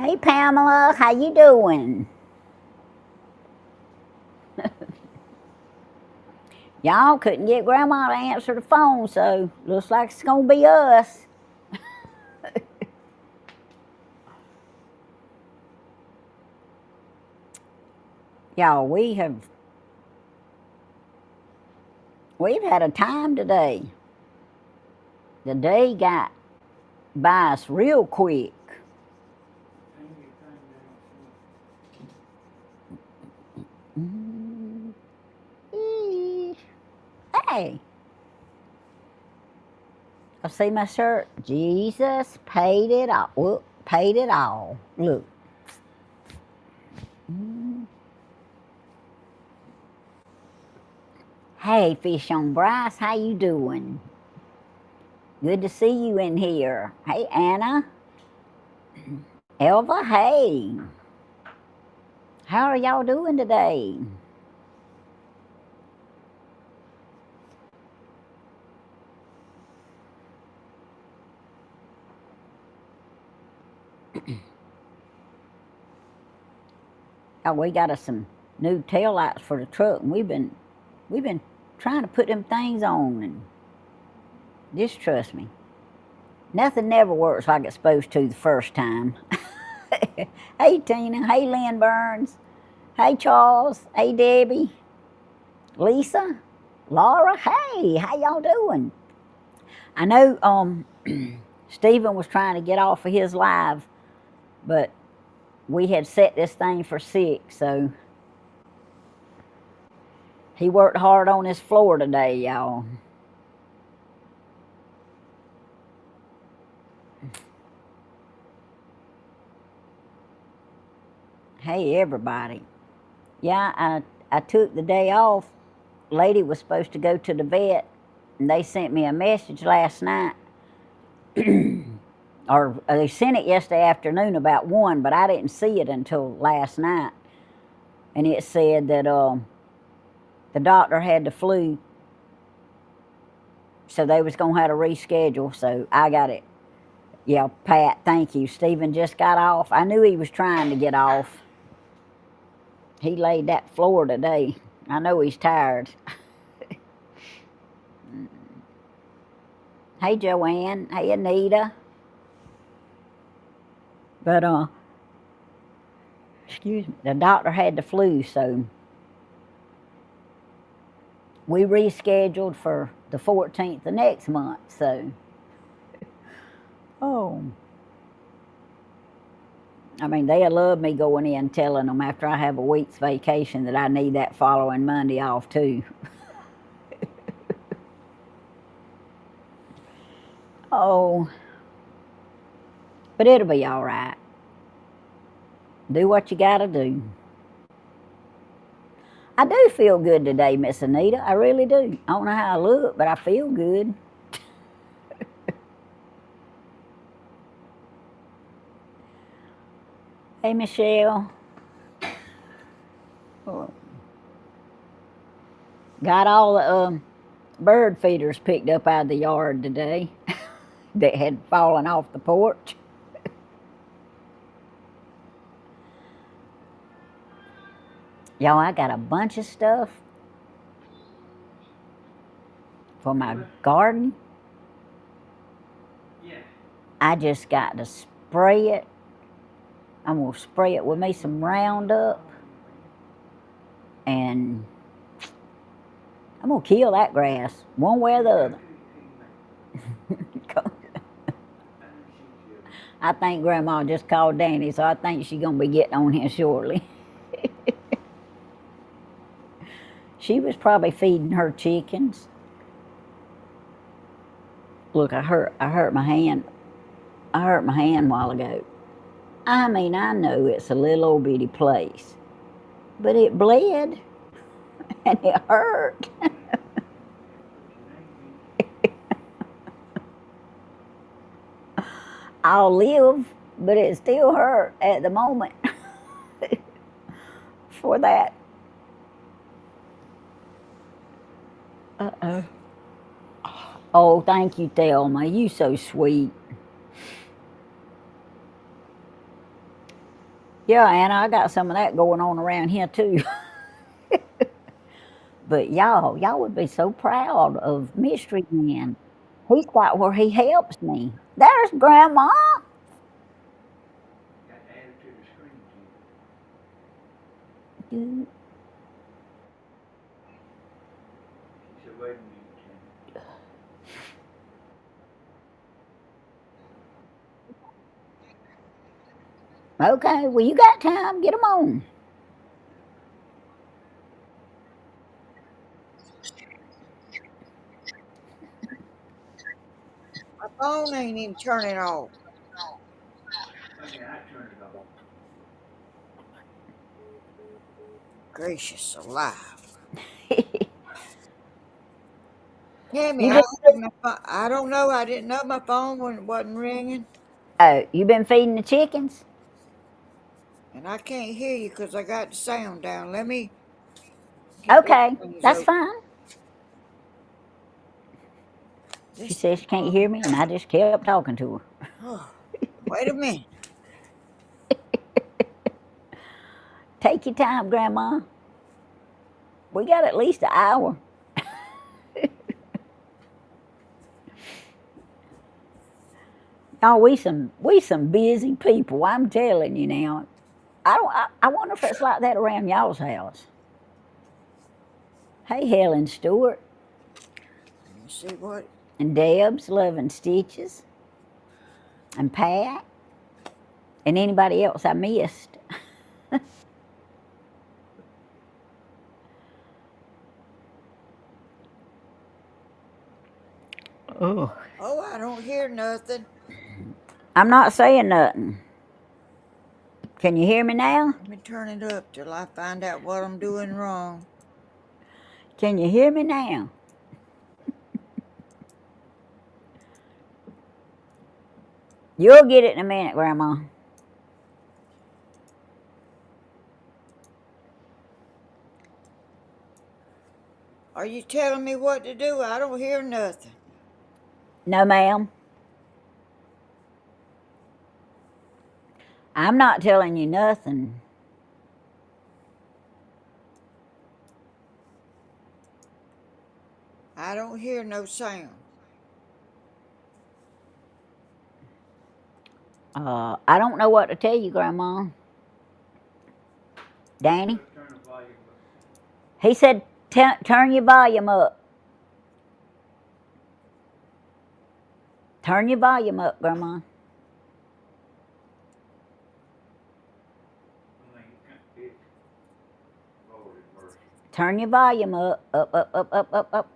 Hey Pamela, how you doing? Y'all couldn't get Grandma to answer the phone, so looks like it's gonna be us. Y'all, we've had a time today. The day got by us real quick. Hey, I see my shirt. Jesus paid it all. Whoop, paid it all. Look. Hey, Fish on Bryce, how you doing? Good to see you in here. Hey, Anna. Elva, hey. How are y'all doing today? Oh, we got us some new tail lights for the truck, and we've been trying to put them things on, and just trust me, nothing never works like it's supposed to the first time. Hey Tina, hey Lynn Burns, hey Charles, hey Debbie, Lisa, Laura, hey, how y'all doing? I know Stephen was trying to get off of his live, but we had set this thing for 6, so he worked hard on his floor today, y'all. Hey everybody. Yeah, I took the day off. Lady was supposed to go to the vet, and they sent me a message last night. Or they sent it yesterday afternoon about 1, but I didn't see it until last night. And it said that the doctor had the flu, so they was going to have to reschedule, so I got it. Yeah, Pat, thank you. Stephen just got off. I knew he was trying to get off. He laid that floor today. I know he's tired. Hey, Joanne. Hey, Anita. But, excuse me, the doctor had the flu, so we rescheduled for the 14th of next month, so. Oh. I mean, they'll love me going in telling them after I have a week's vacation that I need that following Monday off, too. Oh. But it'll be all right. Do what you gotta do. I do feel good today, Miss Anita. I really do. I don't know how I look, but I feel good. Hey, Michelle. Oh. Got all the bird feeders picked up out of the yard today that had fallen off the porch. Y'all, I got a bunch of stuff for my garden. I just got to spray it. I'm going to spray it with me some Roundup. And I'm going to kill that grass one way or the other. I think Grandma just called Danny, so I think she's going to be getting on here shortly. She was probably feeding her chickens. Look, I hurt my hand. I hurt my hand a while ago. I mean, I know it's a little old bitty place, but it bled and it hurt. I'll live, but it still hurt at the moment for that. Uh-oh. Oh, thank you, Thelma. You so sweet. Yeah, Anna, I got some of that going on around here too. But y'all would be so proud of Mystery Man. He's got where he helps me. There's Grandma. Got added to the screen too. Mm, She said, wait a minute, Tammy. Okay, well, you got time. Get 'em on. My phone ain't even turning off. Okay, I turned it off. Gracious alive. You Tammy, been I don't know. I didn't know my phone wasn't ringing, you been feeding the chickens? and I can't hear you because I got the sound down. Let me get these Okay, things that's open. fine. She This, says she can't hear me, and I just kept talking to her. oh, wait a minute. Take your time, Grandma. We got at least an hour. Oh, we some busy people. I'm telling you now. I don't. I wonder if it's like that around y'all's house. Hey, Helen Stewart Let me see what. and Deb's loving stitches and Pat and anybody else I missed. Oh. Oh, I don't hear nothing. I'm not saying nothing. Can you hear me now? Let me turn it up till I find out what I'm doing wrong. Can you hear me now? You'll get it in a minute, Grandma. Are you telling me what to do? I don't hear nothing. No, ma'am. I'm not telling you nothing. I don't hear no sound. I don't know what to tell you, Grandma. He Danny? said, turn the volume up. He said, turn your volume up. Turn your volume up, Grandma. I mean, it Lord have mercy. Turn your volume up. Up, up, up, up, up, up.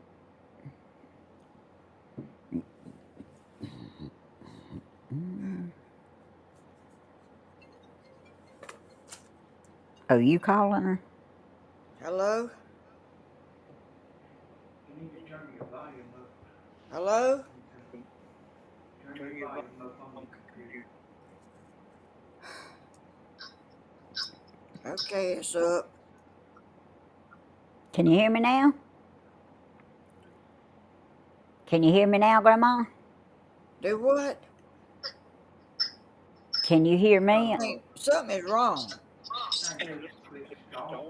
Oh, you calling her? Hello? You need to turn your volume up. Hello? Turn your volume up on your computer. Okay, it's up. Can you hear me now? Can you hear me now, Grandma? Do what? Can you hear me? Something is wrong. I think you click start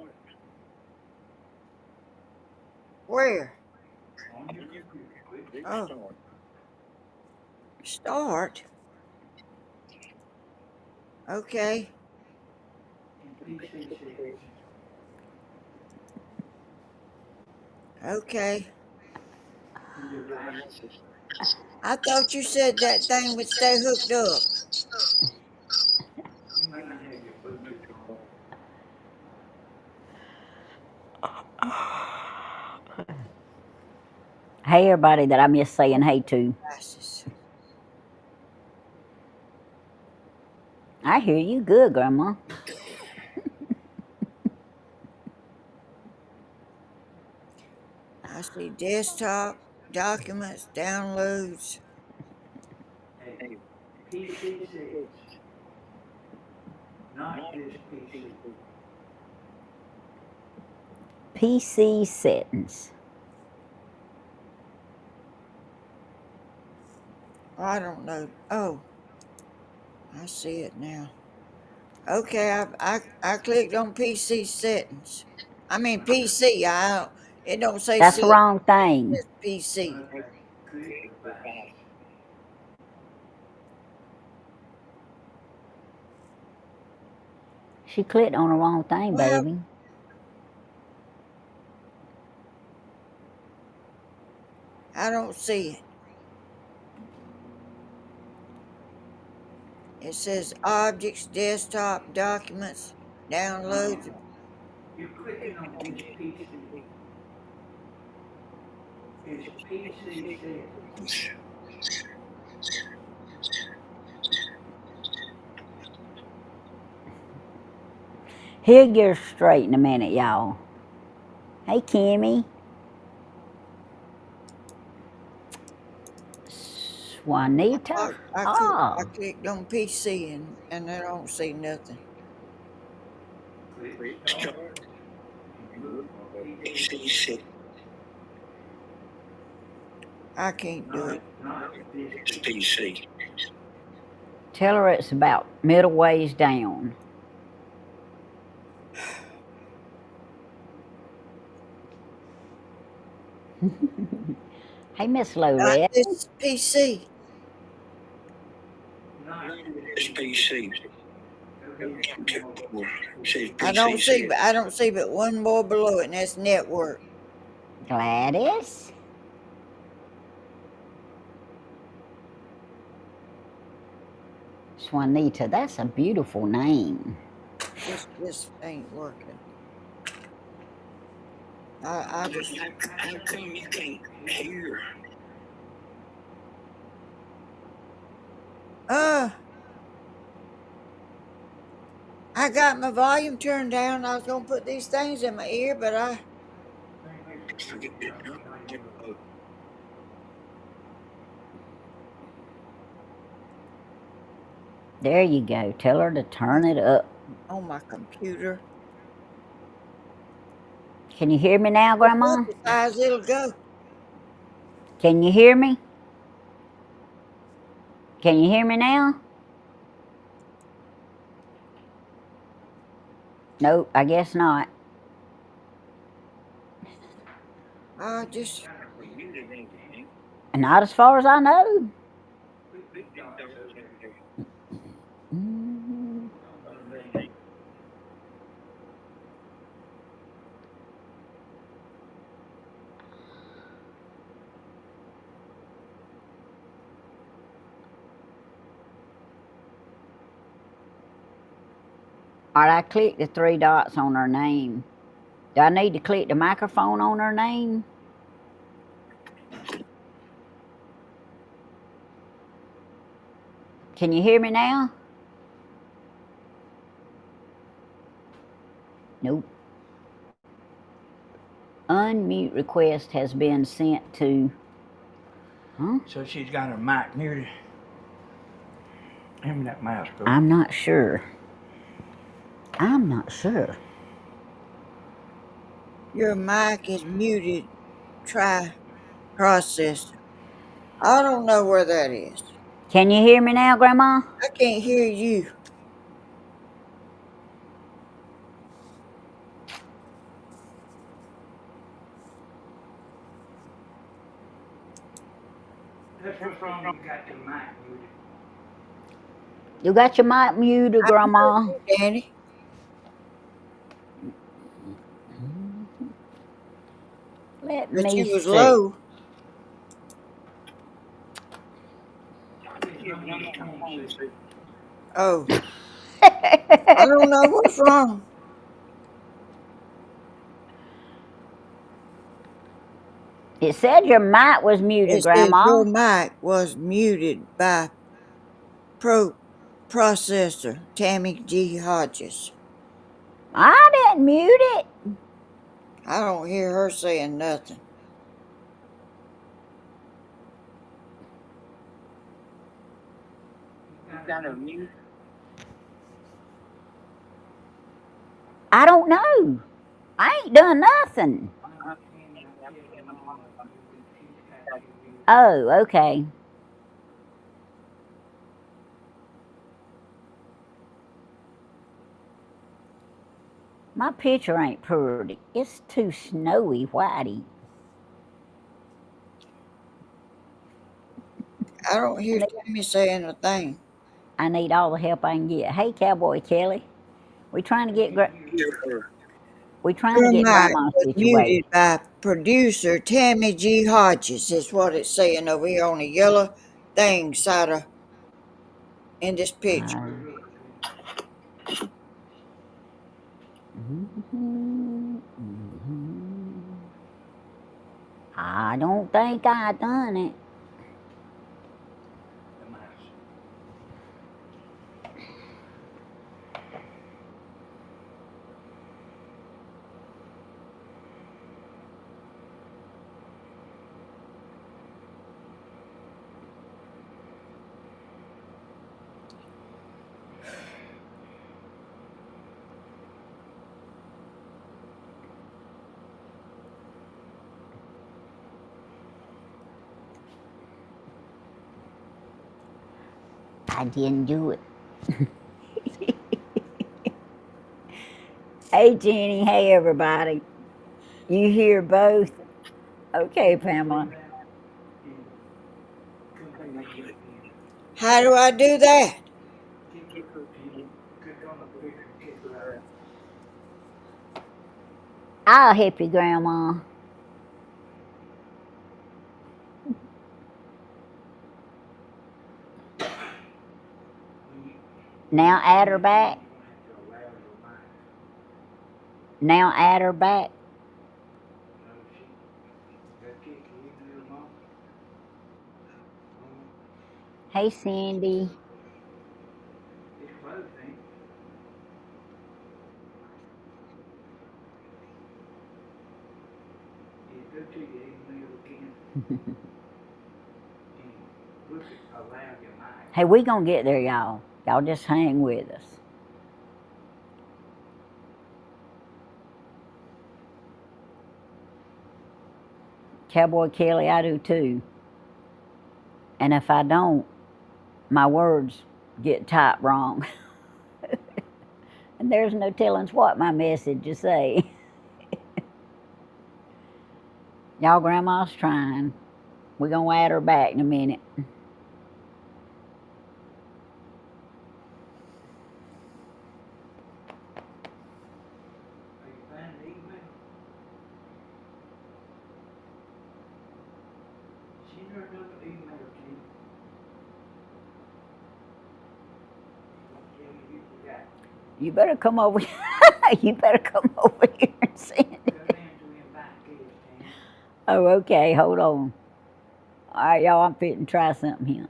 Where? on your computer. Click Oh, start. start. Okay. In PC settings. Okay. In devices. I thought you said that thing would stay hooked up. You might not have your Bluetooth on. Hey, everybody that I miss saying hey to. Glasses. I hear you good, Grandma. I see desktop, documents, downloads. Hey, PC settings. Not this PC. PC settings. I don't know. Oh, I see it now. Okay, I clicked on PC settings. I mean PC. It don't say That's the settings. wrong thing. It's PC. Okay, click devices. She clicked on the wrong thing, Well, baby. I don't see it. It says objects, desktop, documents, downloads. You're clicking on this PC. It's PC settings. He'll get her straight in a minute, y'all. Hey, Kimmy. Juanita. I Oh, clicked on PC and I don't see nothing. Click start and look for PC settings. I can't do it. Not this PC. tell her it's about middle ways down. Hey, Miss Not Lorette. this PC. Not this PC. Go to more. Says I PC don't see but one more below it, and that's network. Gladys. Juanita, that's a beautiful name. This ain't working. I just How come you can't hear? I got my volume turned down. I was gonna put these things in my ear, but Forget it. There you go. Tell her to turn it up. on my computer. Can you hear me now, Grandma? As high as it'll go. Can you hear me? Can you hear me now? Nope, I guess not. I just Not as far as I know. Mm. All right, I clicked the three dots on her name. Do I need to click the microphone on her name? Can you hear me now? Nope. Unmute request has been sent to. Huh? So she's got her mic muted. Hand me that mouse, girl. I'm not sure. I'm not sure. your mic is muted. Try processor. I don't know where that is. Can you hear me now, Grandma? I can't hear you. That's what's wrong. You got your mic muted. You got your mic muted, I can Grandma. hear you, Danny, Let but me you was see. low. Oh, I don't know what's wrong. It said your mic was muted, It says Grandma. your mic was muted by processor Tammy G. Hodges. I didn't mute it. I don't hear her saying nothing. I don't know. I ain't done nothing. Oh, okay. My picture ain't pretty. It's too snowy whitey. I don't I hear need, Tammy saying a thing. I need all the help I can get. Hey, Cowboy Kelly, we trying to get Hear her. we trying to Your get mic Grandma was situated. muted by producer Tammy G. Hodges, is what it's saying over here on the yellow thing side of in this picture. I don't think I done it. I didn't do it. Hey, Jenny. Hey, everybody. You hear both? Okay, Pamela. How do I do that? I'll help you, Grandma. Now add her back. Now add her back. Hey, Cindy. Hey, we gonna get there, y'all. Y'all just hang with us. Cowboy Kelly, I do too. And if I don't, my words get typed wrong. And there's no telling what my message to say. Y'all, Grandma's trying. We're gonna add her back in a minute. You better come over. You better come over here and send it. Oh, okay. Hold on. All right, y'all. I'm fitting to try something here.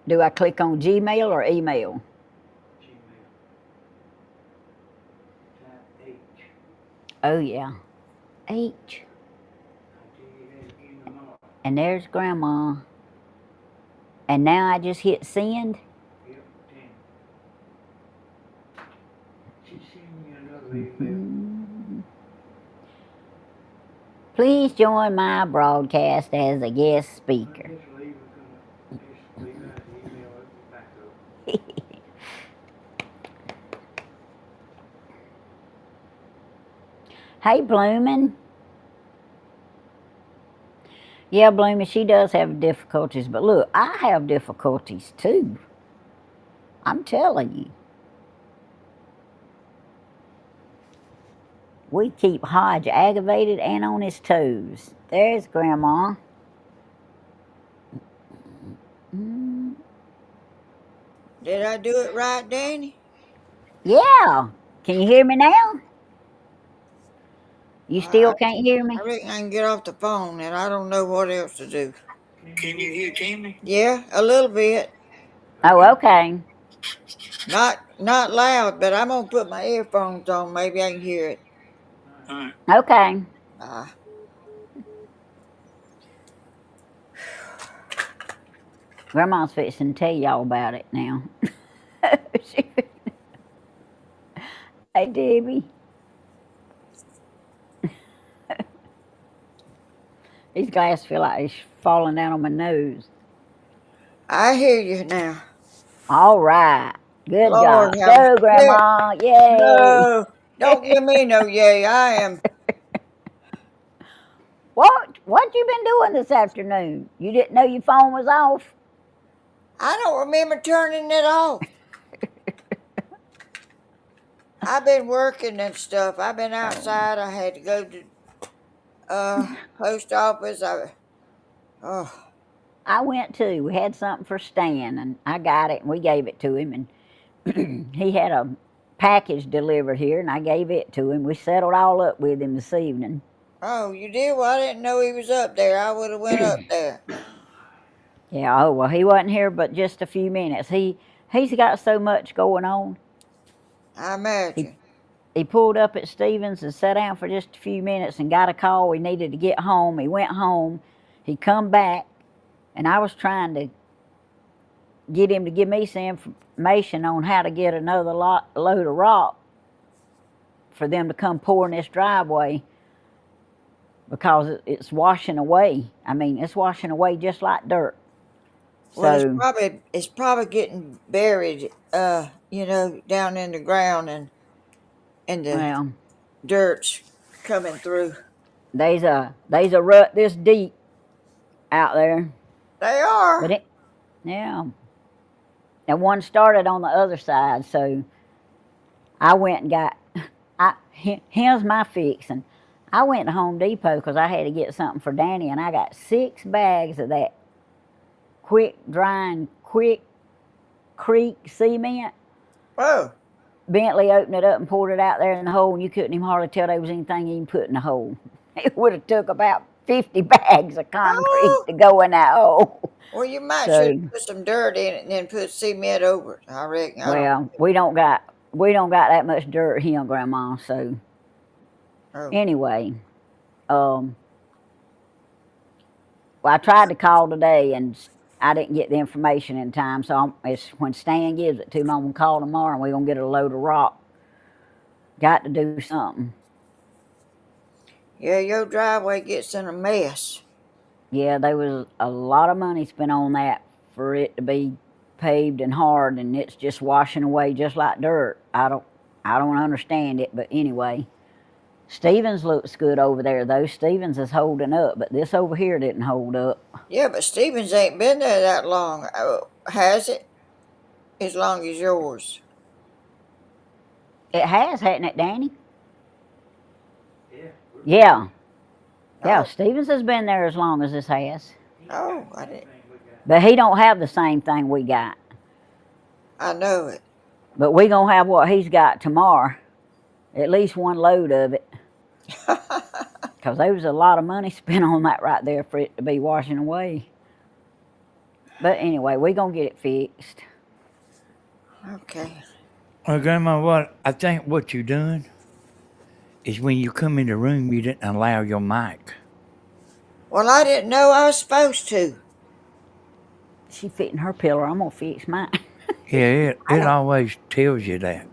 Do I click on Gmail or email? Oh yeah, H. And there's Grandma. And now I just hit send. Please join my broadcast as a guest speaker. Hey, Bloomin'. Yeah, Bloomin', she does have difficulties, but look, I have difficulties too. I'm telling you. We keep Hodge aggravated and on his toes. There's Grandma. Did I do it right, Danny? Yeah. Can you hear me now? You still can't hear me? I reckon I can get off the phone and I don't know what else to do. Can you hear Tammy? Yeah, a little bit. Oh, okay. Not loud, but I'm gonna put my earphones on. Maybe I can hear it. All right. Okay. Ah. Grandma's fixing to tell y'all about it now. Hey, Debbie. These glasses feel like they're falling down on my nose. I hear you now. All right. Good Lord job. have Go, mercy. Grandma. Yay. No, don't give me no yay. What you been doing this afternoon? You didn't know your phone was off? I don't remember turning it off. I've been working and stuff. I've been outside. I had to go to post office. Oh, I went too. We had something for Stan, and I got it, and we gave it to him, and he had a package delivered here, and I gave it to him. We settled all up with him this evening. oh, you did? Well, I didn't know he was up there. I would have went up there. Yeah, oh well, he wasn't here but just a few minutes. He's got so much going on. I He imagine. he pulled up at Stevens and sat down for just a few minutes and got a call. We needed to get home. He went home. He come back, and I was trying to get him to give me some information on how to get another load of rock for them to come pour in this driveway because it's washing away. I mean, it's washing away just like dirt. Well, So, it's probably getting buried, down in the ground and the well, dirt's coming through. there's a rut this deep out there, They but are. yeah, and one started on the other side. So I went and got here's my fix, and I went to Home Depot because I had to get something for Danny, and I got 6 bags of that quick drying, quick creek cement. Oh, Bentley opened it up and poured it out there in the hole, and you couldn't even hardly tell there was anything even put in the hole. It would have took about 50 bags of concrete oh. to go in that hole. Well, you might should So, have put some dirt in it and then put cement over it. I reckon. I don't. well, we don't got that much dirt here, Grandma. So Oh, anyway, well, I tried to call today and I didn't get the information in time. So it's when Stan gives it to me, I'm gonna call tomorrow and we're gonna get a load of rock. Got to do something. yeah. Your driveway gets in a mess. Yeah, there was a lot of money spent on that for it to be paved and hard, and it's just washing away just like dirt. I don't understand it, but anyway. Stevens looks good over there though. Stevens is holding up, but this over here didn't hold up. Yeah, but Stevens ain't been there that long, has it? As long as yours. It has, hadn't it, Danny? Yeah. Yeah, Oh, Stevens has been there as long as this has. oh, I didn't. But he don't have the same thing we got. I know it. But we gonna have what he's got tomorrow. At least one load of it. Because there was a lot of money spent on that right there for it to be washing away. But anyway, we gonna get it fixed. Okay. Well, Grandma, I think what you done is when you come in the room, you didn't allow your mic. Well, I didn't know I was supposed to. She fitting her pillow. I'm gonna fix mine. Yeah, I it don't. always tells you that.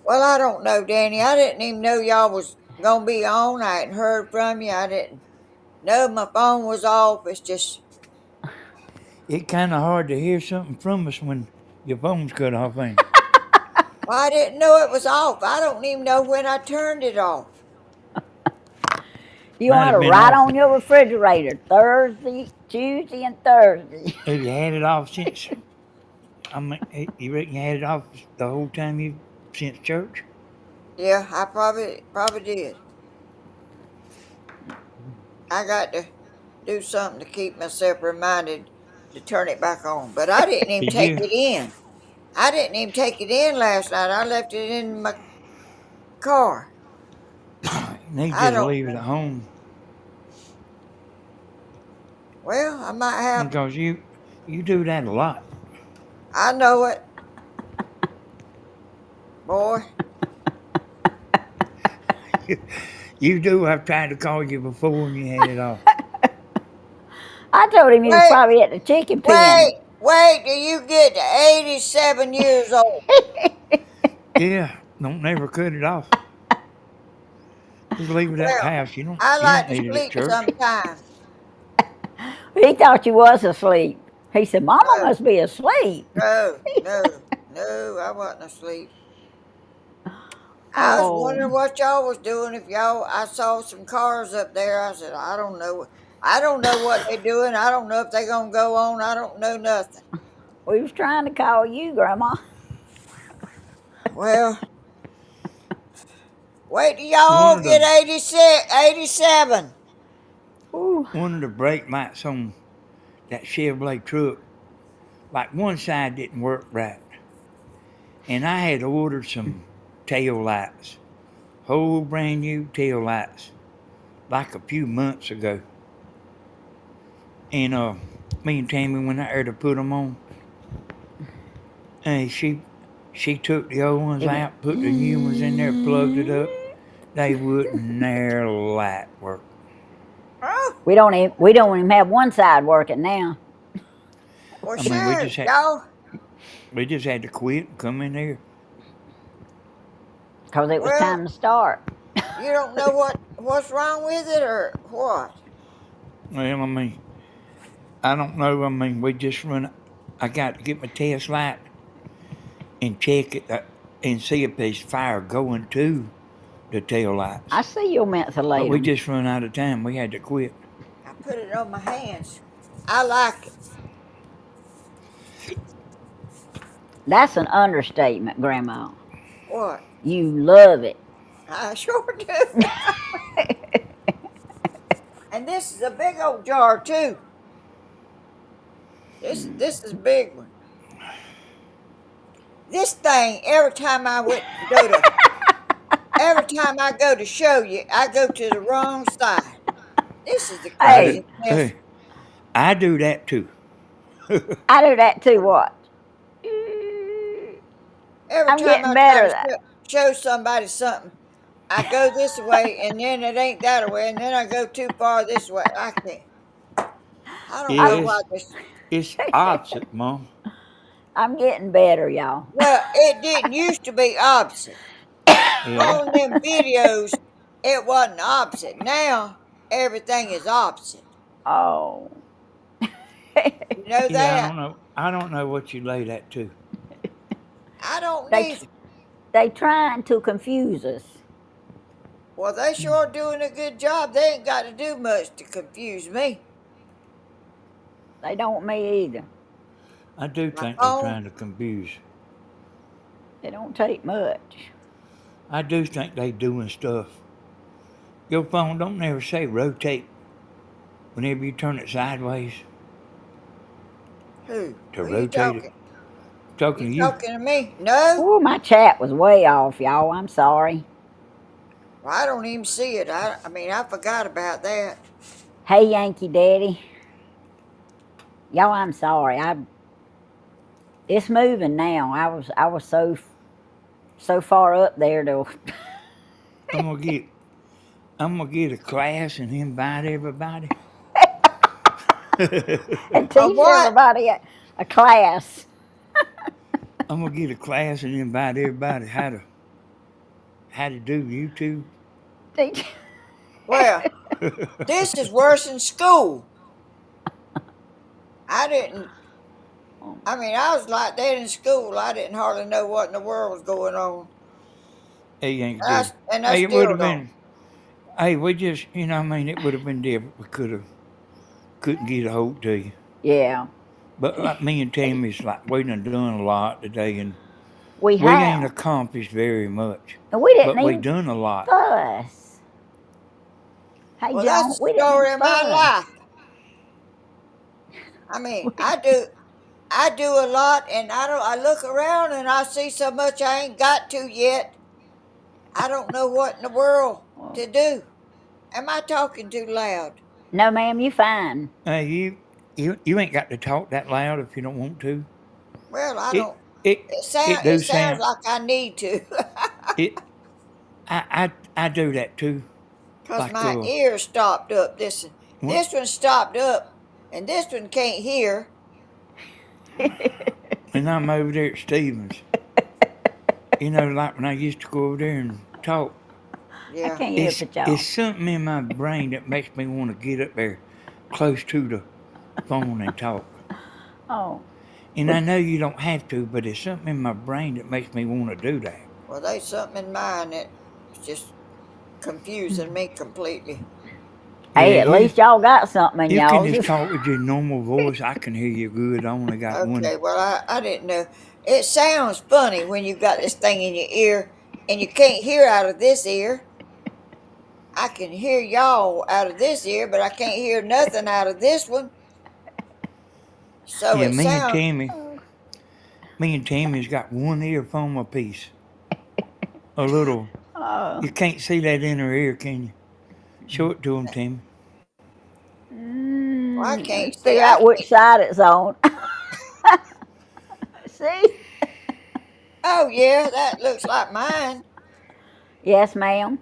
Well, I don't know, Danny. I didn't even know y'all was gonna be on. I hadn't heard from you. I didn't know my phone was off. It's just. It's kind of hard to hear something from us when your phone's cut off, ain't it? Well, I didn't know it was off. I don't even know when I turned it off. You Might ought to have been write off. on your refrigerator Thursday, Tuesday, and Thursday. Have you had it off since? I mean, you reckon you had it off the whole time you since church? Yeah, I probably did. I got to do something to keep myself reminded to turn it back on. But I didn't even Did take you? it in. I didn't even take it in last night. I left it in my car. You need I to don't. leave it at home Well, I might have. because you do that a lot. I know it, boy. You do. I've tried to call you before and you had it off. I told him he was Wait, probably at the chicken pen. wait till you get to 87 years old. Yeah, don't never cut it off. Just leave it at the Well, house. I You like don't to need it at sleep church. sometimes. He thought you was asleep. He said, Mama No, must be asleep. no, I wasn't asleep. I was Oh, wondering what y'all was doing. If y'all, I saw some cars up there. I said, I don't know. I don't know what they're doing. I don't know if they're gonna go on. I don't know nothing. we was trying to call you, Grandma. Well, wait till y'all One of get the 86, 87. Ooh. one of the brake lights on that Chevrolet truck, like one side didn't work right, and I had ordered some tail lights, whole brand new tail lights, like a few months ago. And me and Tammy went out there to put them on, and she took the old ones It went. out, put the new ones in there, plugged it up. They wouldn't near light work. Oh, We don't even have one side working now well, I mean, sure, y'all. we just had to quit and come in here. because it was Well, time to start. you don't know what's wrong with it or what. Well, I mean, I don't know. I mean, we just run. I got to get my test light and check it and see if there's fire going to the tail lights. I see you'll But mentholate we them. just run out of time. We had to quit. I put it on my hands. I like it. That's an understatement, Grandma. What? You love it. I sure do. And this is a big old jar too. This is a big one. This thing, every time I go to show you, I go to the wrong side. This is the I do. Hey, craziest mess. Hey, I do that too. I do that too. What? Every I'm time getting I try better to at that. show somebody something, I go this way, and then it ain't that way, and then I go too far this way. I can't. I don't Yeah, know I'm, why this. it's opposite, Mom. I'm getting better, y'all. Well, it didn't used to be opposite. Yeah, On them videos, it wasn't opposite. Now everything is opposite. Oh. You know yeah. I that? don't know. I don't know what you lay that to. I don't they neither. they trying to confuse us. Well, they sure doing a good job. They ain't got to do much to confuse me. They don't me either. I do My think they're phone, trying to confuse. It don't take much. I do think they doing stuff. Your phone don't never say rotate whenever you turn it sideways who? to Who you rotate it. talking? Talking You to you. talking to me? No. Ooh, my chat was way off, y'all. I'm sorry. Well, I don't even see it. I mean, I forgot about that. Hey, Yankee Daddy. Y'all, I'm sorry. It's moving now. I was so far up there to I'm gonna get I'm gonna get a class and invite everybody. and A teach what? everybody a class. I'm gonna get a class and invite everybody how to do YouTube. Teach. Well, this is worse than school. I didn't. I mean, I was like that in school. I didn't hardly know what in the world was going on. Hey, Yankee And I, Daddy. and I Hey, it would still have don't. been. Hey, we just I mean, it would have been different. We couldn't get a hold to you. Yeah, But like me and Tammy's like we done a lot today, and we we ain't have, accomplished very much, and we didn't but we even done a lot. fuss. Hey, Well, that's John, the we didn't even story of my fuss. life. I mean, I do a lot, and I don't. I look around and I see so much I ain't got to yet. I don't know what in the world to do. Am I talking too loud? No, ma'am, you fine. Hey, you ain't got to talk that loud if you don't want to. Well, I It don't. it it It do sounds sound like I need to, it. I do that too. cause Like my ears stopped up. when, This one stopped up, and this one can't hear. when I'm over there at Stevens, like when I used to go over there and talk. I Yeah. can't help It's it, y'all. it's something in my brain that makes me want to get up there close to the phone and talk. Oh, And well, I know you don't have to, but it's something in my brain that makes me want to do that. Well, there's something in mine that's just confusing me completely. Yeah, hey, at least y'all got something in you can y'all. just talk with your normal voice. I can hear you good. I only got one. Okay, well, I didn't know. It sounds funny when you got this thing in your ear and you can't hear out of this ear. I can hear y'all out of this ear, but I can't hear nothing out of this one. So Yeah, it sounds. me and Tammy's got one earphone apiece. A little. Oh, You can't see that inner ear, can you? Show it to him, Tammy. Well, I let's can't see. figure I out which can't. side it's on. See? Oh yeah, that looks like mine. Yes, ma'am.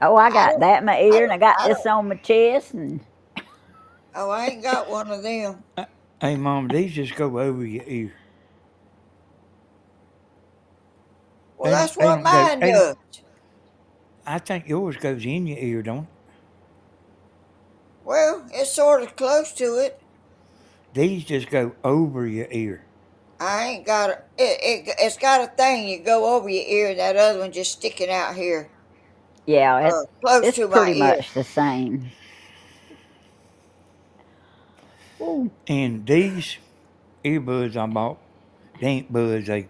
Oh, I I got don't. that in my I ear, and don't. I got I this don't. on my chest, and Oh, I ain't got one of them. Hey, Mom, these just go over your ear. Well, that's They what don't go. mine They don't. does. I think yours goes in your ear, don't it? Well, it's sort of close to it. These just go over your ear. I ain't got it's got a thing you go over your ear, and that other one just sticking out here, yeah, close it's to my pretty ear. much the same. Ooh, And these earbuds I bought, they ain't buds. They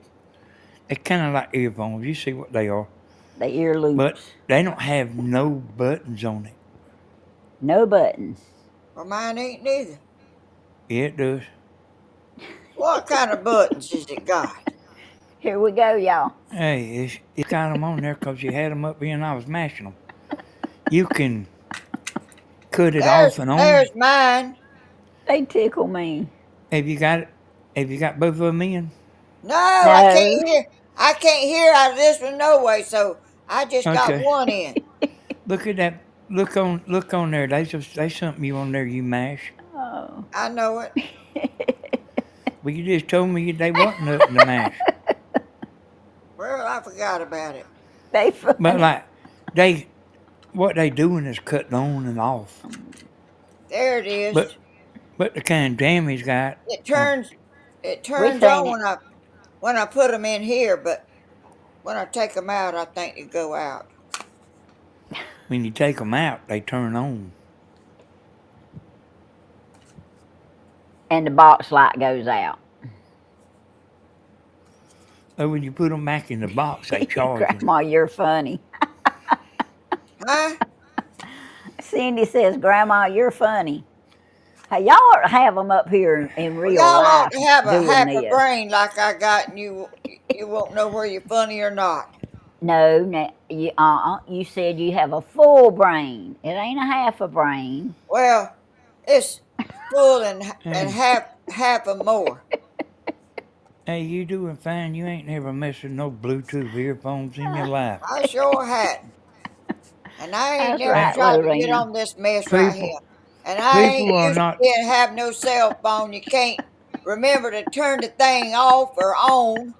kind of like earphones. You see what they are, the ear but loops, they don't have no buttons on it. no buttons. Well, mine ain't neither. Yeah, it does. What kind of buttons is it got? Here we go, y'all. Hey, it's got them on there because you had them up here and I was mashing them. You can cut it off and on. There's mine. They tickle me. Have you got it? Have you got both of them in? No, I No, can't hear. I can't hear out of this one no way. So I just got Okay. one in. Look at that. Look on there. They something you on there you mash. oh, I know it. Well, you just told me they wasn't nothing to mash. Well, I forgot about it. they But funny. like they what they doing is cutting on and off. There it is. But the kind Tammy's got, It or turns. It We turns seen on it. when I put them in here, but when I take them out, I think they go out. when you take them out, they turn on. And the box light goes out. But when you put them back in the box, they charge them. Grandma, you're funny. Huh? Cindy says, Grandma, you're funny. Hey, y'all ought to have them up here in Well, real y'all ought life to have a doing half a this. brain like I got, and you won't know whether you're funny or not. No, you said you have a full brain. It ain't a half a brain. Well, it's full and Hey, half and more. hey, you doing fine? You ain't never messed with no Bluetooth earphones in your life. I sure hadn't, and I ain't That's never Hey, right, tried to get Lorena. on this mess right people, here. And I ain't people are used to not. being have no cell phone. You can't remember to turn the thing off or on.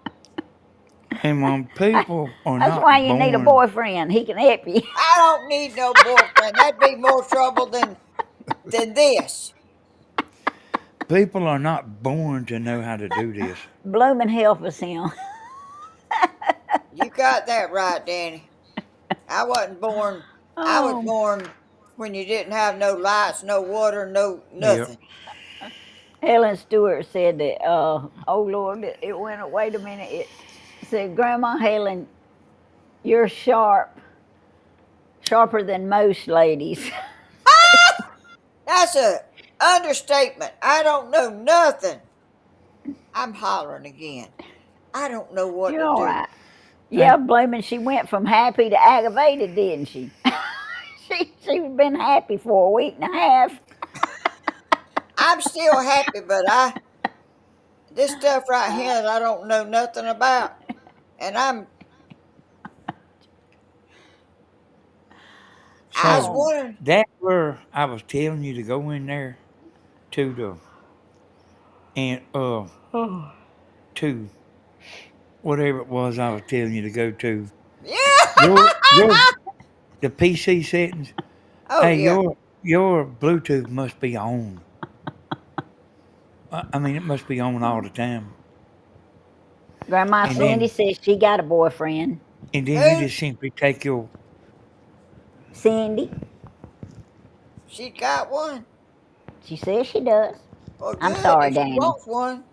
Hey, mom, people are That's why not you need a born. boyfriend. He can help you. I don't need no boyfriend. That'd be more trouble than this. People are not born to know how to do this. Blooming help us him. You got that right, Danny. I wasn't born. I was Oh, born when you didn't have no lights, no water, no Yep. nothing. Helen Stewart said that, oh Lord, it went, wait a minute. It said, Grandma Helen, you're sharper than most ladies. That's a understatement. I don't know nothing. I'm hollering again. I don't know what You're to all do. right. Yeah, Hey, blooming, she went from happy to aggravated, didn't she? She's been happy for a week and a half. I'm still happy, but this stuff right here that I don't know nothing about, and I was so Oh, wondering. that's where I was telling you to go in there to the and to whatever it was I was telling you to go to. Yeah. Your the PC settings. Oh Hey, yeah. your Bluetooth must be on. I mean, it must be on all the time. Grandma And Cindy then, says she got a boyfriend. you Who? just simply take your. Cindy, She got one. she says she does. Well, I'm good sorry, if she Danny. wants one.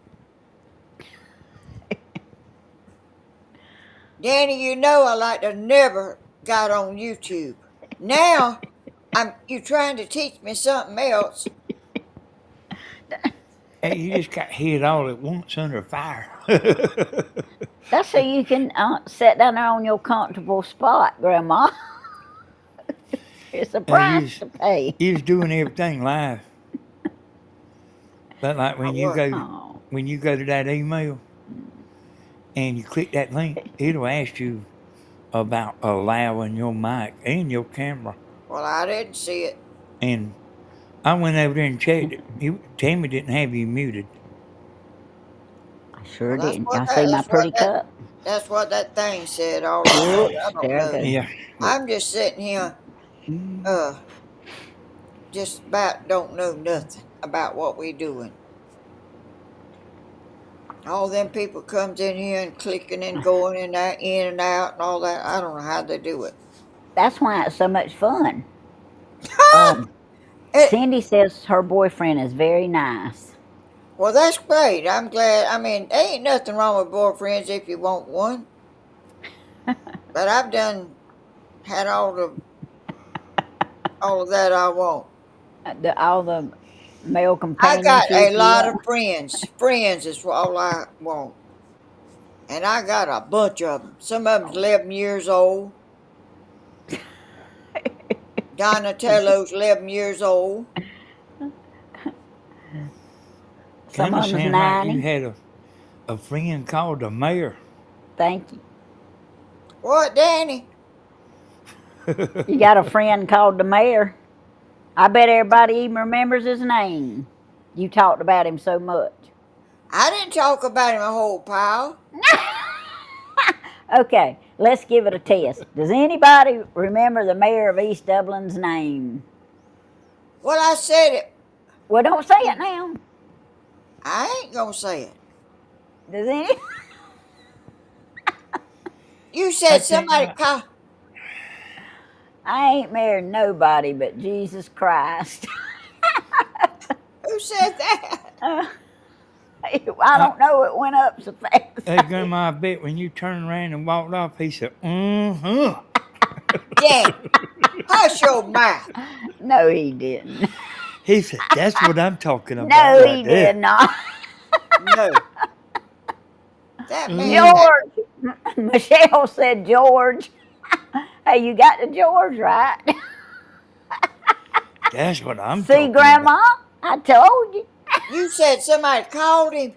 Danny, you know I like to never got on YouTube. Now you trying to teach me something else. Hey, you just got hit all at once under fire. That's so you can sit down there on your comfortable spot, Grandma. It's a price He's to pay. doing everything live. But like I was. Oh, when you go to that email and you click that link, it'll ask you about allowing your mic and your camera. Well, I didn't see it. And I went over there and checked it. Tammy didn't have you muted. I Well, sure didn't. Y'all see my pretty cup? that's what that thing said. All I know, I Oops, don't there I know. go. Yeah. Look. I'm just sitting here, uh, just about don't know nothing about what we doing. All them people comes in here and clicking and going in and out and all that. I don't know how they do it. That's why it's so much fun. Ha! Um, It Cindy says her boyfriend is very nice. well, that's great. I'm glad. I mean, there ain't nothing wrong with boyfriends if you want one. But I've done had all of that I want. All the male I got companionship a you lot of want. friends. Friends is all I want. And I got a bunch of them. Some of them's 11 years old. Donatello's 11 years old. Some Kind of of them's sound like you 90. had a friend called the mayor. Thank you. What, Danny? You got a friend called the mayor. I bet everybody even remembers his name. You talked about him so much. I didn't talk about him a whole pile. Okay, let's give it a test. Does anybody remember the mayor of East Dublin's name? Well, I said it. Well, don't say it now. I ain't gonna say it. Does any? You I said think somebody call. I ain't married nobody but Jesus Christ. Who said that? I I, don't know. It went up so fast. hey, Grandma, I bet when you turned around and walked off, he said, "Mm-hmm." Danny, hush your mouth. No, he didn't. He said, "That's what I'm talking about No, right he did there." not. No. That man. Mm, George. Michelle said George. Hey, you got the George right. that's what I'm See, talking about. Grandma, I told you. You said somebody called him.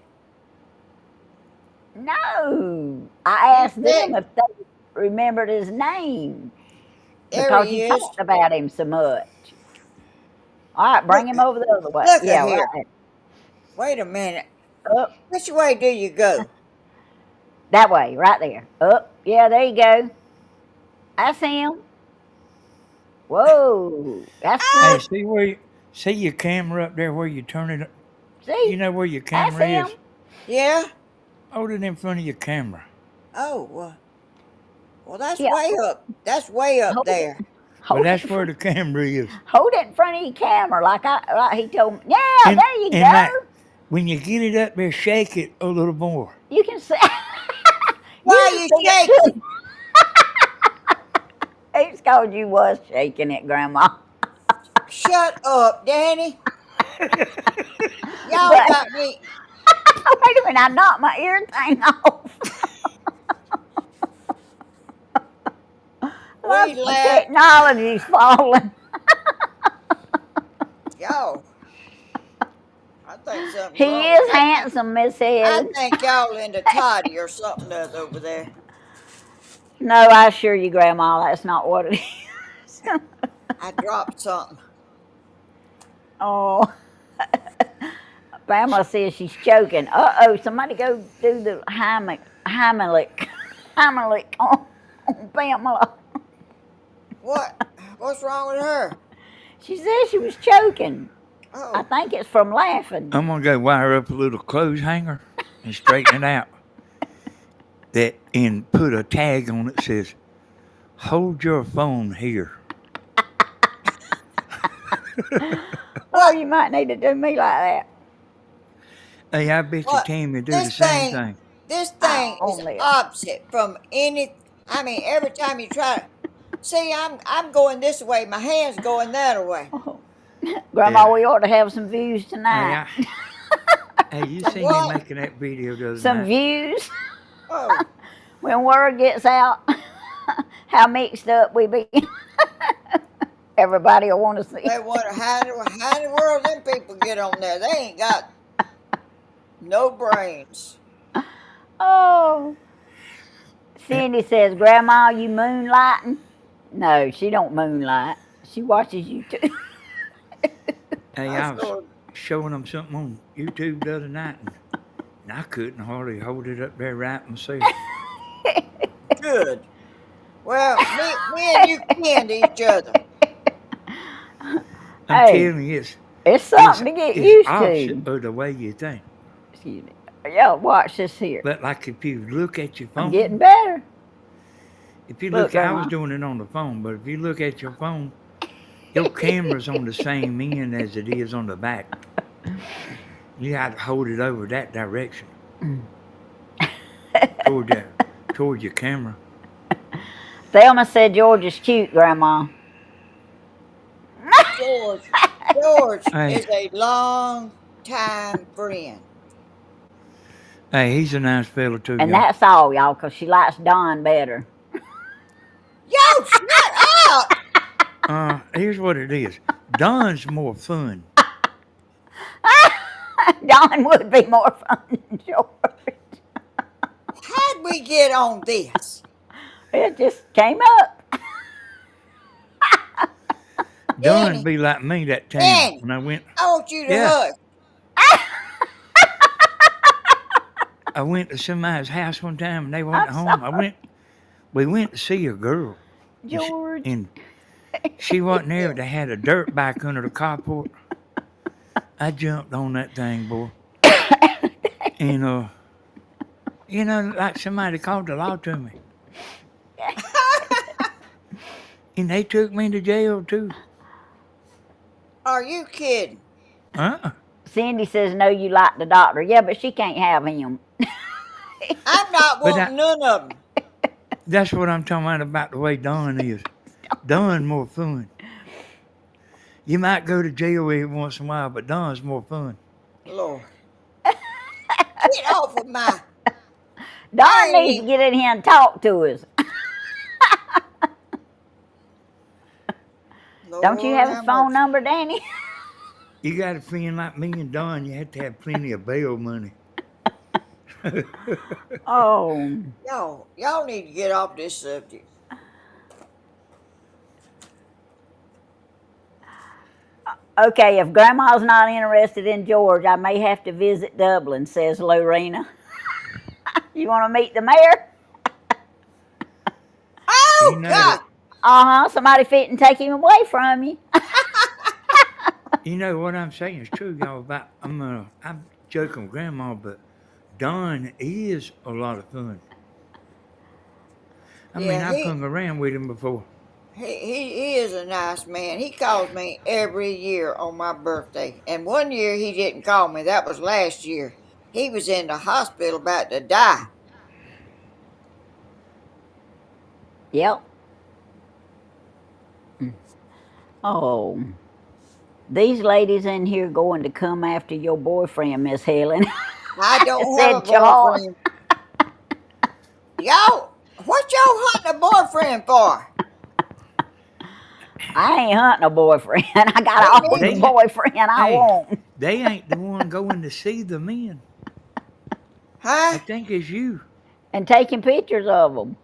No, I You asked said them if they remembered his name there because you he is. talked about him so much. All right, bring Look, him over the other way. look at Yeah, here. right. Wait a minute. Up Which way do you go? that way, right there. Up, yeah, there you go. That's him. Whoa, that's Hey, good. see your camera up there where you turn it. You See, know where your that's camera him. is. Yeah. Hold it in front of your camera. Oh well, that's Yeah, way up. That's way up hold it, there. But hold it, that's where the camera is. hold it in front of your camera, like he told me. Yeah, And there you and like go. when you get it up there, shake it a little more. You can see. Why You are you can see it shaking? too. It's called you was shaking it, Grandma. Shut up, Danny. Y'all But got me. wait a minute, I knocked my ear thing off. We Look, my laugh. technology's falling. Y'all. I think something's He wrong. is handsome, Miss I Helen. think y'all into toddy or something other over there. No, I assure you, Grandma, that's not what it is. I dropped something. Oh, Pamela says she's choking. Oh, somebody go do the Heimlich on Pamela. What? What's wrong with her? She said she was choking. I Oh, think it's from laughing. I'm gonna go wire up a little clothes hanger and straighten it out. That and put a tag on it that says, "Hold your phone here." Oh, what? you might need to do me like that. Hey, I bet you What? Tammy do the This same thing, thing. this I thing is only. opposite from any. I mean, every time you try to see, I'm going this way. My hand's going that way. Oh. Grandma, Yeah. we ought to have some views Hey, tonight. you So see me what? making that video the other Some night. views. Oh, When word gets out how mixed up we be, everybody will want to see. they wonder how in the world them people get on there. They ain't got no brains. Oh, Eh, Cindy says, "Grandma, you moonlighting?" No, she don't moonlight. She watches you too. Hey, I I was sure showing them something on YouTube the other night, and I couldn't hardly hold it up there right myself. good. Well, me and you kin to each other. I'm Hey, telling you, it's it's, something to get it's used opposite to. of the way you think. Excuse me. Yeah, watch this here. But like if you look at your I'm getting phone, better. if you Look, look, I was Grandma. doing it on the phone, but if you look at your phone, your camera's on the same end as it is on the back. You got to hold it over that direction toward that, toward your camera. Thelma said George is cute, Grandma. George, George Hey, is a long time friend. hey, he's a nice fella too, And y'all. that's all, y'all, 'cause she likes Don better. Yo, shut up! Here's what it is. Don's more fun. Don would be more fun than George. How'd we get on this? It just came up. Don Danny, be like me that time Danny, when I went. I want you to Yeah, hug. I went to somebody's house one time and they wasn't I'm home. sorry, We went to see a girl, and George. and she wasn't there. They had a dirt bike under the carport. I jumped on that thing, boy, and like somebody called the law to me, and they took me to jail too. Are you kidding? Uh, Cindy says, no, you like the doctor. Yeah, but she can't have him. I'm not but wanting none of them. that's what I'm talking about the way Don is. Don's more fun. You might go to jail every once in a while, but Don's more fun. Lord, get off of my. I Don ain't needs to even. get in here and talk to us. Don't you Lord have his have phone mercy. number, Danny? You got a friend like me and Don, you have to have plenty of bail money. Oh, Y'all need to get off this subject. okay. If Grandma's not interested in George, I may have to visit Dublin, says Lorena. You want to meet the mayor? you Oh know God! that. Somebody fit and take him away from you. You know what I'm saying is true, y'all. About I'm joking with Grandma, but Don is a lot of fun. I mean, Yeah, I've he hung around with him before. he he is a nice man. He calls me every year on my birthday, and one year he didn't call me. That was last year. He was in the hospital about to die. Yep. Oh, these ladies in here going to come after your boyfriend, Miss Helen, I don't have a said Charles. boyfriend. Y'all, what y'all hunting a boyfriend for? I ain't hunting a boyfriend. I Me got all the neither. They, boyfriend I hey, want. they ain't the one going to see the men. I Huh? think it's you. And taking pictures of them.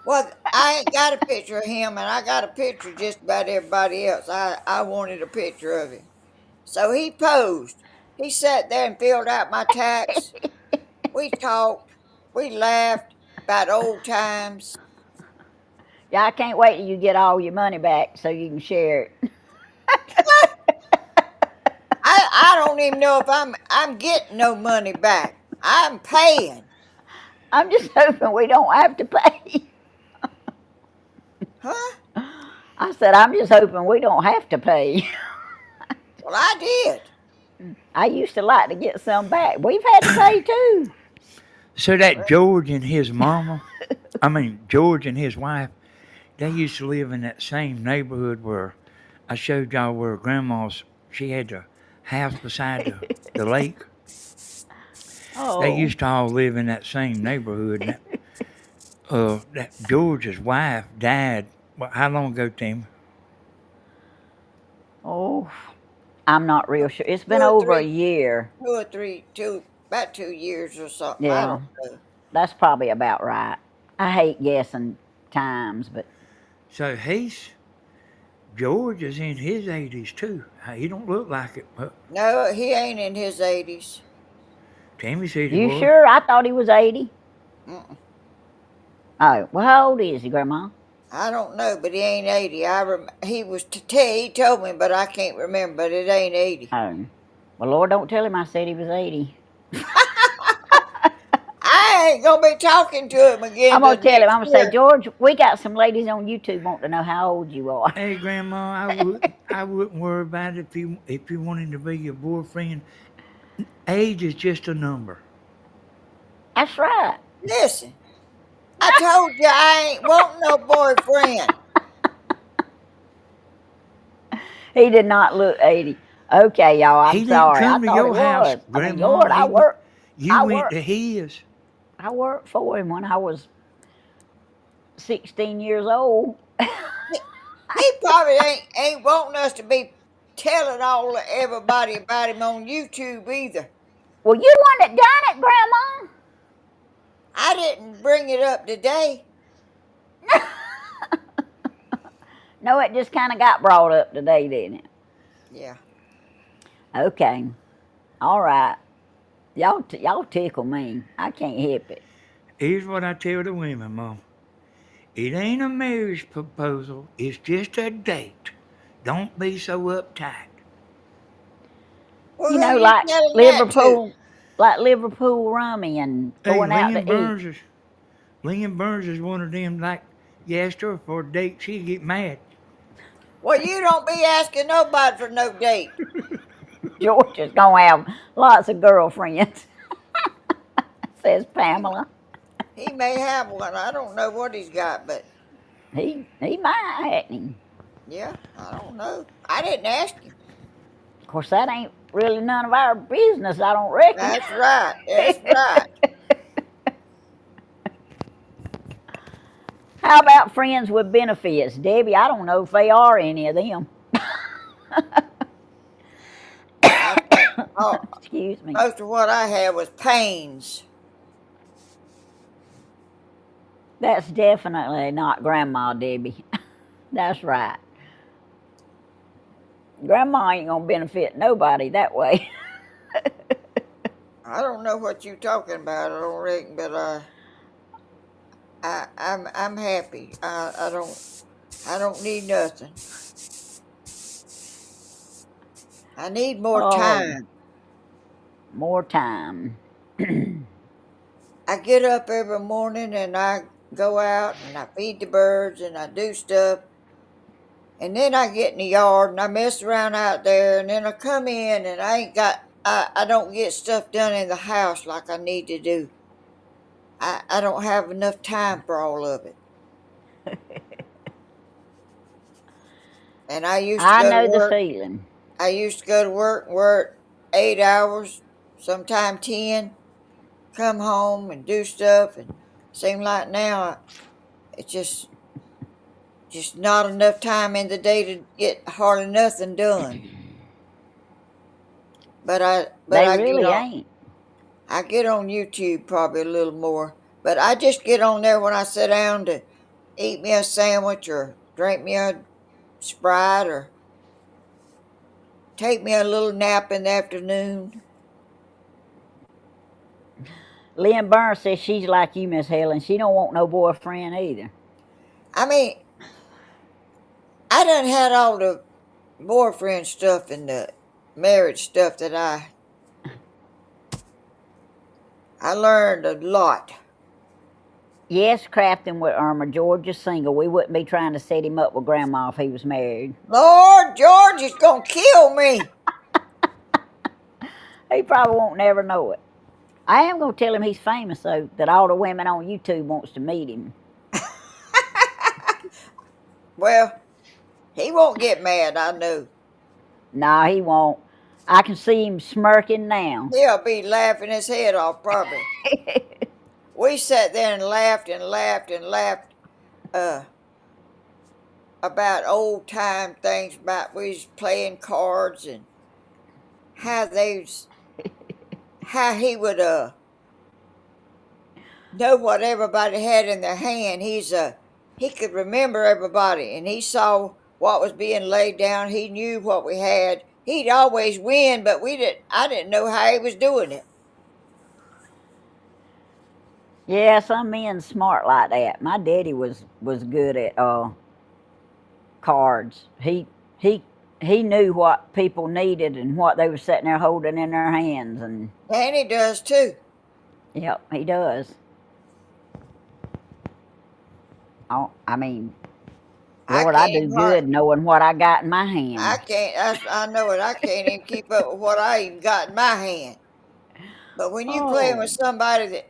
Well, I ain't got a picture of him, and I got a picture of just about everybody else. I wanted a picture of him. So he posed. He sat there and filled out my tax. We talked. We laughed about old times. Yeah, I can't wait till you get all your money back so you can share it. I don't even know if I'm getting no money back. I'm paying. I'm just hoping we don't have to pay. Huh? I said, I'm just hoping we don't have to pay. Well, I did. I used to like to get some back. We've had to pay too. So that George and his mama, George and his wife, they used to live in that same neighborhood where I showed y'all where Grandma's, she had the house beside the lake. They Oh, used to all live in that same neighborhood. And that George's wife died. Well, how long ago, Tim? oh, I'm not real sure. It's Two been or over a three, year. about 2 years or something. I Yeah, don't know. that's probably about right. I hate guessing times, but So George is in his 80s too. He don't look like it, but No, he ain't in his 80s. Tammy said he you was. sure? I thought he was 80. Mm-mm. Oh, well, how old is he, Grandma? I don't know, but he ain't 80. He was he told me, but I can't remember. But it ain't 80. Oh, well, Lord, don't tell him I said he was 80. I ain't gonna be talking to him again I'm till gonna tell him. I'm next gonna say, year. George, we got some ladies on YouTube want to know how old you are. Hey, Grandma, I wouldn't worry about it if you wanted to be your boyfriend. Age is just a number. That's right. Listen, I told you I ain't wanting no boyfriend. He did not look 80. Okay, y'all. I'm He didn't sorry. I come to thought he your house, was. I mean, Grandma. Lord, You I went worked, to his. I worked for him when I was 16 years old. He probably ain't wanting us to be telling all everybody about him on YouTube either. Well, you one that done it, Grandma. I didn't bring it up today. No, it just kind of got brought up today, didn't it? Yeah. Okay. All right. Y'all tickle me. I can't help it. Here's what I tell the women, Mom. It ain't a marriage proposal. It's just a date. Don't be so uptight. Well, You who know, you telling that to? Like Liverpool rummy and Hey, going out to eat. Lynn Burns is one of them. Like you asked her for a date, she'd get mad. Well, you don't be asking nobody for no date. George is gonna have lots of girlfriends, says He, Pamela. he may have one. I don't know what he's got, but He might, hadn't he? yeah, I don't know. I didn't ask him. Of course, that ain't really none of our business, I don't reckon. That's right. That's right. How about friends with benefits, Debbie? I don't know if they are any of them. I think Excuse me. most of what I had was pains. That's definitely not Grandma Debbie. That's right. Grandma ain't gonna benefit nobody that way. I don't know what you talking about. I don't reckon, but I'm happy. I don't need nothing. I need more Oh, time. more time. I get up every morning and I go out and I feed the birds and I do stuff. And then I get in the yard and I mess around out there and then I come in and I don't get stuff done in the house like I need to do. I don't have enough time for all of it. And I used to I go to know the work. feeling. I used to go to work and work 8 hours, sometime 10, come home and do stuff and seem like now it's just not enough time in the day to get hardly nothing done. But They I get really on ain't. I get on YouTube probably a little more. But I just get on there when I sit down to eat me a sandwich or drink me a Sprite or take me a little nap in the afternoon. Lynn Burns says she's like you, Miss Helen. She don't want no boyfriend either. I mean, I done had all the boyfriend stuff in the marriage stuff that I learned a lot. Yes, Crafton with Irma. George is single. We wouldn't be trying to set him up with Grandma if he was married. Lord, George is gonna kill me. He probably won't never know it. I am going to tell him he's famous, though, that all the women on YouTube wants to meet him. Well, he won't get mad, I know. No, he won't. I can see him smirking now. He'll be laughing his head off, probably. We sat there and laughed and laughed and laughed about old time things, about we was playing cards and how he would know what everybody had in their hand. He could remember everybody, and he saw what was being laid down. He knew what we had. He'd always win, but I didn't know how he was doing it. Yeah, some men smart like that. My daddy was good at cards. He knew what people needed and what they were sitting there holding in their hands, and Danny does too. yep, he does. Oh, I mean, Lord, I do good knowing what I got in my hand. I can't. I know it. I can't even keep up with what I even got in my hand. But when you playing with somebody that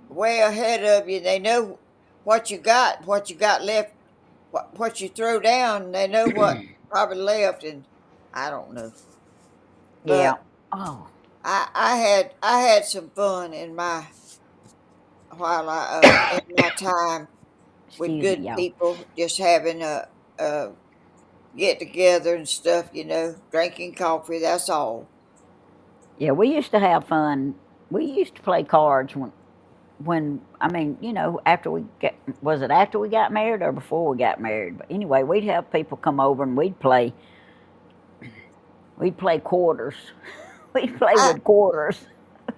way ahead of you, they know what you got left, what you throw down. They know what probably left, and I don't know. Yeah. But Oh, I had some fun in my in my time with excuse good me, y'all. people, just having a get together and stuff. Drinking coffee. That's all. Yeah, we used to have fun. We used to play cards when I mean, after after we got married or before we got married? But anyway, we'd have people come over and we'd play quarters. We'd play I with quarters.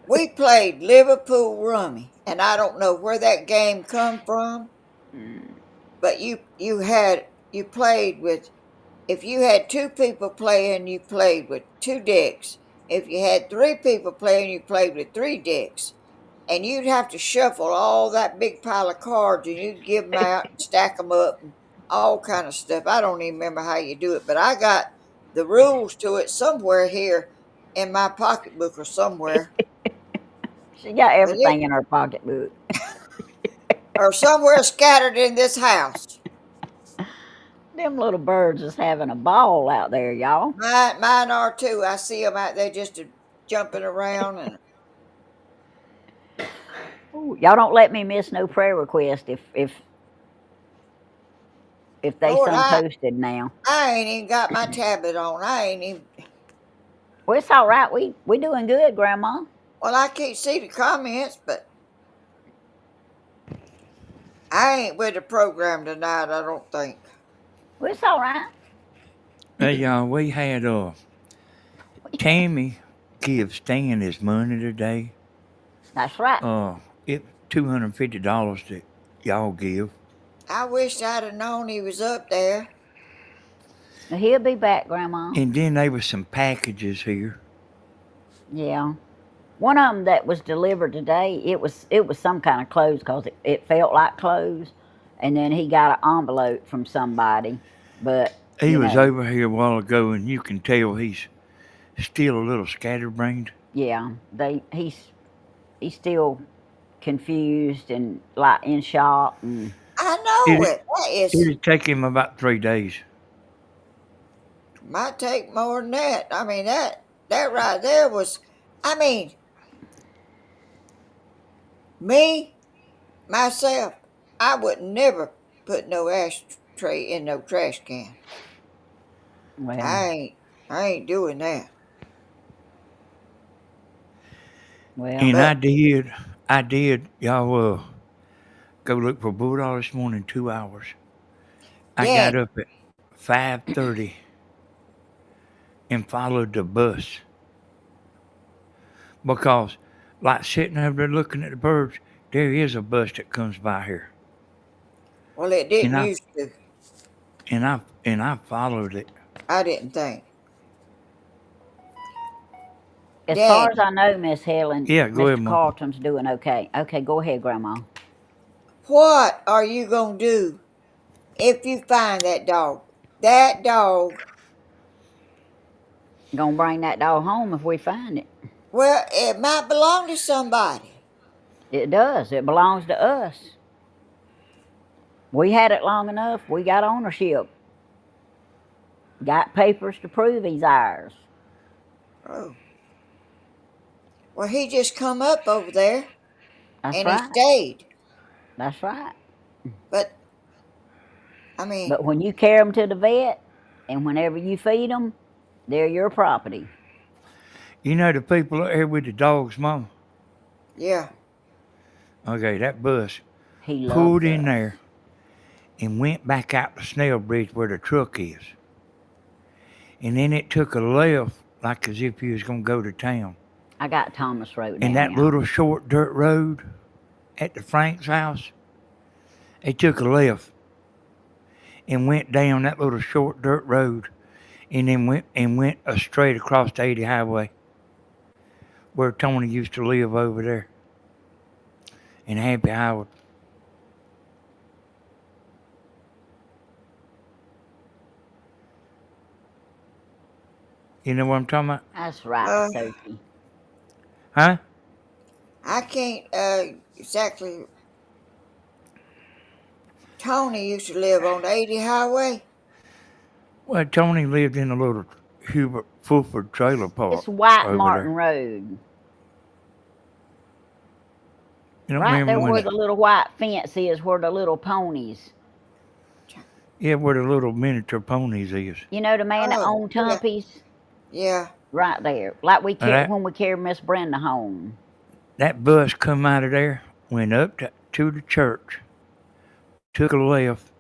We played Liverpool Rummy, and I don't know where that game come from, but you played with, if you had two people playing, you played with two decks. If you had three people playing, you played with three decks. And you'd have to shuffle all that big pile of cards, and you'd give them out and stack them up and all kind of stuff. I don't even remember how you do it, but I got the rules to it somewhere here in my pocketbook or somewhere. She got But it everything in her pocketbook. or somewhere scattered in this house. Them little birds is having a ball out there, y'all. Mine are too. I see them out there just jumping around, and Ooh, y'all don't let me miss no prayer request if they Lord, some posted now. I ain't even got my tablet on. I ain't even. Well, it's all right. We doing good, Grandma. Well, I can't see the comments, but I ain't with the program tonight. I don't think. Well, it's all right. Hey, we had Tammy give Stan his money today. That's right. It $250 that y'all give. I wish I'd have known he was up there. He'll be back, Grandma. And then there was some packages here. Yeah. One of them that was delivered today, it was some kind of clothes because it felt like clothes, and then he got an envelope from somebody. But He was over here a while ago, and you can tell he's still a little scatterbrained. Yeah, he's still confused and like in shock. And I know it. It'll take him about 3 days. Might take more than that. I mean that right there was. I mean, me myself, I would never put no ashtray in no trash can. well, I ain't doing that. well, And I did, y'all go look for Bulldog this morning 2 hours. I Yeah, got up at 5:30 and followed the bus because, like sitting over there looking at the birds, there is a bus that comes by here, well, it didn't and I used to. and I followed it. I didn't think. As Daddy. far as I know, Miss Helen, Yeah, go ahead, Mr. Mom. Carlton's doing okay. Okay, go ahead, Grandma. What are you gonna do if you find that dog? That dog. Gonna bring that dog home if we find it. Well, it might belong to somebody. It does. It belongs to us. We had it long enough. We got ownership. Got papers to prove he's ours. Oh. Well, he just come up over there That's and he right. stayed. That's right. But I mean, But when you carry them to the vet, and whenever you feed them, they're your property. You know the people out here with the dogs, Mom? yeah. Okay, that bus He pulled loves in us. there and went back out the Snell Bridge where the truck is. And then it took a left like as if you was going to go to town. I got Thomas wrote And down, that y'all. little short dirt road at the Frank's house, they took a left and went down that little short dirt road and then went straight across the 80 highway where Tony used to live over there in Happy Howard. You know what I'm talking about? That's right, Uh, Sophie. Huh? I can't exactly. Tony used to live on the 80 highway. Well, Tony lived in a little Hubert Fulford trailer park It's White over Martin there. Road. You don't Right there remember when where it, the little white fence is, where the little ponies. yeah, where the little miniature ponies is. You know the man that Oh, owned yeah. Tumpy's? Yeah. Right there. Like we Now when we carried Miss Brenda home. that bus come out of there, went up to the church, took a left,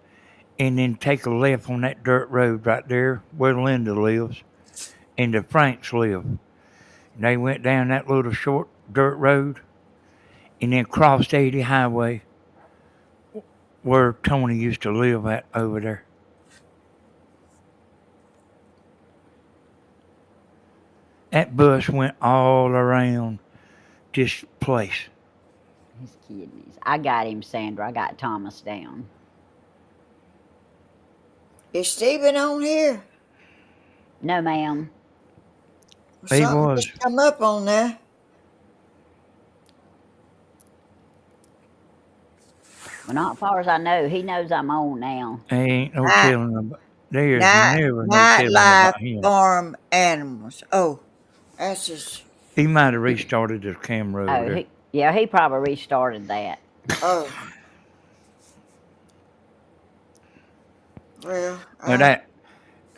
and then take a left on that dirt road right there where Linda lives and the Franks live. And they went down that little short dirt road and then crossed 80 highway where Tony used to live at over there. That bus went all around this place. His kidneys. I got him, Sandra. I got Thomas down. Is Stephen on here? No, ma'am. He Something was. just come up on there. Well, not far as I know. He knows I'm on now. There ain't no Night, telling about. There is night, never no telling nightlife about him. farm animals. Oh, that's just. He might have restarted his camera over Oh, there. he probably restarted that. Oh, well. But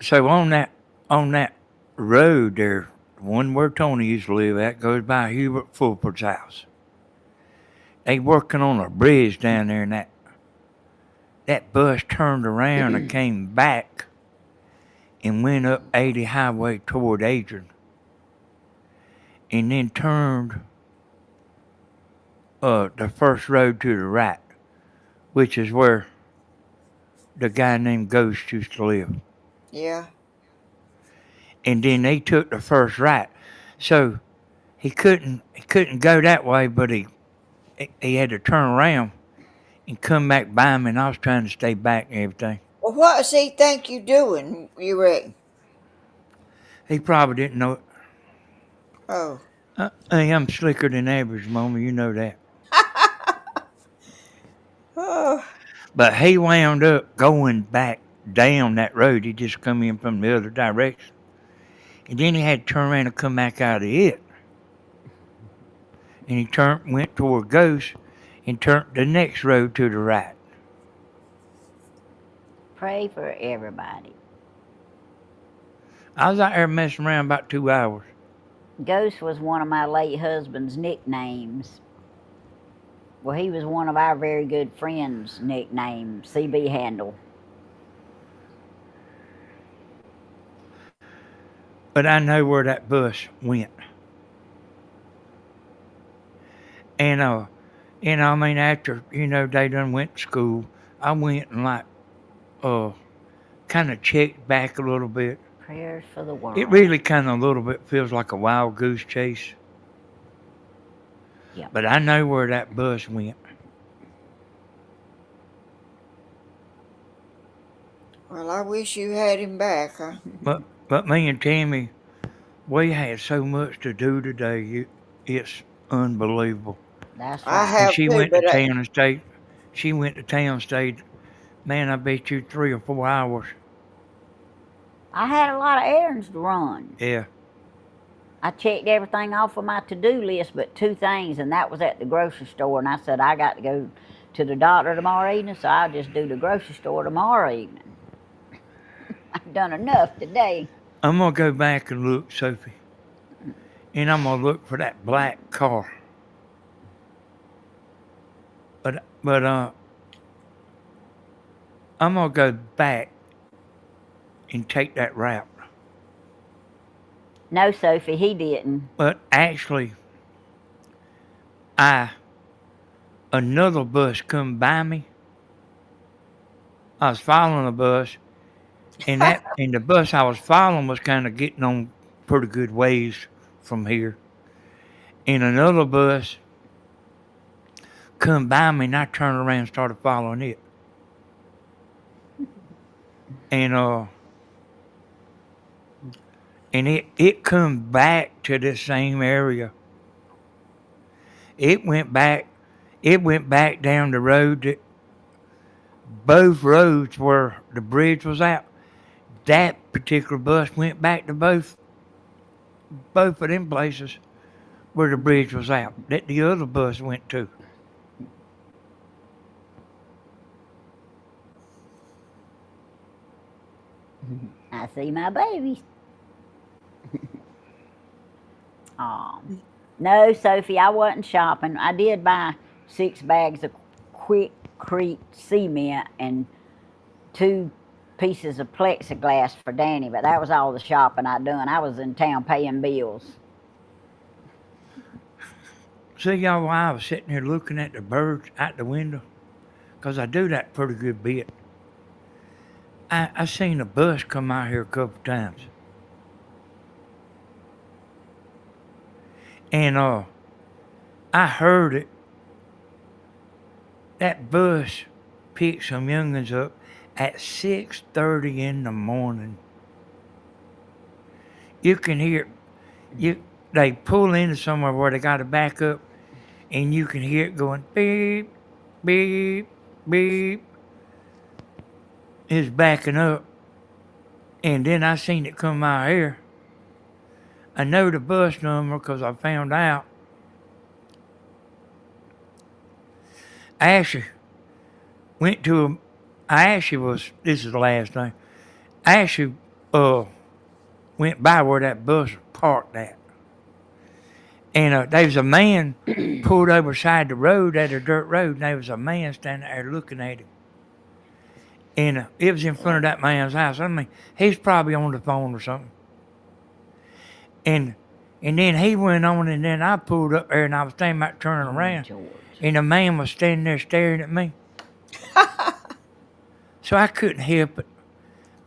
so on that road there, the one where Tony used to live at, goes by Hubert Fulford's house. They working on a bridge down there, and that bus turned around and came back and went up 80 highway toward Adrian, and then turned the first road to the right, which is where the guy named Ghost used to live. Yeah. And then they took the first right, so he couldn't go that way, but he had to turn around and come back by me, and I was trying to stay back and everything. Well, what does he think you doing, you reckon? He probably didn't know it. Oh. Hey, I'm slicker than average, Mama, you know that. Oh. But he wound up going back down that road. He just come in from the other direction. And then he had to turn around and come back out of it. And he went toward Ghost and turned the next road to the right. Pray for everybody. I was out there messing around about 2 hours. Ghost was one of my late husband's nicknames. Well, he was one of our very good friends' nickname, CB handle. But I know where that bus went. And I mean, after, they done went to school, I went and kind of checked back a little bit. Prayers for the world. It really kind of a little bit feels like a wild goose chase. Yep. But I know where that bus went. Well, I wish you had him back, huh? But me and Tammy, we had so much to do today. It's unbelievable. That's I right. And have she too, went to but town and stayed. She went to town and stayed. Man, I bet you 3 or 4 hours. I had a lot of errands to run. Yeah. I checked everything off of my to-do list but two things, and that was at the grocery store. And I said, I got to go to the doctor tomorrow evening, so I'll just do the grocery store tomorrow evening. I've done enough today. I'm gonna go back and look, Sophie, and I'm gonna look for that black car. But I'm gonna go back and take that route. No, Sophie, he didn't. But actually, I another bus come by me. I was following a bus, and the bus I was following was kind of getting on pretty good ways from here. And another bus come by me, and I turned around and started following it. And it come back to the same area. It went back. It went back down the road that both roads where the bridge was out. That particular bus went back to both of them places where the bridge was out that the other bus went to. I see my babies. No, Sophie, I wasn't shopping. I did buy 6 bags of Quickcrete cement and 2 pieces of plexiglass for Danny, but that was all the shopping I done. I was in town paying bills. See, y'all, while I was sitting here looking at the birds out the window, 'cause I do that pretty good bit, I seen a bus come out here a couple times. And I heard it. That bus picked some young'uns up at 6:30 in the morning. You can hear they pull into somewhere where they got to back up, and you can hear it going beep, beep, beep. It's backing up, and then I seen it come out here. I know the bus number because I found out. I actually went to a. I actually was. This is the last thing. I actually went by where that bus was parked at. And there was a man pulled over side the road at a dirt road, and there was a man standing there looking at him. And it was in front of that man's house. I mean, he's probably on the phone or something. And then he went on, and then I pulled up there, and I was thinking about turning around, George. and the man was standing there staring at me. So I couldn't help it.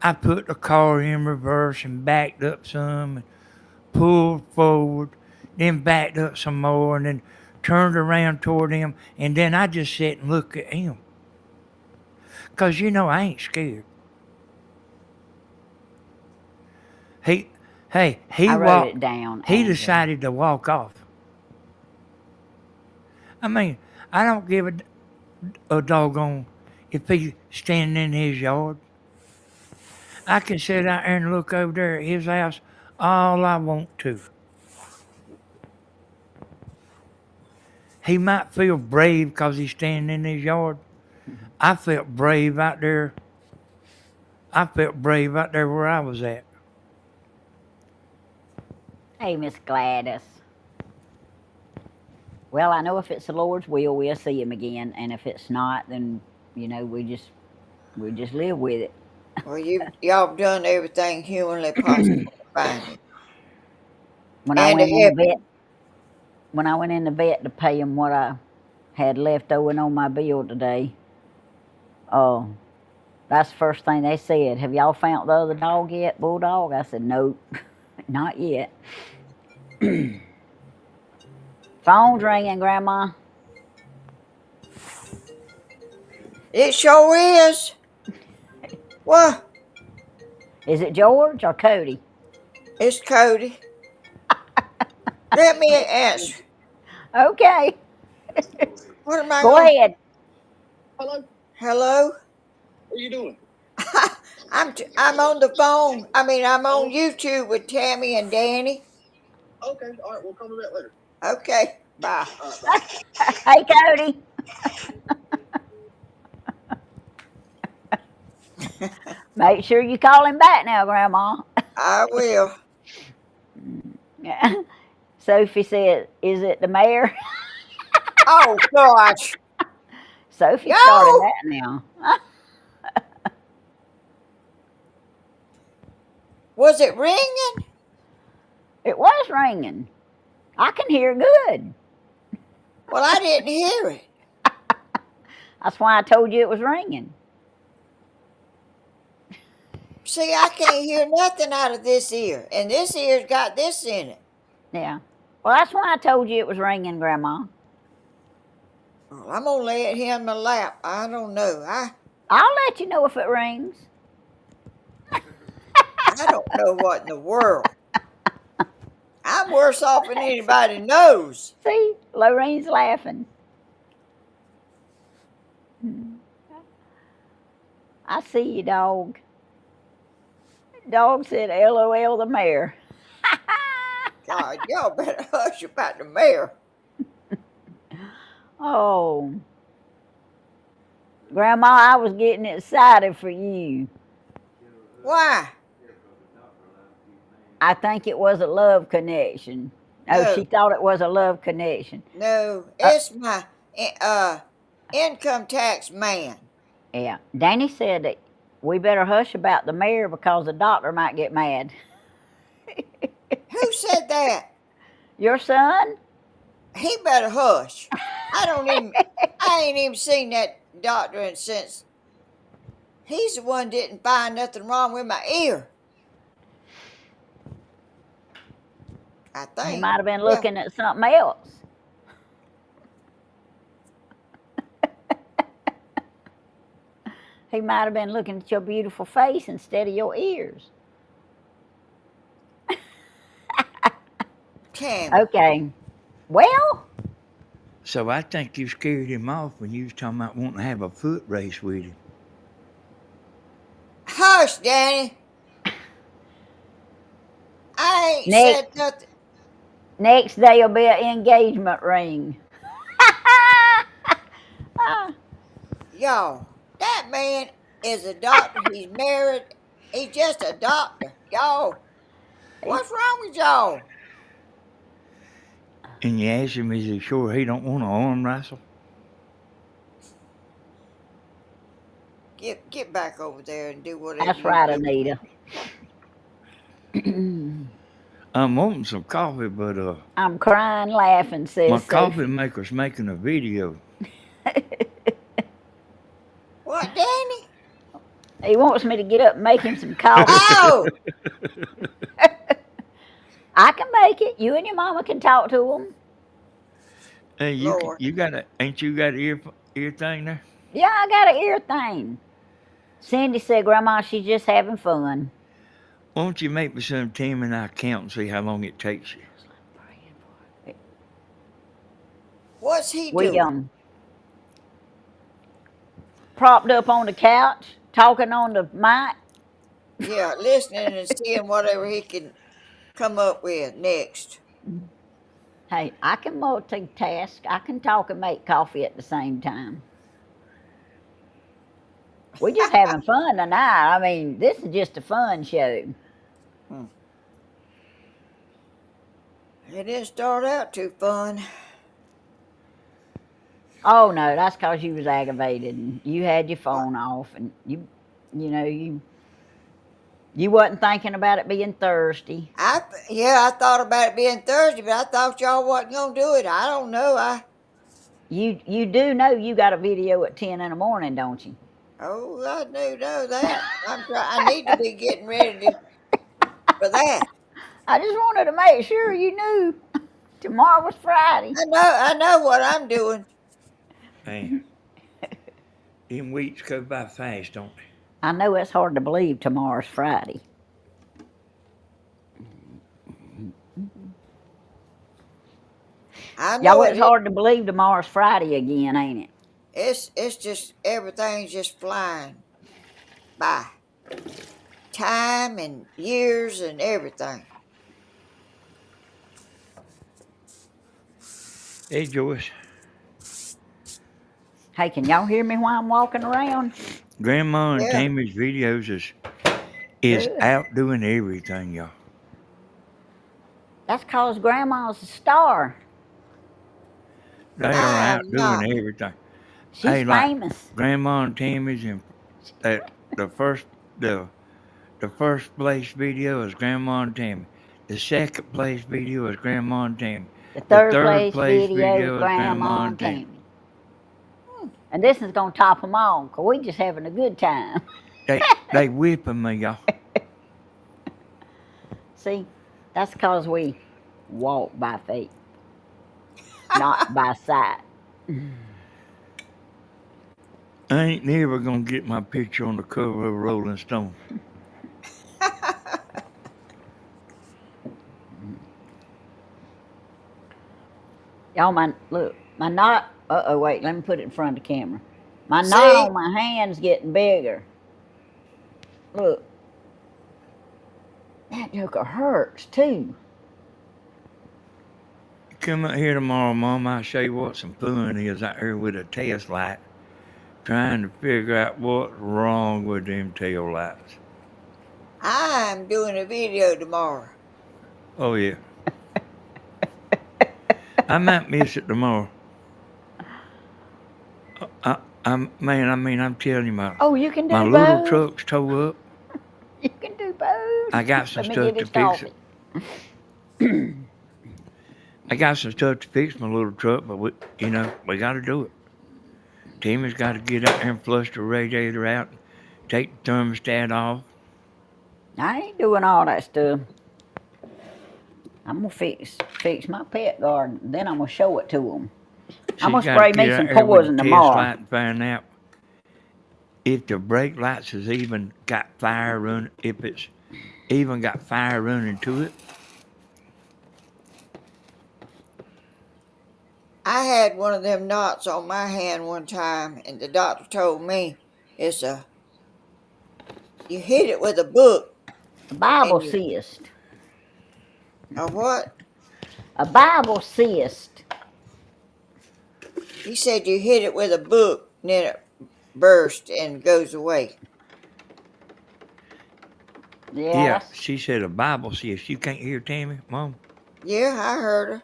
I put the car in reverse and backed up some, and pulled forward, then backed up some more, and then turned around toward him, and then I just sat and looked at him. 'Cause I ain't scared. He I wrote walked. it down. He Angela. decided to walk off. I mean, I don't give a doggone if he's standing in his yard. I can sit out there and look over there at his house all I want to. He might feel brave because he's standing in his yard. I felt brave out there. I felt brave out there where I was at. Hey, Miss Gladys. Well, I know if it's the Lord's will, we'll see him again, and if it's not, then we just live with it. well, y'all done everything humanly possible to find him. When I And to went in help the vet, him. when I went in the vet to pay him what I had left owing on my bill today, I That's the first thing they said. Have y'all found the other dog yet, Bulldog? I said, nope, not yet. Phone's ringing, Grandma. It sure is. What? Is it George or Cody? It's Cody. Let me answer. Okay, What am I go going? ahead. Hello. Hello. What are you doing? I'm on the phone. I'm on YouTube with Tammy and Danny. Okay. All right. We'll call me back later. Okay. Bye. All right. Bye. Hey, Cody. Make sure you call him back now, Grandma. I will. Yeah. Sophie said, "Is it the mayor?" Oh gosh. Sophie started Yo. that now. Was it ringing? It was ringing. I can hear good. Well, I didn't hear it. That's why I told you it was ringing. See, I can't hear nothing out of this ear, and this ear's got this in it. Yeah. Well, that's why I told you it was ringing, Grandma. Well, I'm gonna lay it here in my lap. I don't know. I'll let you know if it rings. I don't know what in the world. I'm worse off than anybody knows. See, Lorene's laughing. I see you, dog. Dog said, "LOL, the mayor." God, y'all better hush about the mayor. Oh, Grandma, I was getting excited for you. Why? I think it was a love connection. Oh, No, she thought it was a love connection. no, it's my income tax man. Yeah. Danny said that we better hush about the mayor because the doctor might get mad. Who said that? Your son? He better hush. I ain't even seen that doctor since he's the one didn't find nothing wrong with my ear. I He think. might have been Yeah. looking at something else. He might have been looking at your beautiful face instead of your ears. Tammy. Okay. Well, So I think you scared him off when you was talking about wanting to have a foot race with him. Hush, Danny. I ain't said next nothing. next day will be an engagement ring. Y'all, that man is a doctor. He's married. He's just a doctor. Y'all, what's wrong with y'all? And you ask him, is he sure he don't want to arm wrestle? Get back over there and do whatever That's you right, do. Anita. I'm wanting some coffee, but I'm crying laughing, my says coffee Sophie. maker's making a video. What, Danny? He wants me to get up and make him some coffee. Oh, I can make it. You and your mama can talk to him. Hey, Lord. you got a ain't you got an ear thing there? Yeah, I got an ear thing. Cindy said, Grandma, she's just having fun. Why don't you make me some Tim and I count and see how long it takes you? What's he We doing? propped up on the couch, talking on the mic. Yeah, listening and seeing whatever he can come up with next. Hey, I can multitask. I can talk and make coffee at the same time. We're just having fun tonight. I mean, this is just a fun show. It didn't start out too fun. Oh no, that's because you was aggravated and you had your phone off and you wasn't thinking about it being thirsty. I thought about it being Thursday, but I thought y'all wasn't gonna do it. I don't know. You do know you got a video at 10 in the morning, don't you? Oh, I do know that. I need to be getting ready for that. I just wanted to make sure you knew tomorrow was Friday. I know what I'm doing. Man, them weeks go by fast, don't they? I know it's hard to believe tomorrow's Friday. I Y'all, know it's hard to believe tomorrow's Friday again, ain't it? it's just everything's just flying by. Time and years and everything. Hey, Joyce, Hey, can y'all hear me while I'm walking around? Grandma and Yeah. Tammy's videos is Good. out doing everything, y'all. That's 'cause Grandma's a star. They are I out am doing not. everything. She's Hey, like famous. Grandma and Tammy's and that the first the first place video is Grandma and Tammy. The second place video is Grandma and Tammy. The The third third place place video is video is Grandma Grandma and and Tammy. Tammy. And this is going to top them all, 'cause we just having a good time. They whipping me, y'all. See, that's 'cause we walk by faith, not by sight. I ain't never gonna get my picture on the cover of Rolling Stone. Y'all, my knot. Wait, let me put it in front of the camera. My knot See, on my hand's getting bigger. Look, that joker hurts too. Come out here tomorrow, Mom. I'll show you what some fun is out here with a test light, trying to figure out what's wrong with them tail lights. I'm doing a video tomorrow. Oh yeah, I might miss it tomorrow. I'm telling you, Oh, you can my do little both. truck's towed up. You can do both. I got some Let me get stuff to his fix it. coffee. I got some stuff to fix my little truck, but we got to do it. Timmy's got to get out there and flush the radiator out, take the thermostat off. I ain't doing all that stuff. I'm gonna fix my pet garden. Then I'm gonna show it to them. I'm She's gonna got to spray get me out some there with poison the test tomorrow. light and find out if the brake lights has even got fire running, if it's even got fire running to it. I had one of them knots on my hand one time, and the doctor told me you hit it with a book, A Bible and you cyst. a what? A Bible cyst. He said you hit it with a book, and then it bursts and goes away. Yeah, Yeah, that's. she said a Bible says you can't hear Tammy, Mom. Yeah, I heard her.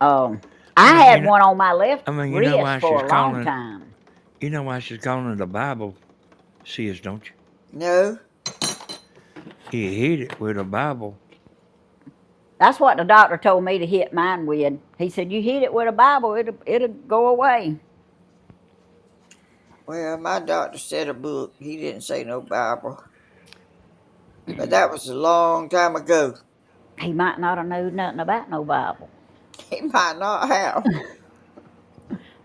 Um, I I mean, had one on my left you know wrist why she's for a long calling time. you know why she's calling it a Bible says, don't you? No, You hit it with a Bible. That's what the doctor told me to hit mine with. He said, "You hit it with a Bible, it'll go away." well, my doctor said a book. He didn't say no Bible, but that was a long time ago. He might not have known nothing about no Bible. He might not have.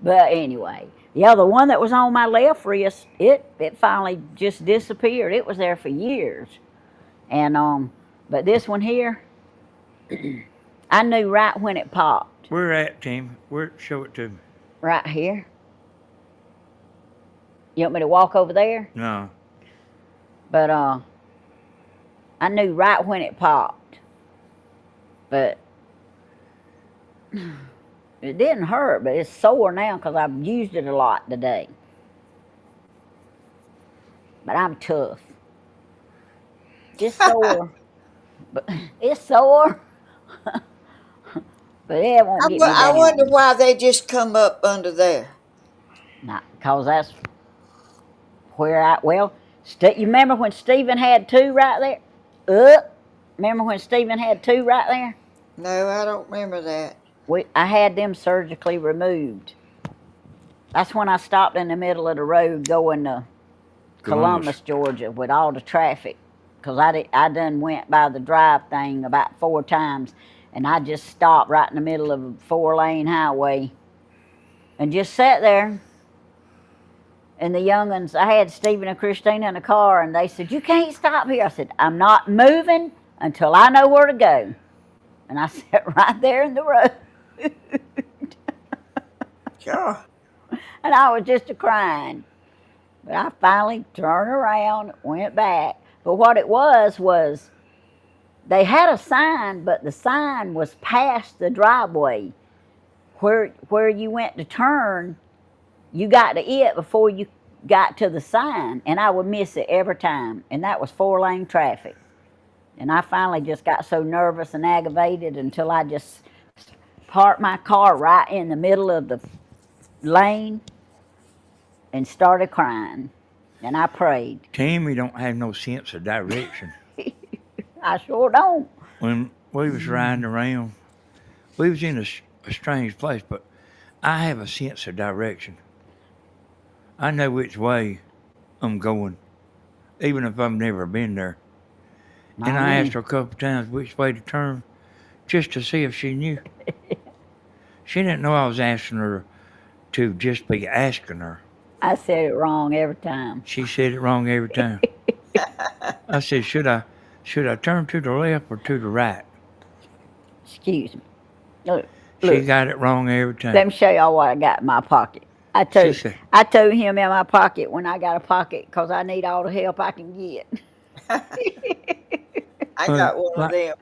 But anyway, yeah, the one that was on my left wrist, it finally just disappeared. It was there for years, and but this one here, I knew right when it popped. Where at, Tammy? Where? Show it to me. Right here. You want me to walk over there? No. But I knew right when it popped. But it didn't hurt, but it's sore now because I've used it a lot today. But I'm tough. It's sore. But it's sore. But it won't get me I wonder down. why they just come up under there. Not because that's where you remember when Stephen had two right there? Remember when Stephen had two right there? No, I don't remember that. I had them surgically removed. That's when I stopped in the middle of the road going to Columbus, Georgia, with all the traffic, because I done went by the drive thing about 4 times, and I just stopped right in the middle of a 4-lane highway, and just sat there. And the young'uns, I had Stephen and Christina in the car, and they said, "You can't stop here." I said, "I'm not moving until I know where to go." And I sat right there in the road. Sure. And I was just a crying. But I finally turned around, went back. But what it was they had a sign, but the sign was past the driveway. Where you went to turn, you got to it before you got to the sign, and I would miss it every time. And that was 4-lane traffic. And I finally just got so nervous and aggravated until I just parked my car right in the middle of the lane and started crying. And I prayed. Tammy don't have no sense of direction. I sure don't. When we was riding around, we was in a strange place, but I have a sense of direction. I know which way I'm going, even if I've never been there. And I asked her a couple times which way to turn, just to see if she knew. She didn't know I was asking her to just be asking her. I said it wrong every time. She said it wrong every time. I said, should I turn to the left or to the right? Excuse me. Look, She got it wrong every time. let me show y'all what I got in my pocket. I told him in my pocket when I got a pocket, because I need all the help I can get. I got one of them.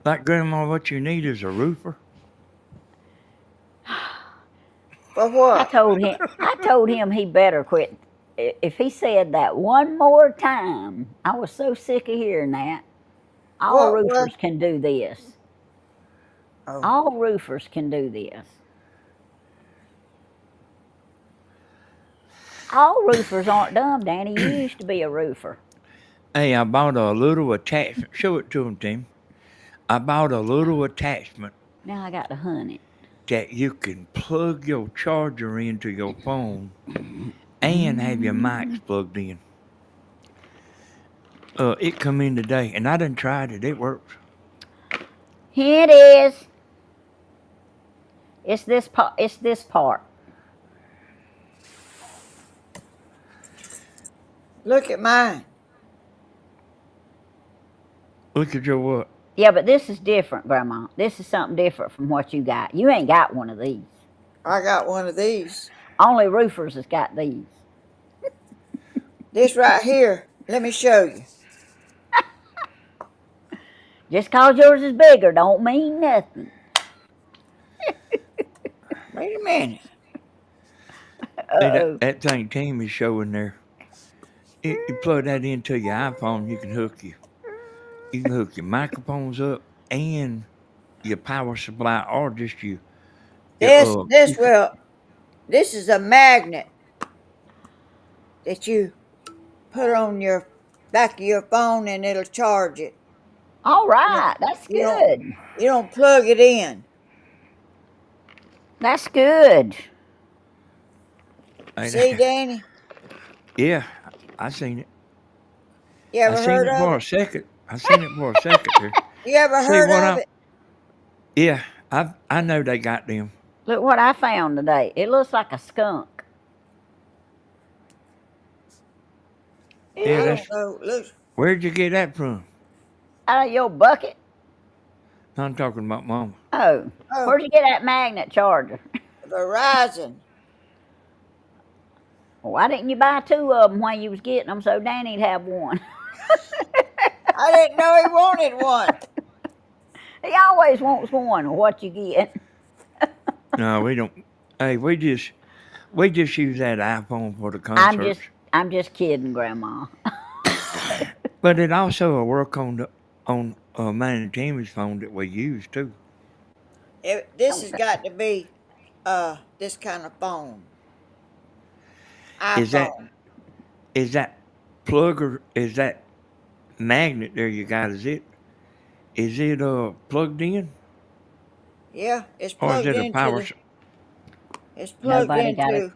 Like, Grandma, what you need is a roofer. For what? I told him he better quit. If he said that one more time, I was so sick of hearing that. All roofers can do this. Oh. All roofers can do this. All roofers aren't dumb, Danny. You used to be a roofer. Hey, I bought a little attachment. Show it to him, Tim. I bought a little attachment Now I got to hunt it. that you can plug your charger into your phone and have your mics plugged in. It come in today, and I done tried it. It works. Here it is. It's this part. It's this part. Look at mine. Look at your what? Yeah, but this is different, Grandma. This is something different from what you got. You ain't got one of these. I got one of these. Only roofers has got these. This right here. Let me show you. Just cause yours is bigger don't mean nothing. Wait a minute. Hey, that thing Tammy's showing there. You plug that into your iPhone, you can hook your microphones up and your power supply, or just This is a magnet that you put on your back of your phone and it'll charge it. All right, that's You good. You don't plug it in. That's good. See, Danny? Yeah, I seen it. You ever heard of it? I seen it for a second there. You ever heard of it? Yeah, I know they got them. Look what I found today. It looks like a skunk. Yeah, Look. Where'd you get that from? Out of your bucket? I'm talking about Mama. Oh. Where'd you get that magnet charger? Verizon. Well, why didn't you buy 2 of them while you was getting them so Danny'd have one? I didn't know he wanted one. He always wants one. What you get? No, we don't. Hey, we just use that iPhone for the concerts. I'm just kidding, Grandma. But it also will work on mine and Tammy's phone that we use too. This has got to be this kind of phone. iPhone. Is that plug or is that magnet there you got? Is it plugged in? Yeah, it's Or plugged is it a into power? It's plugged Nobody got a into.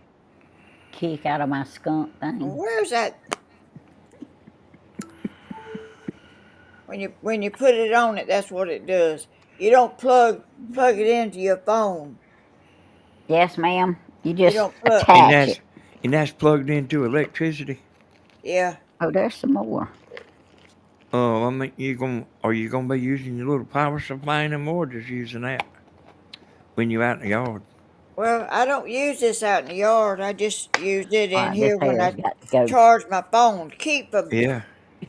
kick out of my skunk thing. Where's that? When you put it on it, that's what it does. You don't plug it into your phone. Yes, ma'am. You You just don't plug. And attach it. that's plugged into electricity. Yeah. Oh, there's some more. I mean, are you gonna be using your little power supply anymore, or just using that when you're out in the yard? Well, I don't use this out in the yard. I just use it All in right, this here when hair's I got to go. charge my phone. Yeah,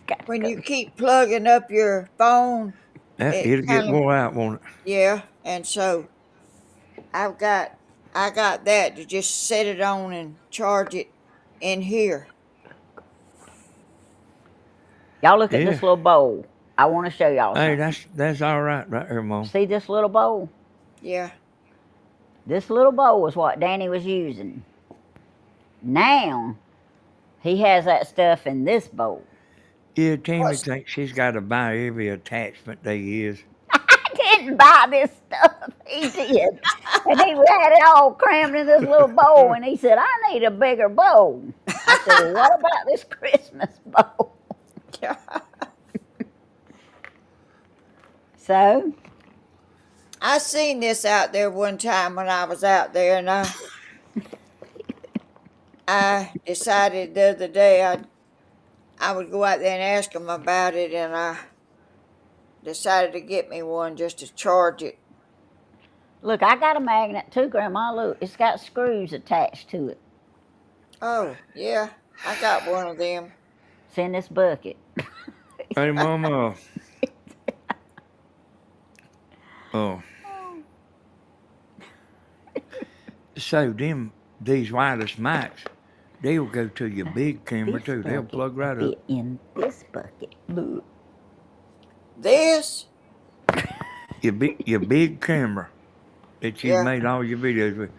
Got to When go. you keep plugging up your phone, it it'll get kind of, wore out, won't it? yeah. And so I've got I got that to just set it on and charge it in here. Y'all look at Yeah. this little bowl. I want to show y'all Hey, something. that's all right there, Mom. See this little bowl? Yeah. This little bowl was what Danny was using. Now he has that stuff in this bowl. Yeah, Tammy What's thinks she's got to buy every attachment there is. I didn't buy this stuff. He did. And he had it all crammed in this little bowl. And he said, I need a bigger bowl. I said, well, what about this Christmas bowl? yeah. So, I seen this out there one time when I was out there, and I decided the other day I would go out there and ask them about it, and I decided to get me one just to charge it. look, I got a magnet too, Grandma. Look, it's got screws attached to it. Oh, yeah, I got one of them. It's in this bucket. Hey, Mama. Oh. So these wireless mics, they'll go to your big camera This too. They'll bucket plug right up. fit in this bucket. Look. This? Your big camera that you've Yeah. made all your videos with.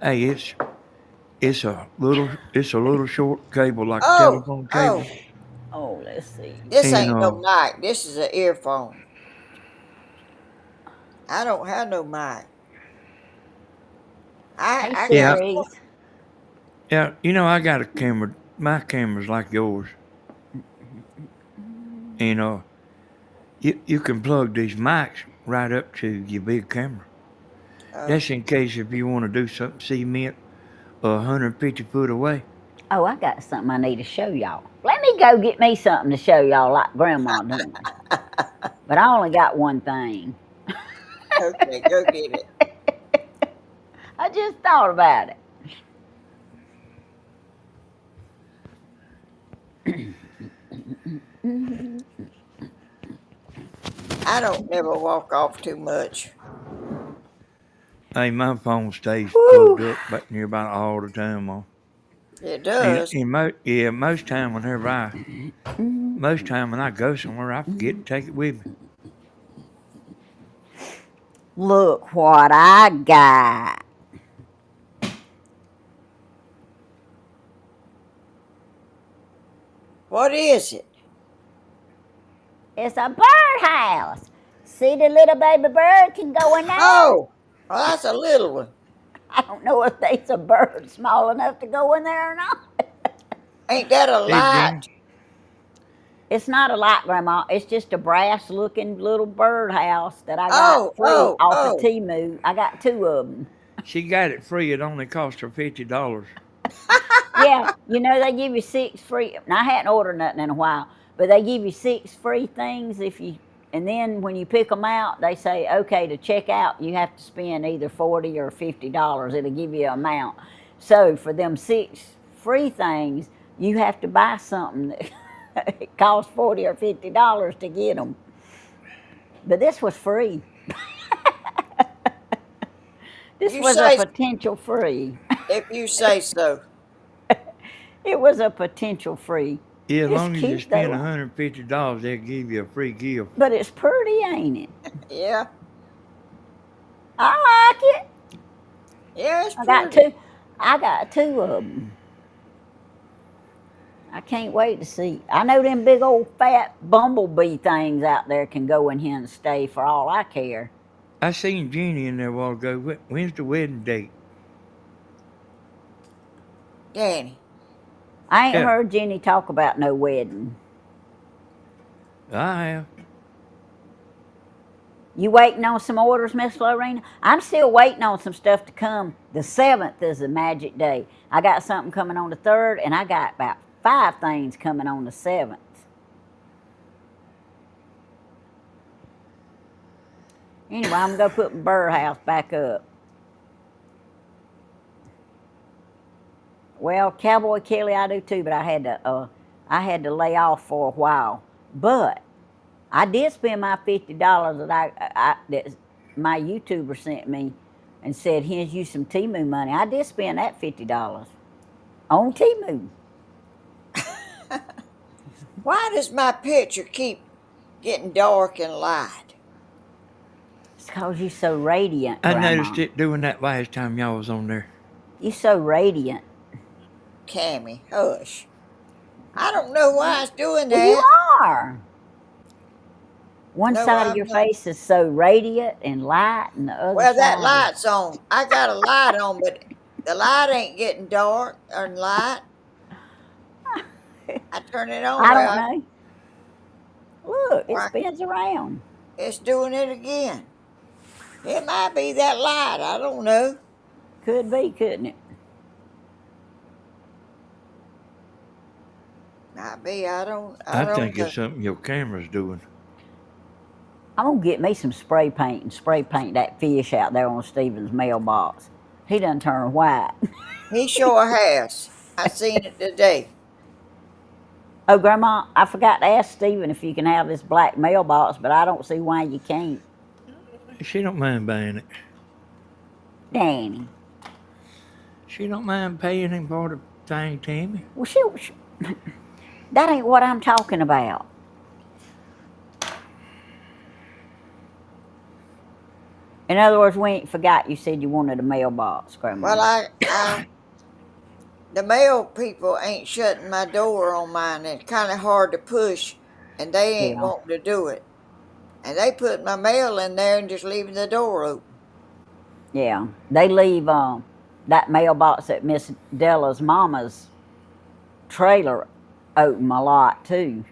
Hey, it's a little short cable like a Oh, telephone cable. Oh, let's see. this And ain't no mic. This is an earphone. I don't have no mic. Hey, I got Cerise. yeah, I got a camera. My camera's like yours. And you can plug these mics right up to your big camera. That's in case if you want to do something cement 150 foot away. Oh, I got something I need to show y'all. Let me go get me something to show y'all like Grandma doing. But I only got one thing. okay, go get it. I just thought about it. I don't never walk off too much. Hey, my phone stays Woo. plugged up back near about all the time, Mom. It does. Most time when I go somewhere, I forget to take it with me. Look what I got. What is it? It's a birdhouse. See the little baby bird can go in there? Oh, well, that's a little one. I don't know if there's a bird small enough to go in there or not. Ain't that a Hey, light? Jean. It's not a light, Grandma. It's just a brass-looking little birdhouse that I got free off oh. of Temu. I got two of them. She got it free. It only cost her $50. Yeah, they give you 6 free. Now, I hadn't ordered nothing in a while, but they give you 6 free things if you. And then when you pick them out, they say, okay, to check out, you have to spend either $40 or $50. It'll give you an amount. So for them 6 free things, you have to buy something that it costs $40 or $50 to get them. But this was free. This was a potential free. If you say so. It was a potential free. Yeah, as It's long as you cute, spend though. $150, they'll give you a free gift. But it's pretty, ain't it? Yeah. I like it. Yeah, it's I pretty. got two of them. I can't wait to see. I know them big old fat bumblebee things out there can go in here and stay for all I care. I seen Jeannie in there a while ago. When's the wedding date? Danny. I ain't Yeah. heard Jenny talk about no wedding. I have. You waiting on some orders, Miss Lorena? I'm still waiting on some stuff to come. The 7th is the magic day. I got something coming on the 3rd, and I got about 5 things coming on the 7th. Anyway, I'm gonna put my bird house back up. Well, Cowboy Kelly, I do too, but I had to lay off for a while. But I did spend my $50 that my YouTuber sent me, and said, "Here's you some Temu money." I did spend that $50 on Temu. Why does my picture keep getting dark and light? It's because you so radiant, I Grandma. noticed it doing that last time y'all was on there. You so radiant. Cammy, hush. I don't know why it's doing Well, you that. are. One No, side of I'm your not. face is so radiant and light, and the other Well, that side is. light's on. I got a light on, but the light ain't getting dark or light. I turn it on I where don't know. Look, it where spins around. it's doing it again. It might be that light. I don't know. Could be, couldn't it? Might be. I I don't think know. it's something your camera's doing. I'm gonna get me some spray paint and spray paint that fish out there on Stephen's mailbox. He done turned white. He sure has. I seen it today. Oh, Grandma, I forgot to ask Stephen if you can have this black mailbox, but I don't see why you can't. She don't mind buying it. Danny. She don't mind paying him for the thing, Tammy. Well, that ain't what I'm talking about. In other words, we ain't forgot you said you wanted a mailbox, Grandma. Well, the mail people ain't shutting my door on mine. It's kind of hard to push, and they ain't Yeah, wanting to do it. And they put my mail in there and just leaving the door open. yeah. They leave that mailbox at Miss Della's mama's trailer open a lot too.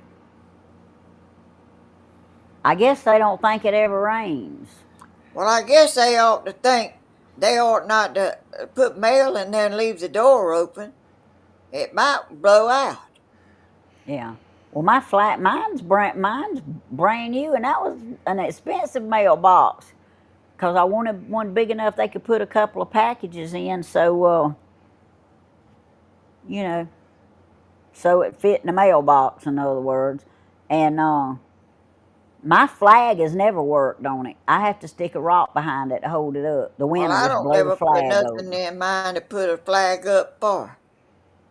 I guess they don't think it ever rains. Well, I guess they ought to think they ought not to put mail in there and leave the door open. It might blow out. Yeah. Well, mine's brand new, and that was an expensive mailbox because I wanted one big enough they could put a couple of packages in. So, you know, so it fit in the mailbox. In other words, and my flag has never worked on it. I have to stick a rock behind it to hold it up. The Well, wind will I just don't blow the never put flag nothing over. in mine to put a flag up for.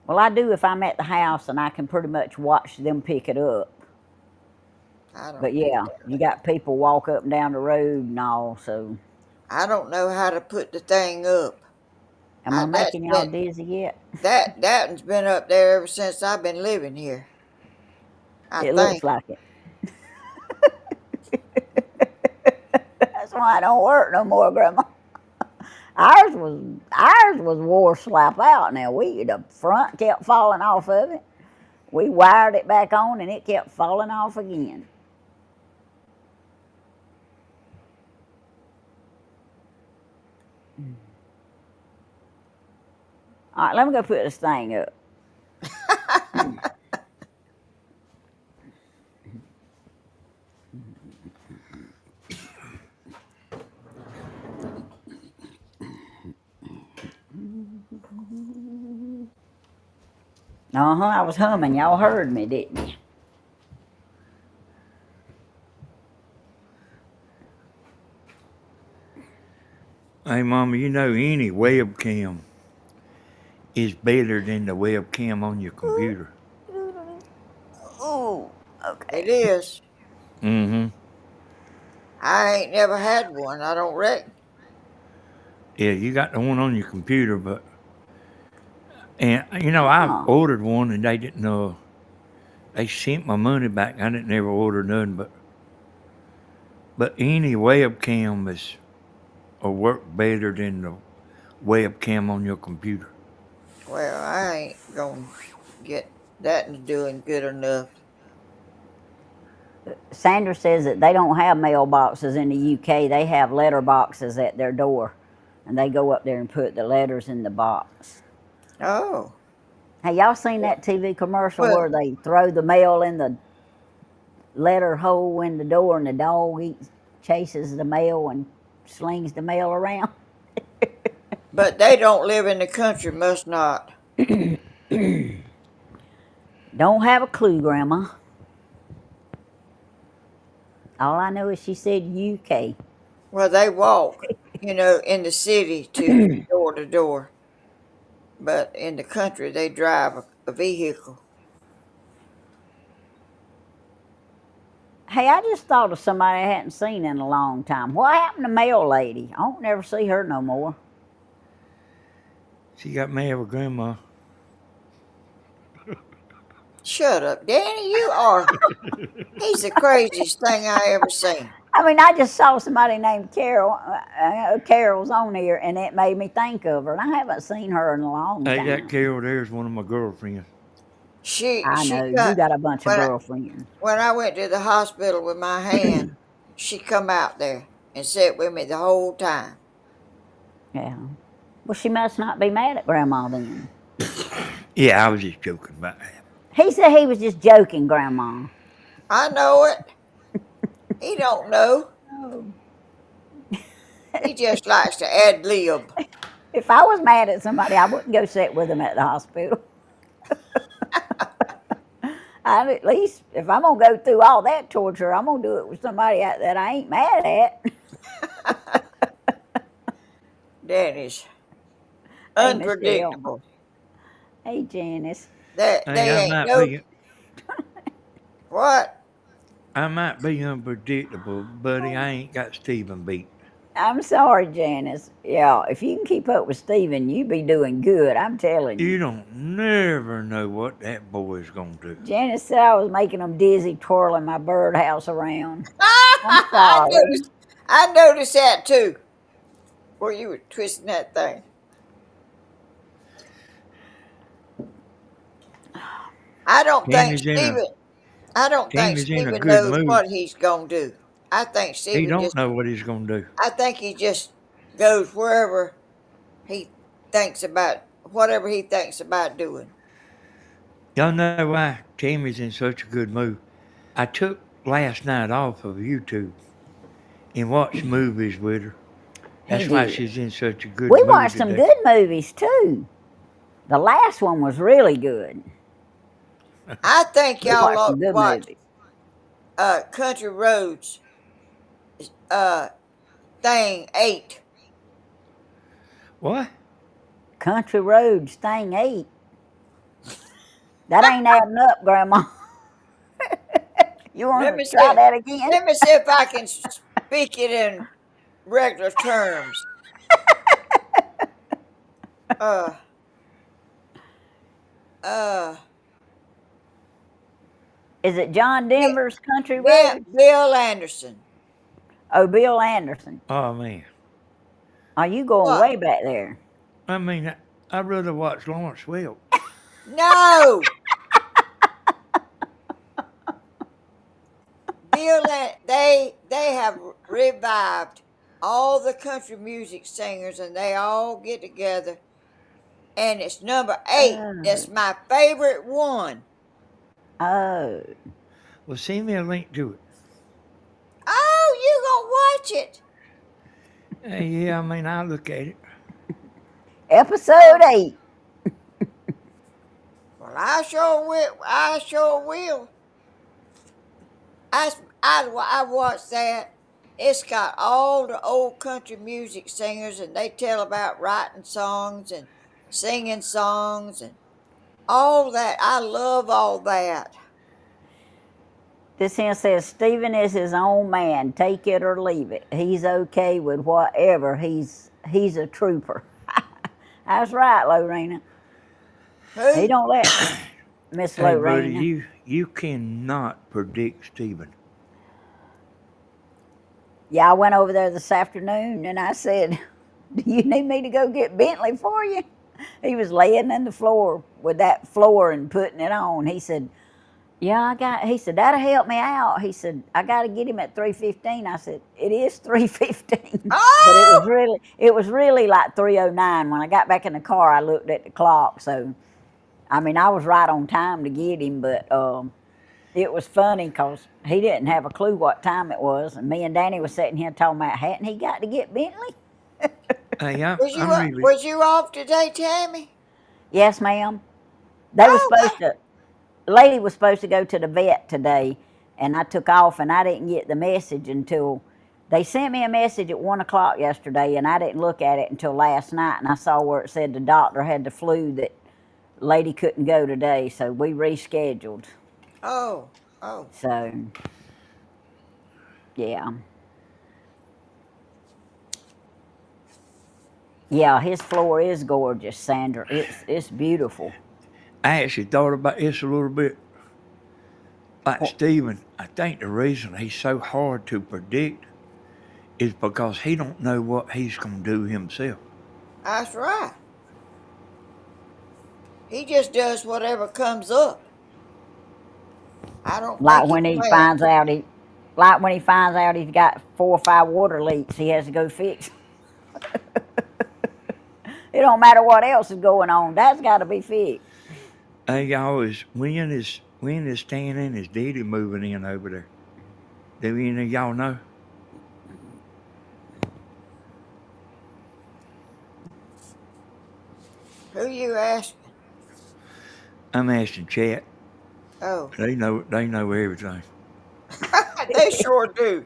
Well, I do if I'm at the house and I can pretty much watch them pick it up. I But don't do yeah, that. you got people walk up and down the road and all. So, I don't know how to put the thing up. am I That's making y'all been dizzy yet? that one's been up there ever since I've been living here. I It looks think. like it. That's why it don't work no more, Grandma. Ours was wore slap out. Now the front kept falling off of it. We wired it back on and it kept falling off again. All right, let me go put this thing up. I was humming. Y'all heard me, didn't you? Hey, Mama, you know any webcam is better than the webcam on your computer. Oh, It okay. is. Mm-hmm. I ain't never had one. I don't reckon. Yeah, you got the one on your computer, and I've Oh, ordered one and they didn't know. They sent my money back. I didn't ever order none, but any webcam will work better than the webcam on your computer. Well, I ain't gonna get that into doing good enough. Sandra says that they don't have mailboxes in the UK. They have letter boxes at their door, and they go up there and put the letters in the box. Oh. Hey, y'all seen that TV commercial Well, where they throw the mail in the letter hole in the door, and the dog chases the mail and slings the mail around? but they don't live in the country, must not. Don't have a clue, Grandma. All I know is she said UK. Well, they walk, in the city to door to door, but in the country they drive a vehicle. Hey, I just thought of somebody I hadn't seen in a long time. What happened to Mail Lady? I don't never see her no more. She got mad with Grandma. Shut up, Danny. You are. He's the craziest thing I ever seen. I mean, I just saw somebody named Carol. Carol's on here, and it made me think of her. And I haven't seen her in a long Hey, time. that Carol there is one of my girlfriends. I She know you got got a bunch of when I, girlfriends. when I went to the hospital with my hand. She come out there and sat with me the whole time. Yeah. Well, she must not be mad at Grandma then. Yeah, I was just joking about that. He said he was just joking, Grandma. I know it. He don't know. Oh. He just likes to ad lib. If I was mad at somebody, I wouldn't go sit with them at the hospital. I'd at least, if I'm gonna go through all that torture, I'm gonna do it with somebody that I ain't mad at. Danny's Hey, Miss Gail. unpredictable. Hey, Janice. That Hey, they ain't no what? I might be unpredictable, buddy. I ain't got Stephen beat. I'm sorry, Janice. Yeah, if you can keep up with Steven, you be doing good. I'm telling You you. don't never know what that boy's gonna do. Janice said I was making him dizzy, twirling my birdhouse around. I'm I sorry. noticed. I noticed that too. Where you were twisting that thing. I don't think Tammy's in a Stephen. I don't think Tammy's in a Stephen good knows mood. what he's gonna do. I think He Stephen don't just. know what he's gonna do. I think he just goes wherever he thinks about whatever he thinks about doing. Y'all know why Tammy's in such a good mood. I took last night off of YouTube and watched movies with her. He That's why did. she's in such a good We mood watched some today. good movies too. The last one was really good. I think We y'all watched ought some to good watch movies. Country Roads uh thing 8. What? Country Roads thing 8. That ain't adding up, Grandma. You Let want me to try see. that again? Let me see if I can speak it in regular terms. Uh, uh, Is it John Bi- Denver's Country Road? Bill Anderson. Oh, Bill Anderson. Oh man. Are you going What? way back there? I mean, I'd rather watch Lawrence Welk. No, they have revived all the country music singers, and they all get together, and it's number 8. That's Oh, my favorite one. oh. Well, send me a link to it. Oh, you gonna watch it? Yeah, I mean, I'll look at it. Episode 8. Well, I sure will. I sure will. I watched that. It's got all the old country music singers, and they tell about writing songs and singing songs and all that. I love all that. This here says Stephen is his own man. Take it or leave it. He's okay with whatever. He's a trooper. That's right, Lorena. He Who? don't let Miss Hey, buddy, Lorena. you cannot predict Stephen. Yeah, I went over there this afternoon and I said, "Do you need me to go get Bentley for you?" He was laying in the floor with that floor and putting it on. He said, "Yeah, He said that'll help me out." He said, "I got to get him at 3:15." I said, "It is 3:15," but Oh, it was really like 3:09. When I got back in the car, I looked at the clock. So, I mean, I was right on time to get him, but it was funny because he didn't have a clue what time it was, and me and Danny was sitting here talking about, hadn't he got to get Bentley? Hey, I'm really. was you off today, Tammy? Yes, ma'am. They were Oh, supposed to. The lady was supposed to go to the vet today, and I took off, and I didn't get the message until they sent me a message at 1 o'clock yesterday, and I didn't look at it until last night, and I saw where it said the doctor had the flu that lady couldn't go today, so we rescheduled. oh, oh. So yeah, yeah, his floor is gorgeous, Sandra. It's beautiful. I actually thought about this a little bit. Like Well, Stephen, I think the reason he's so hard to predict is because he don't know what he's gonna do himself. That's right. He just does whatever comes up. I don't like think he when he plans. finds out he, like when he finds out he's got 4 or 5 water leaks, he has to go fix. It don't matter what else is going on. That's got to be fixed. Hey, y'all, when is Stan and his daddy moving in over there? Do any of y'all know? Who you asking? I'm asking Chat. Oh, They know everything. they sure do.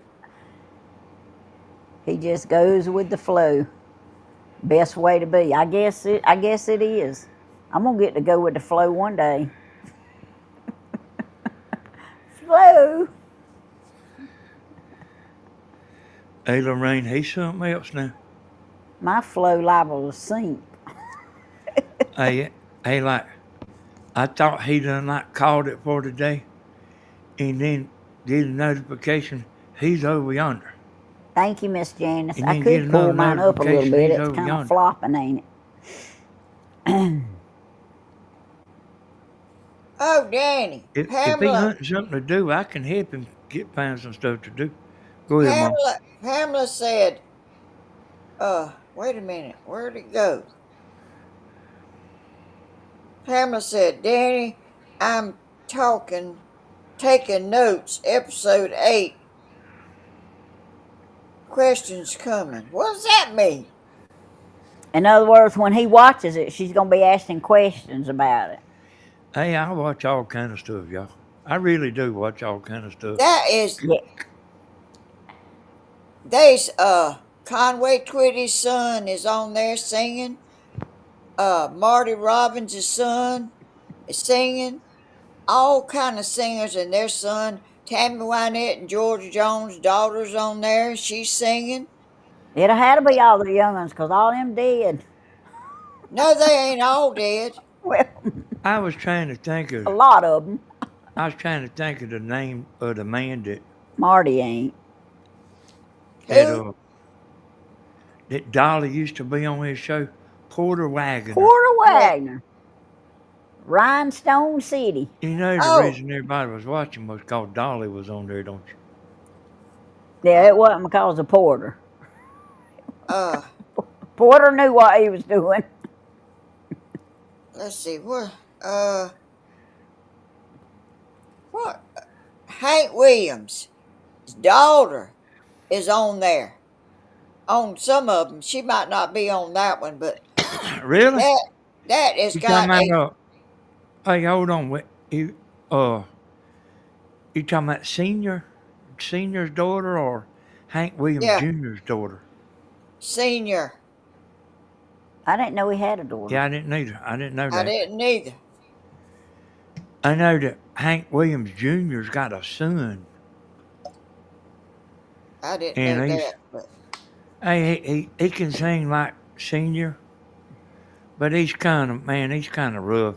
He just goes with the flow. Best way to be. I guess it is. I'm gonna get to go with the flow one day. Flow. Hey, Lorraine, he's something else now. My flow liable to sink. Hey, like, I thought he done like called it for today, and then did a notification. He's over yonder, Thank you, Miss Janice. and I then get could pull another mine up a little notification. bit. He's It's over kind of yonder. flopping, ain't it? Oh, Danny. If he hunting something to do, I can help him find some stuff to do. Go ahead, Mom. Pamela said, wait a minute. Where'd it go? Pamela said, Danny, I'm taking notes. Episode 8. Questions coming. What does that mean? In other words, when he watches it, she's gonna be asking questions about it. Hey, I watch all kind of stuff, y'all. I really do watch all kind of stuff. That is, Yeah. there's, Conway Twitty's son is on there singing. Marty Robbins' son is singing. All kind of singers and their son. Tammy Wynette and Georgia Jones' daughter's on there. She's singing. It'll have to be all the young ones, 'cause all them dead. No, they ain't all dead. Well, I was trying to think a of. lot of them. I was trying to think of the name of the man Marty ain't. that Who? that Dolly used to be on his show. Porter Wagoner. Porter Yeah. Wagner. Rhinestone City. You know the Oh, reason everybody was watching was because Dolly was on there, don't you? Yeah, uh, it wasn't because of Porter. uh, Porter knew what he was doing. let's see. What? Hank Williams' daughter is on there. On some of them. She might not be on that one, but Really? that that has You talking got a about? Hey, hold on. Uh, you talking about Senior's daughter or Hank Williams yeah, Jr.'s daughter? senior. I didn't know he had a daughter. Yeah, I didn't either. I didn't know I that. didn't either. I know that Hank Williams Jr.'s got a son, I didn't know and that, but he can sing like Senior, but he's kind of rough.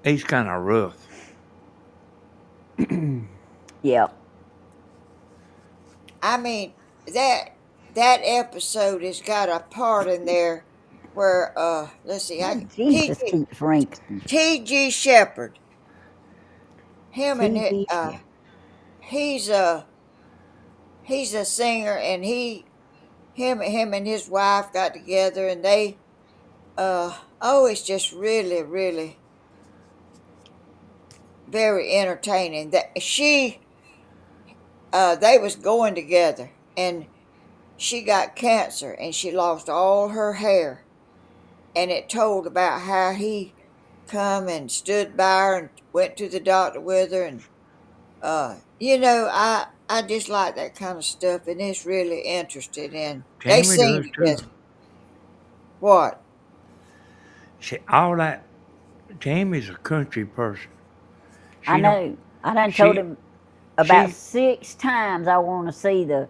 He's kind of rough. Yeah. I mean that episode has got a part in there where let's see, Oh, Jesus keeps wrinkling. T.G. Shepherd. Him and TV show. he's a singer, and him and his wife got together, and they it's just really, really very entertaining. That they was going together, and she got cancer, and she lost all her hair, and it told about how he come and stood by her and went to the doctor with her, and I just like that kind of stuff, and it's really interested in. They Tammy sing does too. together. What? See, all that. Tammy's a country person. I She don't. know. I done told She him about she 6 times I want to see the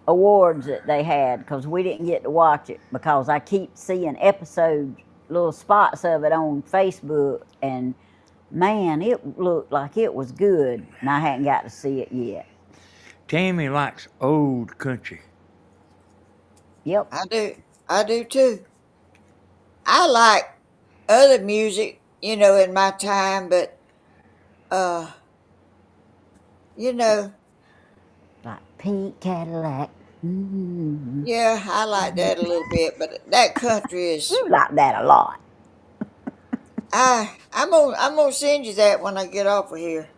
awards that they had because we didn't get to watch it because I keep seeing episodes, little spots of it on Facebook, and man, it looked like it was good, and I hadn't got to see it yet. Tammy likes old country. Yep. I do too. I like other music, in my time, but uh, you know, Like Pink Cadillac. Mm-hmm. yeah, I like that a little bit, but that country is. You like that a lot. I'm gonna send you that when I get off of here.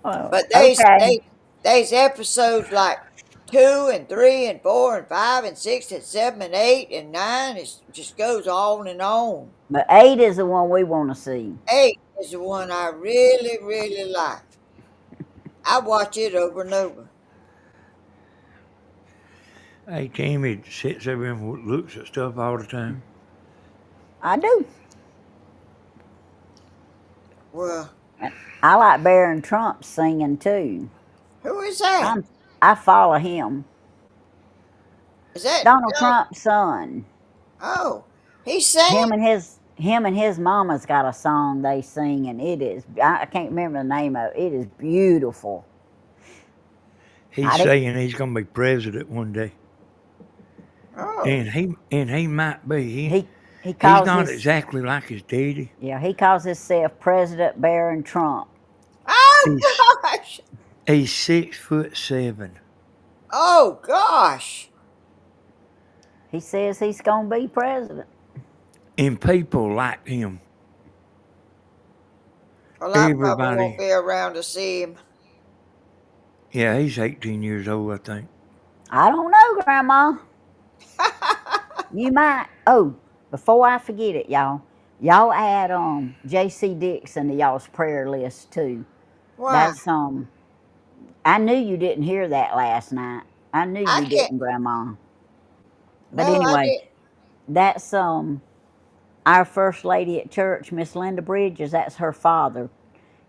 Oh, But okay. there's episodes like 2 and 3 and 4 and 5 and 6 and 7 and 8 and 9. It just goes on and on. But 8 is the one we want to see. 8 is the one I really, really like. I watch it over and over. Hey, Tammy sits over and looks at stuff all the time. I do. Well, I like Barron Trump singing too. who is that? I follow him. Is that Donald Trump's son. Oh, he's singing? Him and his mama's got a song they sing, and it is, I can't remember the name of it. It is beautiful. He's saying he's going to be president one day, Oh, and he might be. He He's calls not exactly like his daddy. Yeah, he calls himself President Barron Trump. oh gosh! He's 6'7". Oh gosh! He says he's going to be president. And people like him. Well, I probably won't be around to see him. Yeah, he's 18 years old, I think. I don't know, Grandma. You might. Oh, before I forget it, y'all add J.C. Dixon to y'all's prayer list too. Why? That's I knew you didn't hear that last night. I knew you didn't, Grandma. But No, anyway, that's our first lady at church, Miss Linda Bridges. That's her father,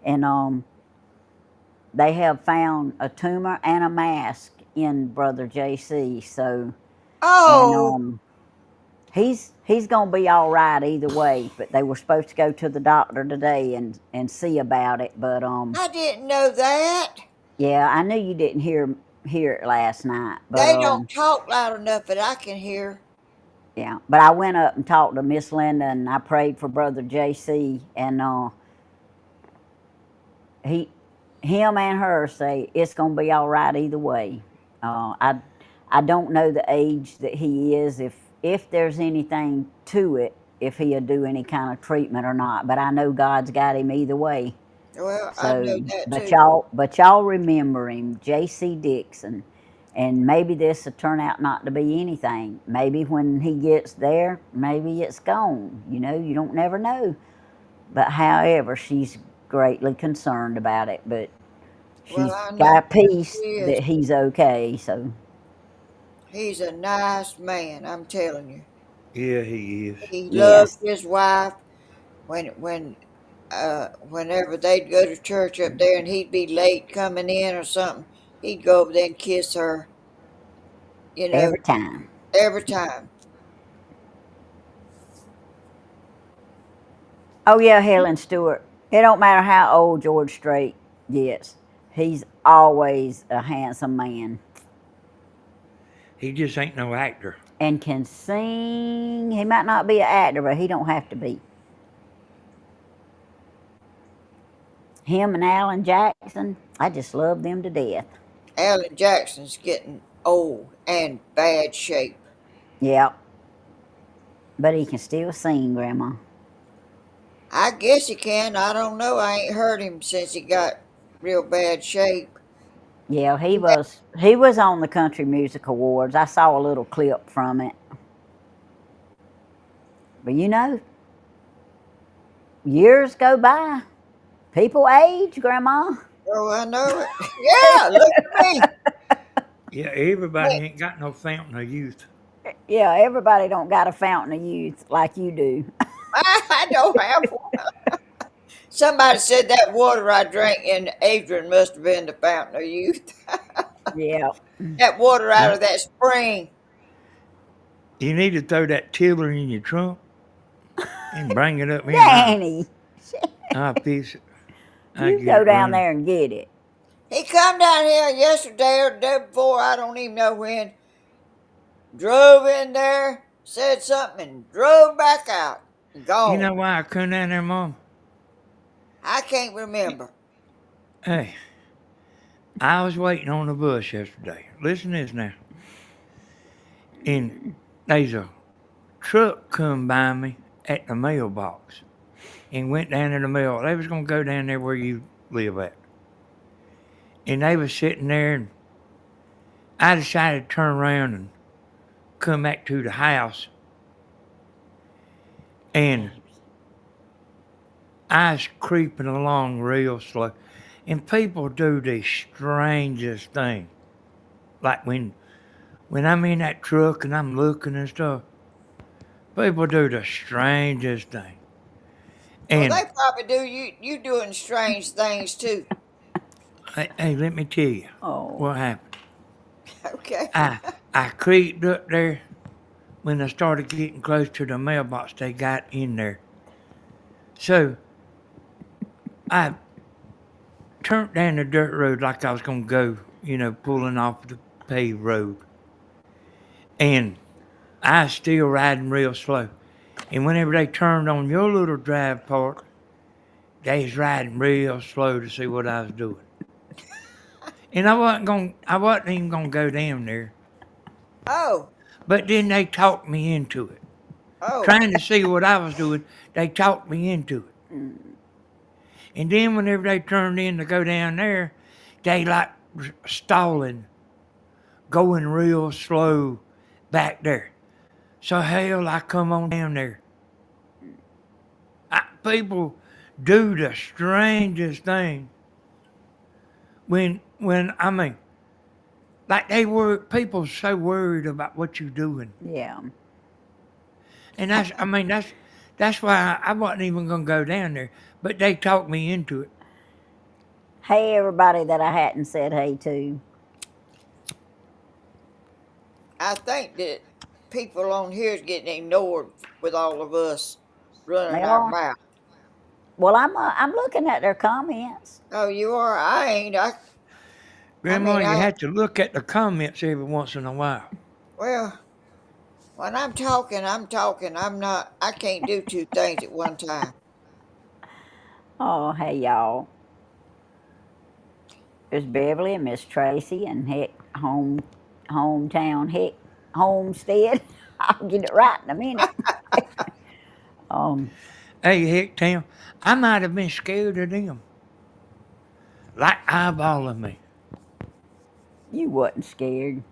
and they have found a tumor and a mask in Brother J.C. So, and he's gonna be all right either way. But they were supposed to go to the doctor today and see about it. But I didn't know that. yeah, I knew you didn't hear it last night. But They don't talk loud enough that I can hear. yeah, but I went up and talked to Miss Linda, and I prayed for Brother J.C. and him and her say it's gonna be all right either way. I don't know the age that he is, if there's anything to it, if he'll do any kind of treatment or not. But I know God's got him either way. Well, I know So, that too. but y'all remember him, J.C. Dixon, and maybe this will turn out not to be anything. Maybe when he gets there, maybe it's gone. You don't never know. But however, she's greatly concerned about it, but she's got peace that he's okay. So he's a nice man, I'm telling you. Yeah, he is. He loved his wife. Whenever they'd go to church up there and he'd be late coming in or something, he'd go over there and kiss her. Every time. Every time. Oh yeah, Helen Stewart. It don't matter how old George Strait gets. He's always a handsome man. He just ain't no actor. and can sing. He might not be an actor, but he don't have to be. Him and Alan Jackson, I just love them to death. Alan Jackson's getting old and bad shape. Yeah, but he can still sing, Grandma. I guess he can. I don't know. I ain't heard him since he got real bad shape. Yeah, he He had- was he was on the Country Music Awards. I saw a little clip from it. But years go by. People age, Grandma. Oh, I know it. Yeah, look at me. Yeah, everybody ain't got no fountain of youth. Yeah, everybody don't got a fountain of youth like you do. I don't have one. Somebody said that water I drank in Adrian must have been the fountain of youth. Yeah. That water out You, of that spring. you need to throw that tiller in your trunk and bring it up here now. Danny, I'll fix it. I'll you get go it down running. there and get it. He come down here yesterday or the day before, I don't even know when. Drove in there, said something, and drove back out. You Gone. know why I come down there, Mom? I can't remember. Hey, I was waiting on the bus yesterday. Listen to this now. And there's a truck come by me at the mailbox and went down to the mail. They was gonna go down there where you live at. And they was sitting there and I decided to turn around and come back to the house and I was creeping along real slow. And people do the strangest thing. Like when I'm in that truck and I'm looking and stuff, people do the strangest thing. Well, And they probably do. You doing strange things too. hey, let me tell you Oh, what happened. Okay. I creeped up there when I started getting close to the mailbox they got in there. So I turned down the dirt road like I was gonna go, pulling off the paved road. And I was still riding real slow. And whenever they turned on your little drive part, they was riding real slow to see what I was doing. And I wasn't even gonna go down there. Oh, But then they talked me into it. oh. Trying to see what I was doing, they talked me into it. mm, And then whenever they turned in to go down there, they like stalling, going real slow back there. So hell, I come on down there. People do the strangest thing when I mean, like they were people so worried about what you're doing, yeah. and that's why I wasn't even gonna go down there, but they talked me into it. Hey, everybody that I hadn't said hey to. I think that people on here is getting ignored with all of us running They our are. mouth. Well, I'm looking at their comments. Oh, you are. I ain't. I Grandma, mean, you have to look at the comments every once in a while. well, when I'm talking, I'm talking. I'm not. I can't do two things at one time. Oh, hey, y'all. There's Beverly and Miss Tracy and hometown Homestead. I'll get it right in a minute. Um, Hey, heck, Tam, I might have been scared of them, like eyeballing me. you wasn't scared.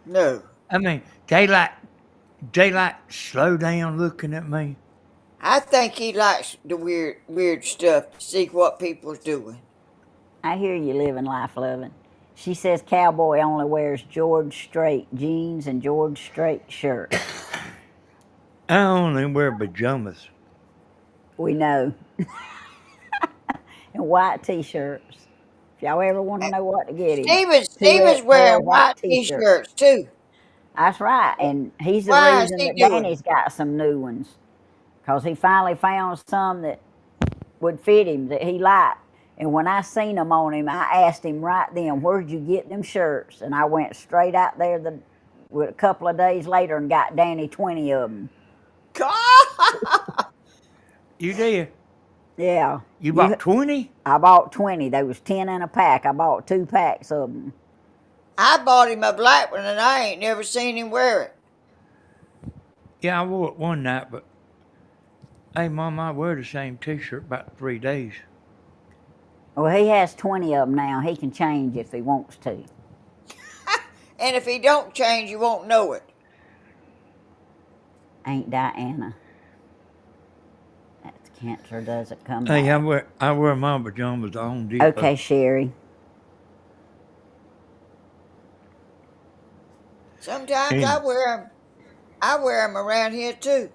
No. I mean, they like slow down looking at me. I think he likes the weird stuff to see what people's doing. I hear you living life loving. She says cowboy only wears George Strait jeans and George Strait shirt. I only wear pajamas. We know. And white t-shirts. If y'all ever want to know what to get him, Steven's 2XL wearing white white t-shirt. t-shirts too. That's right. And he's the Why is reason he that doing it? Danny's got some new ones. Because he finally found some that would fit him, that he liked. And when I seen them on him, I asked him right then, "Where'd you get them shirts?" And I went straight out there with a couple of days later and got Danny 20 of them. You did? Yeah. You bought 20? I bought 20. There was 10 in a pack. I bought 2 packs of them. I bought him a black one and I ain't never seen him wear it. Yeah, I wore it one night, but hey, Mom, I wear the same T-shirt about 3 days. Well, he has 20 of them now. He can change if he wants to. And if he don't change, you won't know it. Ain't Diana. That's cancer doesn't come Hey, back. I wear my pajamas to Home Depot. Okay, Sherry. Sometimes And I wear them around here too.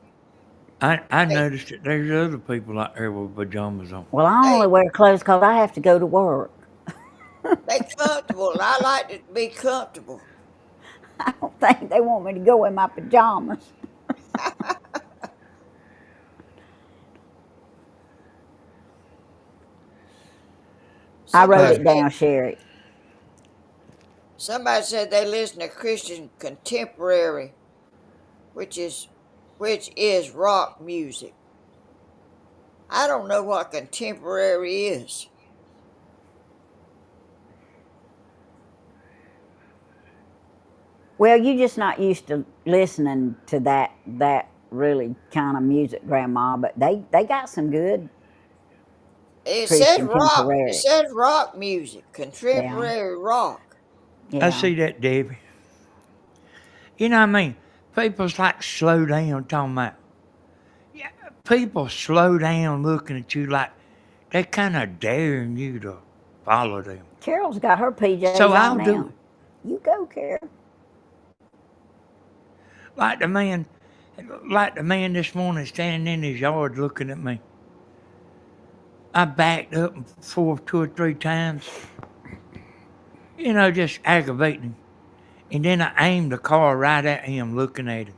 I noticed that there's other people out there with pajamas on. Well, I only Hey, wear clothes because I have to go to work. they comfortable. I like to be comfortable. I don't think they want me to go in my pajamas. I wrote it down, Sherry. Somebody said they listen to Christian contemporary, which is rock music. I don't know what contemporary is. Well, you're just not used to listening to that really kind of music, Grandma. But they got some good It says Christian rock. It contemporary. says rock music, Yeah, contemporary rock. I yeah. see that, Debbie. You know what I mean? People's like slow down talking about. Yeah, people slow down looking at you like they're kind of daring you to follow them. Carol's got her PJs So on I'll do now. it. You go, Carol. Like the man, like the man this morning standing in his yard looking at me. I backed up 2 or 3 times, you know, just aggravating him. And then I aimed the car right at him looking at him.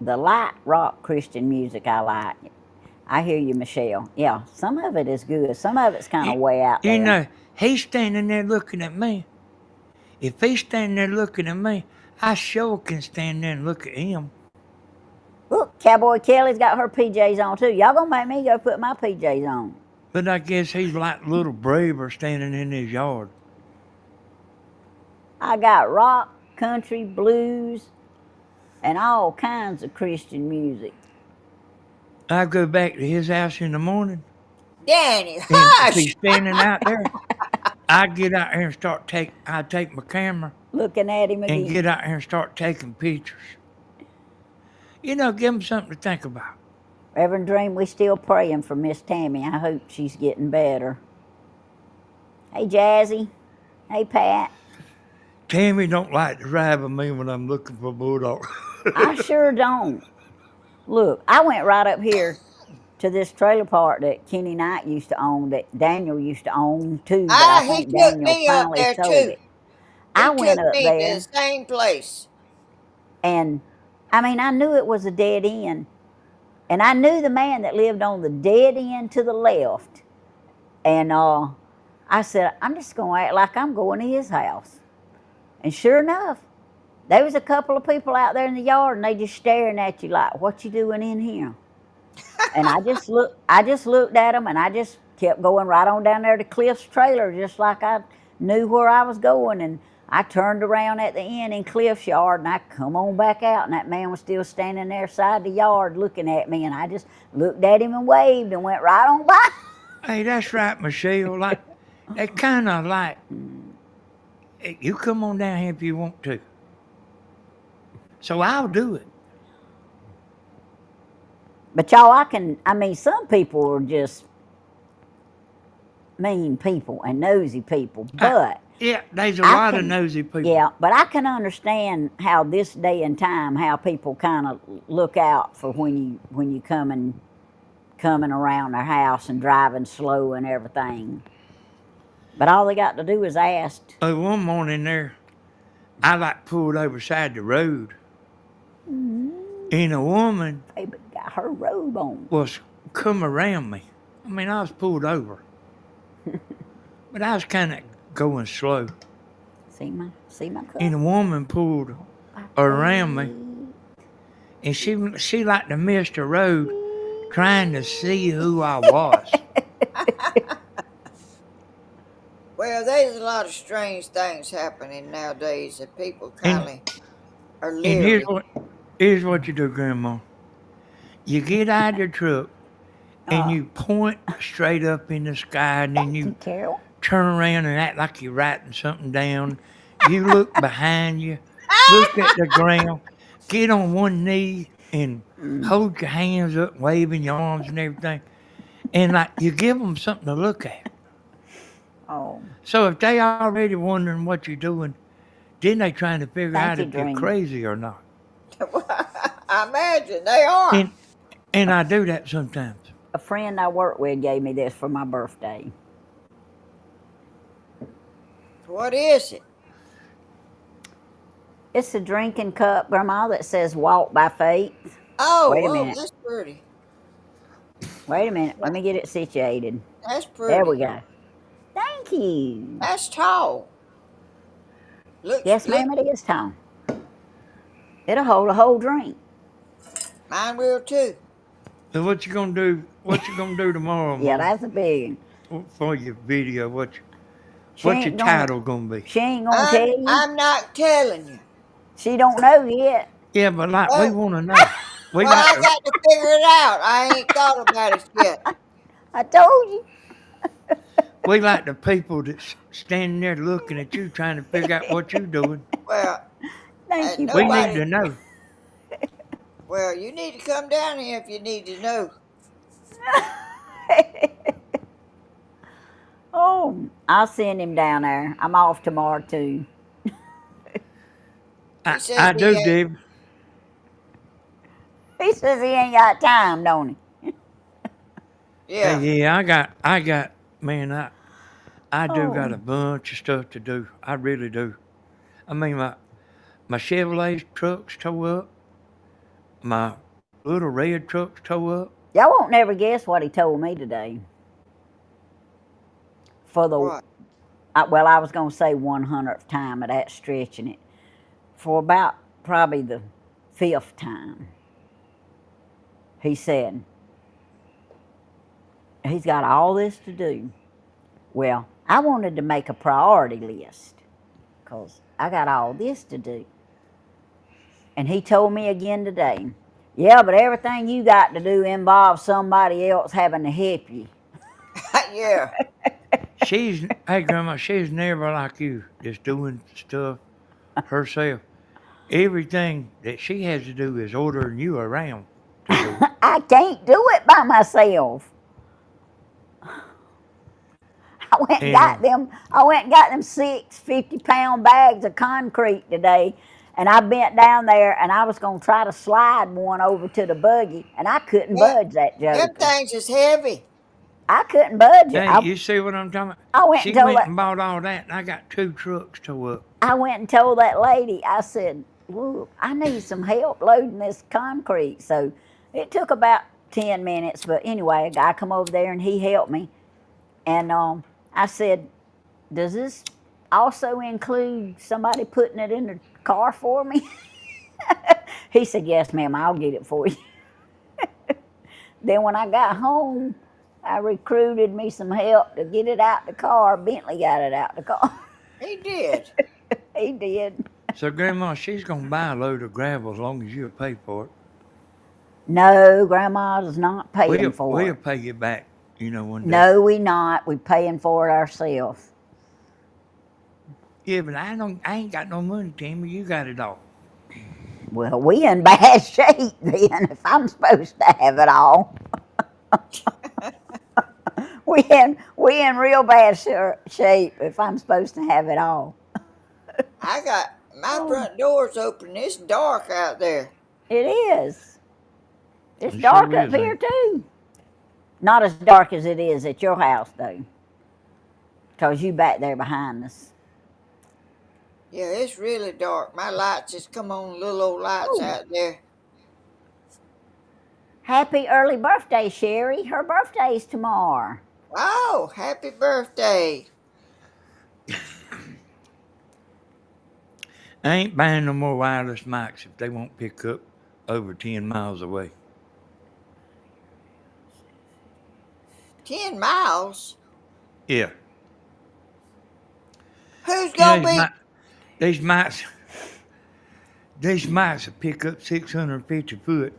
The light rock Christian music I like. I hear you, Michelle. Yeah, some of it is good. Some of it's kind You, of way out you there. know, he's standing there looking at me. If he's standing there looking at me, I sure can stand there and look at him. Look, Cowboy Kelly's got her PJs on too. Y'all gonna make me go put my PJs on. But I guess he's like a little braver standing in his yard. I got rock, country, blues, and all kinds of Christian music. I go back to his house in the morning, Danny, and if he's hush! standing out there, I get out there and I take my camera Looking at him and again. get out there and start taking pictures. You know, give them something to think about. Reverend Dream, we still praying for Miss Tammy. I hope she's getting better. Hey, Jazzy. Hey, Pat. Tammy don't like to ride with me when I'm looking for bulldog. I sure don't. Look, I went right up here to this trailer park that Kenny Knight used to own, that Daniel used to own too, but I He think took Daniel me up finally there sold too. it. I He went took up me to the there, same place. and I mean, I knew it was a dead end, and I knew the man that lived on the dead end to the left, and I said, I'm just going to act like I'm going to his house. And sure enough, there was a couple of people out there in the yard, and they just staring at you like, "What you doing in here?" And I just looked at them, and I just kept going right on down there to Cliff's trailer, just like I knew where I was going. And I turned around at the end in Cliff's yard, and I come on back out, and that man was still standing there side the yard looking at me, and I just looked at him and waved and went right on by. Hey, that's right, Michelle. Like, they kind of like, hey, you come on down here if you want to. So I'll do it. But y'all, I mean, some people are just mean people and nosy people, but Yeah, there's a I lot of can, nosy people. yeah, but I can understand how this day and time, how people kind of look out for when you coming around their house and driving slow and everything. But all they got to do is ask. One morning there, I like pulled over beside the road, Mm-hmm. and a woman Baby got her robe on. was come around me. I mean, I was pulled over, but I was kind of going slow. See my cup? And a woman pulled around me, and she like to miss the road trying to see who I was. Well, there's a lot of strange things happening nowadays that people And kind of are and leery. here's what you do, Grandma. You get out of the truck and Uh, you point straight up in the sky, and then thank you, you Carol. turn around and act like you're writing something down. You look behind you, look at the ground, get on one knee and Mm. hold your hands up, waving your arms and everything. And like you give them something to look at. Oh, So if they already wondering what you're doing, then they trying to figure thank out you, if you're Dream. crazy or not. I imagine they are. And and I do that sometimes. A friend I work with gave me this for my birthday. What is it? It's a drinking cup, Grandma, that says "Walk by Faith." Oh, Wait a oh, minute. that's pretty. Wait a minute. Let me get it situated. That's There we pretty. go. Thank you. That's tall. Yes, Look, ma'am, it is, Tom. It'll hold a whole drink. mine will too. So what you gonna do? What you gonna do tomorrow, Yeah, Mom? that's a big one. For your video, She what's your ain't gonna. title gonna be? She ain't gonna tell I'm you. I'm not telling you. She don't know yet. Yeah, but like we Oh, want to know. We well, like I to got to figure it out. I ain't thought about it yet. I told you. we like the people that's standing there looking at you, trying to figure out what you're doing. Well, Thank you, We need nobody. Brian. to know. Well, you need to come down here if you need to know. Oh, I'll send him down there. I'm off tomorrow too. He says I he do, ain't. Dave. He says he ain't got time, don't he? Hey, Yeah. yeah, man, I do got Oh, a bunch of stuff to do. I really do. I mean, my Chevrolet truck's towed up. My little red truck's towed up. y'all won't never guess what he told me today. For the What? well, I was gonna say 100th time, but that's stretching it. For about probably the 5th time, he said he's got all this to do. Well, I wanted to make a priority list because I got all this to do. And he told me again today, yeah, but everything you got to do involves somebody else having to help you. Yeah. Hey, Grandma, she's never like you, just doing stuff herself. Everything that she has to do is ordering you around to do it. I can't do it by myself. I went and And got them. I went and got them 6 50-pound bags of concrete today, and I bent down there and I was gonna try to slide one over to the buggy, and I couldn't Yeah. budge that Them joker. things is heavy. I couldn't budge it. hey, you see what I'm talking about? I went She and told went that. and bought all that, and I got 2 trucks towed up. I went and told that lady. I said, "Look, I need some help loading this concrete." So it took about 10 minutes, but anyway, a guy come over there and he helped me. And I said, "Does this also include somebody putting it in the car for me?" He said, "Yes, ma'am, I'll get it for you." Then when I got home, I recruited me some help to get it out the car. Bentley got it out the car. He did. He did. So, Grandma, she's going to buy a load of gravel as long as you'll pay for it. No, Grandma's not paying for We'll it. pay you back, one day. No, we not. We paying for it ourselves. Yeah, but I ain't got no money, Tammy. You got it all. Well, we in bad shape then if I'm supposed to have it all. We in real bad shape if I'm supposed to have it all. I got my Oh, front door's open. It's dark out there. it is. It's It dark sure up is, here ain't it? too. Not as dark as it is at your house though, cause you back there behind us. Yeah, it's really dark. My lights just come on, little old lights Oh, out there. Happy early birthday, Sherry. Her birthday's tomorrow. Oh, happy birthday. I ain't buying no more wireless mics if they won't pick up over 10 miles away. 10 miles? Yeah. Who's You know, going to be? these mics, these mics will pick up 650 foot.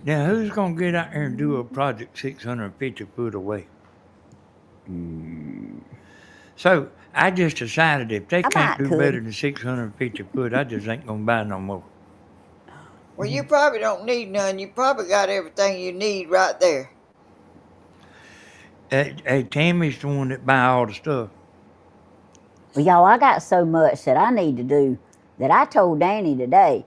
Now, who's going to get out there and do a project 650 foot away? So I just decided if they I can't might do could. better than 650 foot, I just ain't going to buy no more. Well, you probably don't need none. You probably got everything you need right there. Hey, Tammy's the one that buy all the stuff. Well, y'all, I got so much that I need to do that I told Danny today.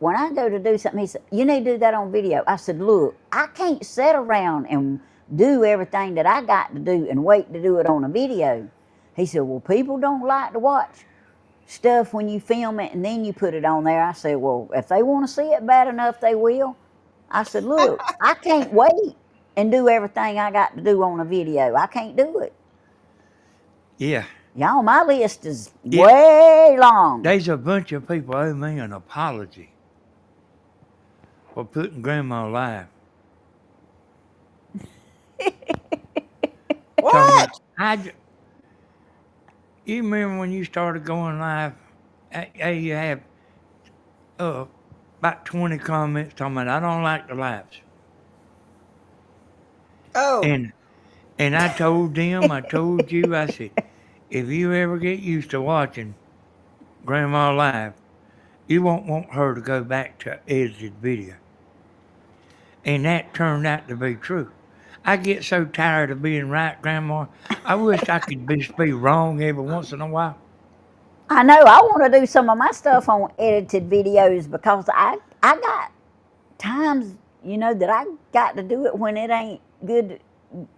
When I go to do something, he said, "You need to do that on video." I said, "Look, I can't sit around and do everything that I got to do and wait to do it on a video." He said, "Well, people don't like to watch stuff when you film it and then you put it on there." I said, "Well, if they want to see it bad enough, they will." I said, "Look, I can't wait and do everything I got to do on a video. I can't do it." Yeah. Y'all, my list is Yeah. way long. There's a bunch of people owe me an apology for putting Grandma live. What? You remember when you started going live? You have about 20 comments talking about I don't like the lives. Oh, And I told them, I told you, I said, if you ever get used to watching Grandma live, you won't want her to go back to edited video. And that turned out to be true. I get so tired of being right, Grandma. I wish I could just be wrong every once in a while. I know I want to do some of my stuff on edited videos because I got times, that I got to do it when it ain't good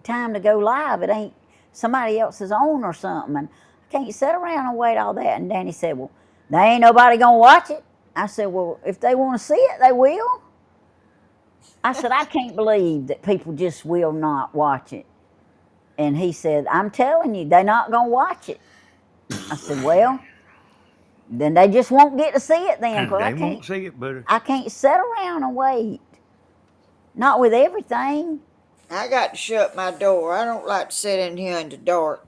time to go live. It ain't somebody else's own or something. And I can't sit around and wait all that. And Danny said, "Well, there ain't nobody going to watch it." I said, "Well, if they want to see it, they will." I said, "I can't believe that people just will not watch it." And he said, "I'm telling you, they're not going to watch it." I said, "Well, then they just won't get to see it then, because They won't see it, but I can't sit around and wait. Not with everything." I got to shut my door. I don't like to sit in here in the dark.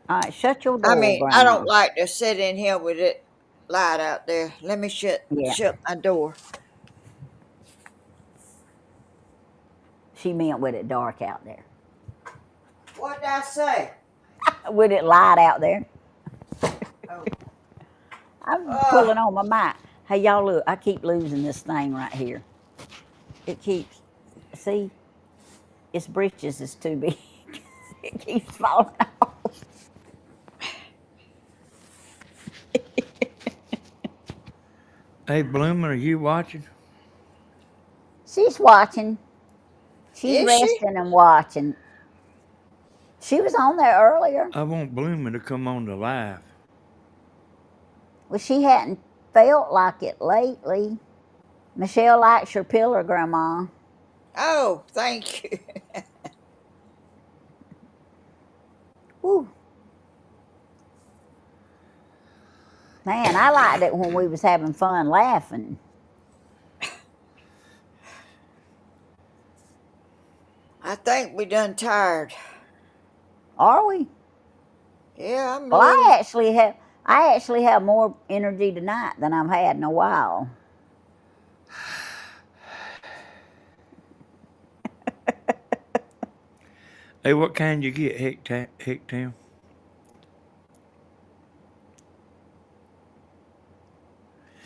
All right, shut your I door, mean, I Grandma. don't like to sit in here with it light out there. Let me shut Yeah, my door. she meant with it dark out there. What did I say? With it light out there. Oh. I'm pulling on my mic. Hey, y'all, look, I keep losing this thing right here. It keeps, see, its britches is too big. It keeps falling off. hey, Bloomer, are you watching? She's watching. She's Is she? resting and watching. She was on there earlier. I want Bloomer to come on the live. Well, she hadn't felt like it lately. Michelle likes your pillar, Grandma. Oh, thank you. Woo. Man, I liked it when we was having fun laughing. I think we done tired. Are we? Yeah, I'm a Well, little. I actually have more energy tonight than I've had in a while. Hey, what kind you get, Hick Tam?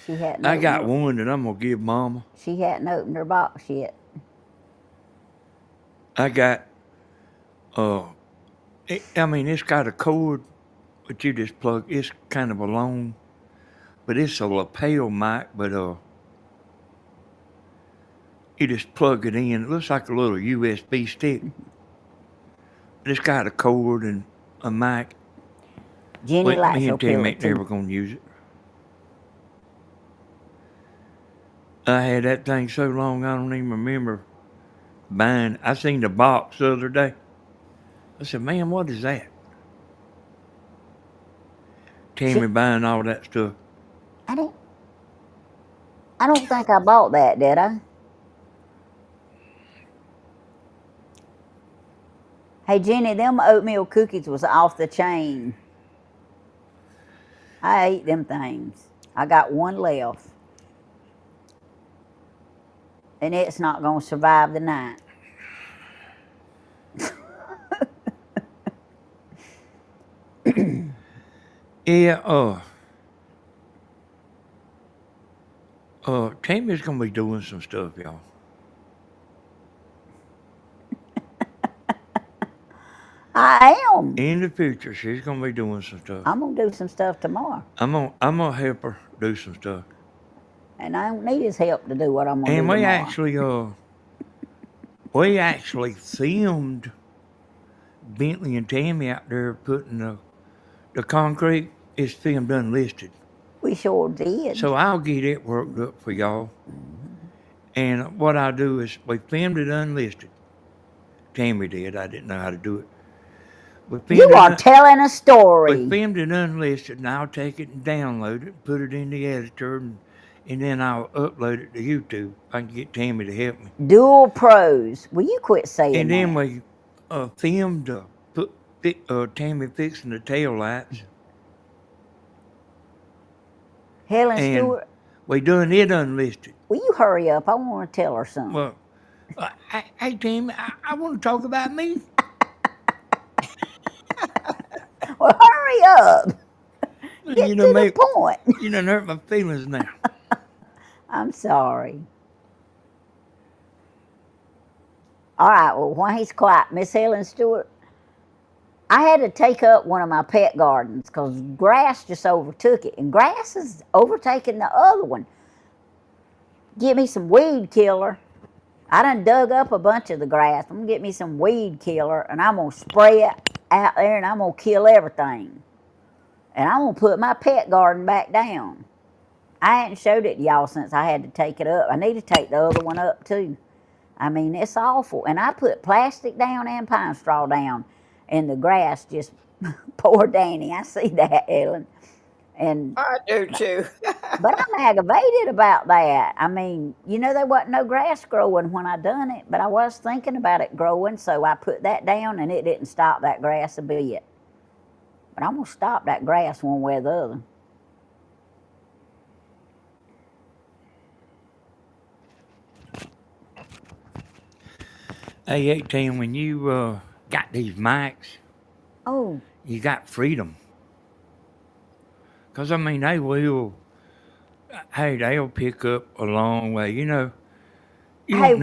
She hadn't I opened got her, one that I'm gonna give Mama. she hadn't opened her box yet. I got it's got a cord, but you just plug. It's kind of a long, but it's a lapel mic. But you just plug it in. It looks like a little USB stick. It's got a cord and a mic. Jenny likes Me your and Tim pillow ain't never too. gonna use it. I had that thing so long I don't even remember buying. I seen the box the other day. I said, "Man, what is that?" She, Tammy buying all that stuff. I didn't. I don't think I bought that, did I? Hey Jenny, them oatmeal cookies was off the chain. I ate them things. I got one left, and it's not gonna survive the night. Yeah, Tammy's gonna be doing some stuff, y'all. I am. In the future, she's gonna be doing some stuff. I'm gonna do some stuff tomorrow, I'm gonna help her do some stuff. and I don't need his help to do what I'm gonna And do tomorrow. we actually filmed Bentley and Tammy out there putting the concrete. Is filmed unlisted, We sure did. so I'll get it worked up for y'all. And what I'll do is we filmed it unlisted. Tammy did. I didn't know how to do it. We You filmed it. are telling a We story. filmed it unlisted, and I'll take it and download it, put it in the editor, and then I'll upload it to YouTube. I can get Tammy to help me. Dual pros. Will you quit saying And then that? we filmed Tammy fixing the tail lights, Helen and Stewart, we done it unlisted. will you hurry up? I want to tell her something. Well, hey Tammy, I want to talk about me. Well, hurry up. You Get done to the make point. you done hurt my feelings now. I'm sorry. All right, well, while he's quiet, Miss Helen Stewart, I had to take up one of my pet gardens because grass just overtook it, and grass is overtaking the other one. Get me some weed killer. I done dug up a bunch of the grass. I'm gonna get me some weed killer, and I'm gonna spray it out there, and I'm gonna kill everything. And I'm gonna put my pet garden back down. I hadn't showed it to y'all since I had to take it up. I need to take the other one up too. I mean, it's awful. And I put plastic down and pine straw down, and the grass just poor Danny. I see that, Ellen. And I do too. but I'm aggravated about that. I mean, there wasn't no grass growing when I done it, but I was thinking about it growing, so I put that down, and it didn't stop that grass a bit. But I'm gonna stop that grass one way or the other. Hey, 18, when you got these mics, Oh, you got freedom. Because, I mean, they'll pick up a long way. hey,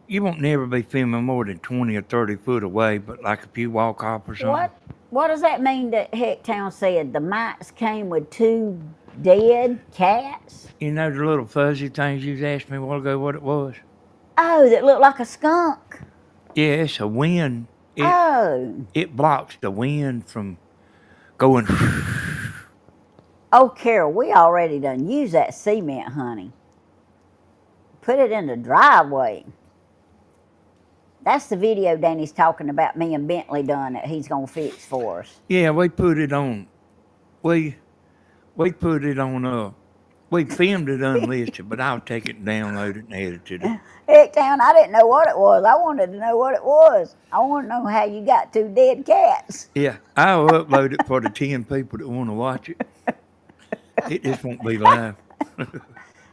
You won't never be filming more than 20 or 30 foot away, but like if you walk off or something. what does that mean that Hecktown said the mice came with two dead cats? You know the little fuzzy things you asked me a while ago what it was? Oh, that looked like a skunk. Yeah, it's a wind. Oh, It blocks the wind from going. oh, Carol, we already done used that cement, honey. Put it in the driveway. That's the video Danny's talking about. Me and Bentley done that he's gonna fix for us. Yeah, we put it on. We put it on. We filmed it unlisted, but I'll take it and download it and edit it. Hecktown, I didn't know what it was. I wanted to know what it was. I want to know how you got two dead cats. Yeah, I'll upload it for the 10 people that want to watch it. It just won't be live.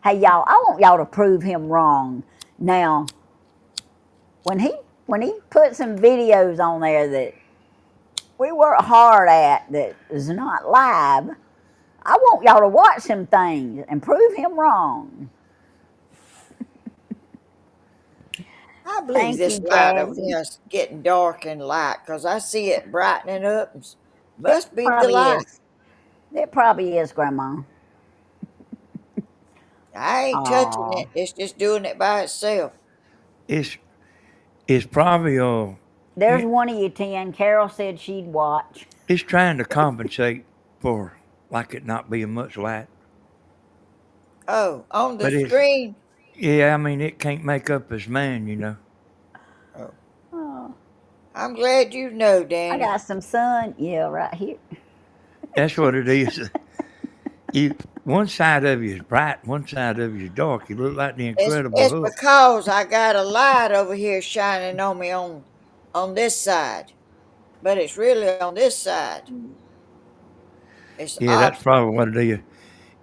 Hey y'all, I want y'all to prove him wrong. Now, when he put some videos on there that we work hard at that is not live, I want y'all to watch some things and prove him wrong. I believe Thank this you, light over Jazzy. here is getting dark and light because I see it brightening up. It Must be the probably light. is. It probably is, Grandma. I ain't touching Aw. it. It's just doing it by itself. It's it's probably There's one of you 10. Carol said she'd watch. it's trying to compensate for like it not being much light, Oh, on the but screen. Yeah, I mean, it can't make up its mind, you know. Oh, Oh, I'm glad you know, I Danny. got some sun. Yeah, right here. That's what it is. You one side of you is bright, one side of you is dark. You look like the Incredible It's Hulk. because I got a light over here shining on me on this side, but it's really on this side. It's Yeah, odd. that's probably what it is.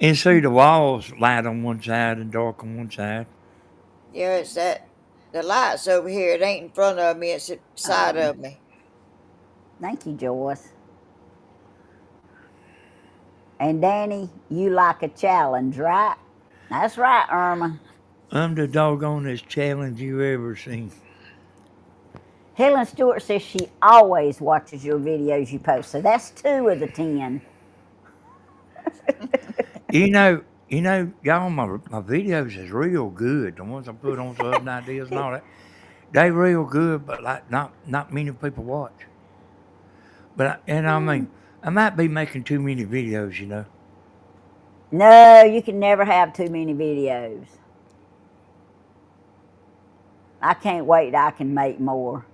And see, the walls light on one side and dark on one side. Yeah, it's that the light's over here. It ain't in front of me. It's side Oh, of me. thank you, Joyce. And Danny, you like a challenge, right? That's right, Irma. I'm the doggonest challenge you ever seen. Helen Stewart says she always watches your videos you post, so that's 2 of the 10. Y'all, my videos is real good. The ones I put on Southern Ideas and all that, they real good, but like not many people watch. I mean, I might be making too many videos, you know. No, you can never have too many videos. I can't wait. I can make more.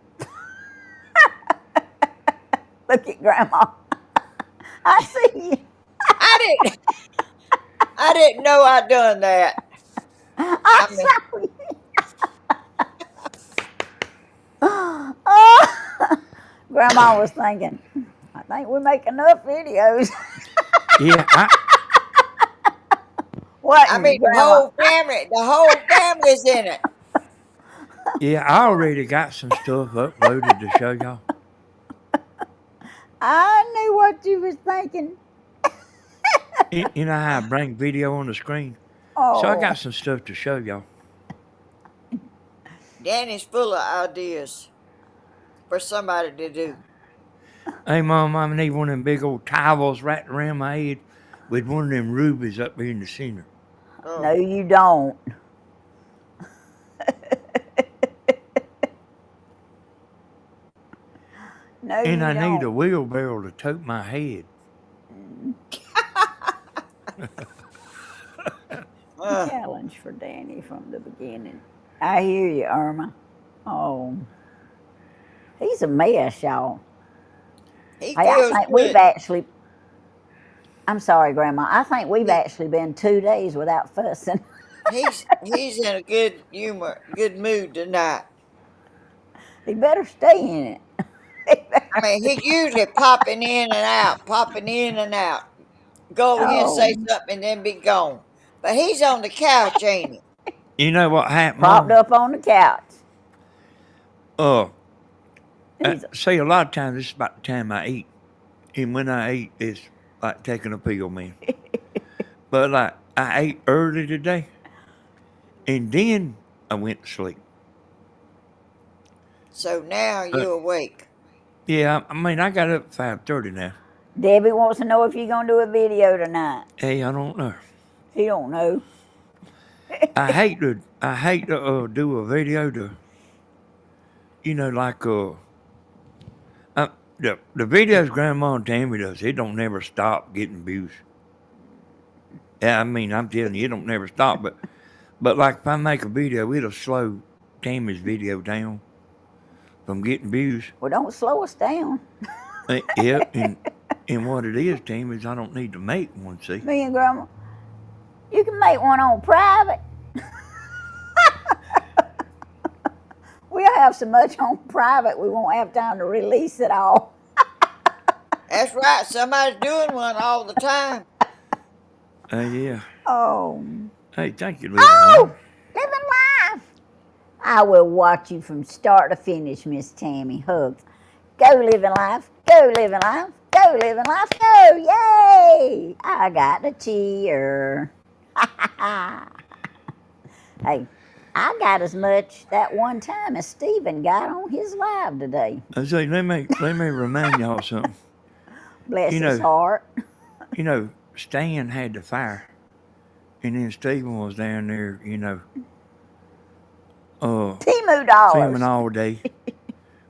Look at Grandma. I see you. I didn't. I didn't know I done that. I I mean, saw you. Oh, Grandma was thinking, I think we make enough videos. Yeah, I Wasn't mean you, Grandma? the whole family's in it. I already got some stuff uploaded to show y'all. I knew what you was thinking. You know how I bring video on the screen, so I got Oh, some stuff to show y'all. Danny's full of ideas for somebody to do. Hey, Mom, I need one of them big old towels wrapped around my head with one of them rubies up here in the center. no, Oh, you don't. No, And you I need a don't. wheelbarrow to tote my head. uh, Challenge for Danny from the beginning. I hear you, Irma. Oh, he's a mess, y'all. he Hey, I feels think we've good. actually, I'm sorry, Grandma, I think we've He, actually been 2 days without fussing. he's in a good humor, good mood tonight. He better stay in it. I mean, he's usually popping in and out, popping in and out. Go over here and say Oh, something and then be gone. But he's on the couch, ain't he? You know what happened, propped Mom? up on the couch. Uh, He's, See, a lot of times it's about the time I eat. And when I eat, it's like taking a pill, man. But like, I ate early today, and then I went to sleep. So now But you awake. yeah, I mean, I got up at 5:30 now. Debbie wants to know if you're going to do a video tonight. Hey, I don't know. He don't know. I hate to do a video to, like uh the videos Grandma and Tammy does. It don't never stop getting views. Yeah, I mean, I'm telling you, it don't never stop. But like if I make a video, it'll slow Tammy's video down from getting views. Well, don't slow us down. Yep, and what it is, Tammy, is I don't need to make one. See, Me and Grandma, you can make one on private. We'll have so much on private we won't have time to release it all. That's right. Somebody's doing one all the time. yeah. Oh, Hey, thank you, living oh, life. living life. I will watch you from start to finish, Miss Tammy. Hugs. Go living life. Go living life. Go living life. Go. Yay. I got a cheer. Hey, I got as much that one time as Stephen got on his live today. I say, let me remind y'all something. Bless You his know, heart. Stan had the fire, and then Stephen was down there, Timu filming dollars. all day.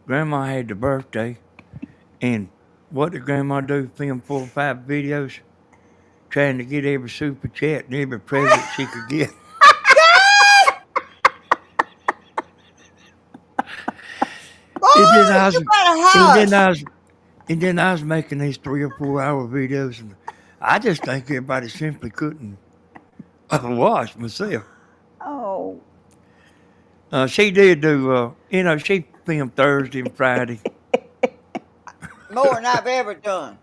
Grandma had the birthday, and what did Grandma do? Film 4 or 5 videos, trying to get every super chat and every present she could get. And then I Oh, was, you better and then hush. I was, and then I was making these 3 or 4 hour videos, and I just think everybody simply couldn't watch myself. Oh, She did do, she filmed Thursday and Friday. More than I've ever done.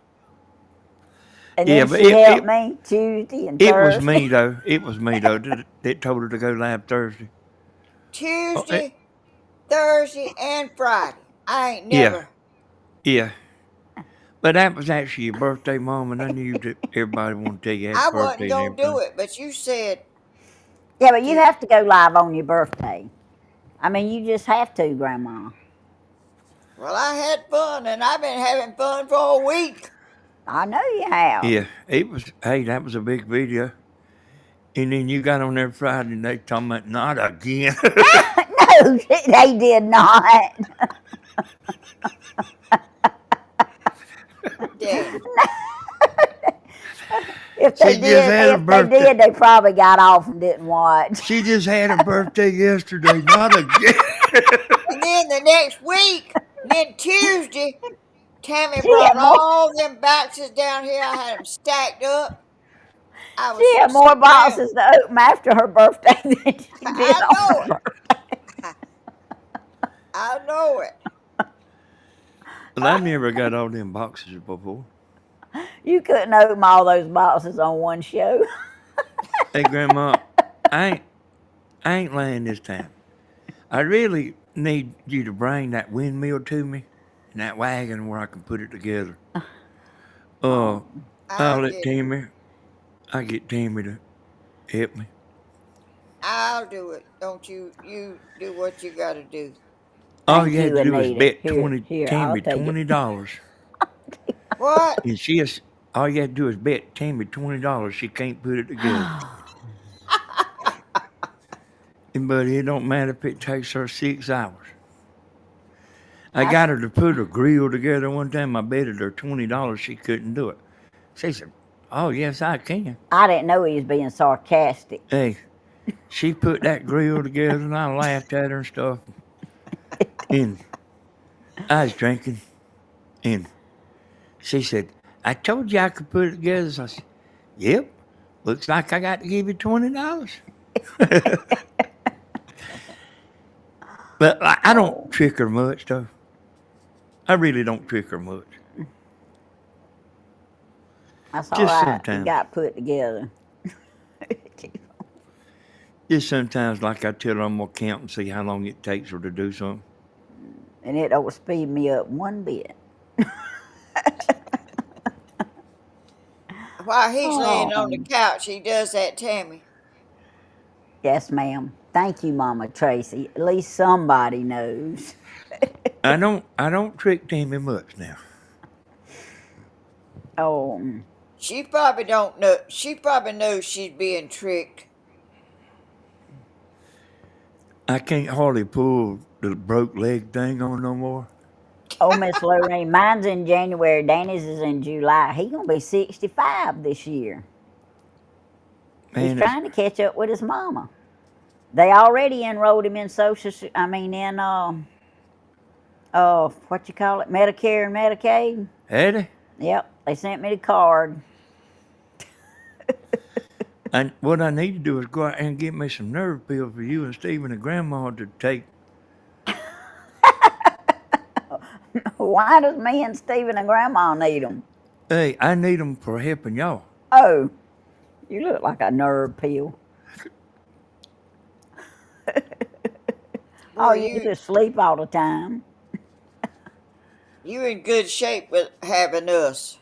and Yeah, then but she helped me Tuesday and it was Thursday. me though. It was me though that told her to go live Thursday. Oh, Tuesday, Thursday, and Friday. I ain't yeah, never. yeah. But that was actually your birthday, Mom, and I knew that everybody wanted to tell you happy I wasn't birthday and gonna do everything. it, but you said Yeah, but you to. have to go live on your birthday. I mean, you just have to, Grandma. Well, I had fun, and I've been having fun for a week. I know you have. Yeah, it was. Hey, that was a big video. And then you got on there Friday, and they talking about not again. No, they did not. Danny. If they She just did, had her if they birthday. did, they probably got off and didn't watch. She just had her birthday yesterday. Not again. And then the next week, then Tuesday, Tammy She brought had more. all them boxes down here. I had them stacked up. I was She had more sitting there. boxes to open after her birthday than she did I on know her birthday. it. I know it. Well, I never got all them boxes before. You couldn't open all those boxes on one show. Hey, Grandma, I ain't, I ain't lying this time. I really need you to bring that windmill to me and that wagon where I can put it together. Uh, Oh, I'll I'll let get it. Tammy. I get Tammy to help me. I'll do it. Don't you? You do what you got to do. All thank you had you, to do was Anita. bet I'll Tammy take it. $20, What? and all you had to do is bet Tammy $20 she can't put it together. But it don't matter if it takes her 6 hours. I That's, got her to put a grill together one time. I betted her $20 she couldn't do it. She said, "Oh yes, I can." I didn't know he was being sarcastic. Hey, she put that grill together, and I laughed at her and stuff. And I was drinking, and she said, "I told you I could put it together." So I said, "Yep, looks like I got to give you $20." But I don't Oh, trick her much, though. I really don't trick her much. that's all Just right. It sometimes. got put together. Just sometimes, like I tell her I'm gonna count and see how long it takes her to do something. And it don't speed me up one bit. While he's laying on the Oh, couch, he does that, Tammy. yes, ma'am. Thank you, Mama Tracy. At least somebody knows. I don't trick Tammy much now. Oh, She probably don't know. She probably knows she's being tricked. I can't hardly pull the broke leg thing on no more. oh, Miss Lorraine, mine's in January. Danny's is in July. He gonna be 65 this year. He's Man, it's trying to catch up with his mama. They already enrolled him in I mean, in what you call it, Medicare and Medicaid. Eddie. Yep, they sent me the card. And what I need to do is go out and get me some nerve pills for you and Stephen and Grandma to take. Why does me and Stephen and Grandma need them? Hey, I need them for helping y'all. Oh, you look like a nerve pill. Oh, Boy, you you just sleep all the time. you in good shape with having us.